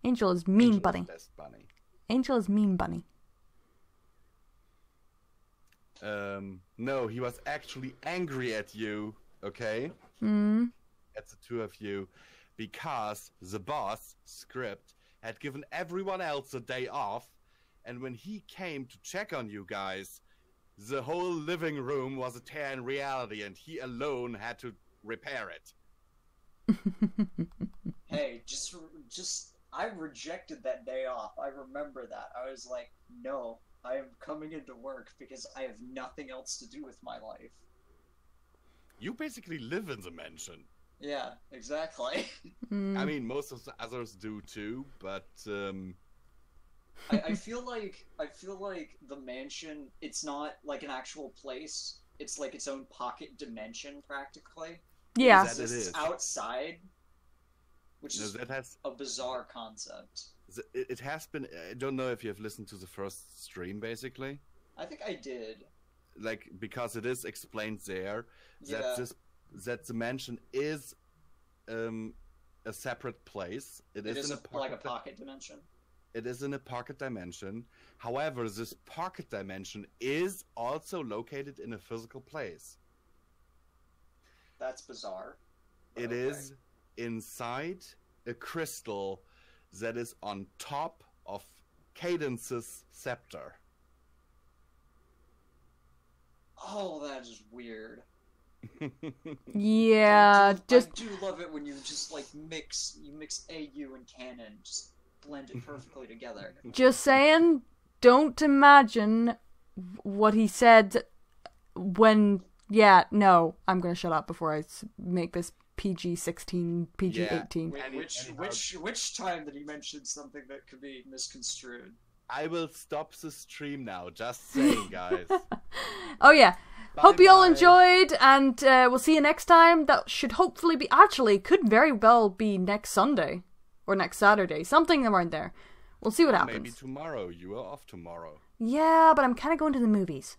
Angel is Mean Bunny. Best Bunny. Angel is Mean Bunny. No, he was actually angry at you, okay? At the 2 of you, because the boss, Script, had given everyone else a day off, and when he came to check on you guys, the whole living room was a tear in reality, and he alone had to repair it. Hey, just I rejected that day off. I remember that. I was like, no, I am coming into work because I have nothing else to do with my life. You basically live in the mansion. Yeah, exactly. I mean, most of the others do too, but I feel like the mansion, it's not like an actual place. It's like its own pocket dimension, practically. Yeah. That it It's is. outside, which no, is that has a bizarre concept. it has been. I don't know if you have listened to the first stream, basically, I think I did. like because it is explained there Yeah. that the mansion is a separate place. It is is in like a pocket dimension. It is in a pocket dimension. However, this pocket dimension is also located in a physical place. That's bizarre. but It okay. is inside a crystal that is on top of Cadence's scepter. Oh, that is weird. Yeah, just I do love it when you just like mix AU and canon, just blend it perfectly together. saying, don't imagine what he said when... Yeah, no, I'm gonna shut up before I make this PG-16, PG-18. Wait, which time did he mention something that could be misconstrued? I will stop the stream now, just saying, guys. Oh yeah, hope you all Bye-bye. enjoyed, and we'll see you next time. That should hopefully be... Actually, could very well be next Sunday. Or next Saturday. Something around there. We'll see what happens. Maybe tomorrow. You are off tomorrow. Yeah, but I'm kind of going to the movies.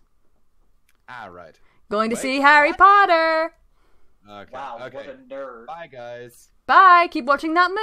Ah, right. Going to Wait, see Harry what? Potter. Wow, Okay. what a nerd. Bye, guys. Bye. Keep watching that moon.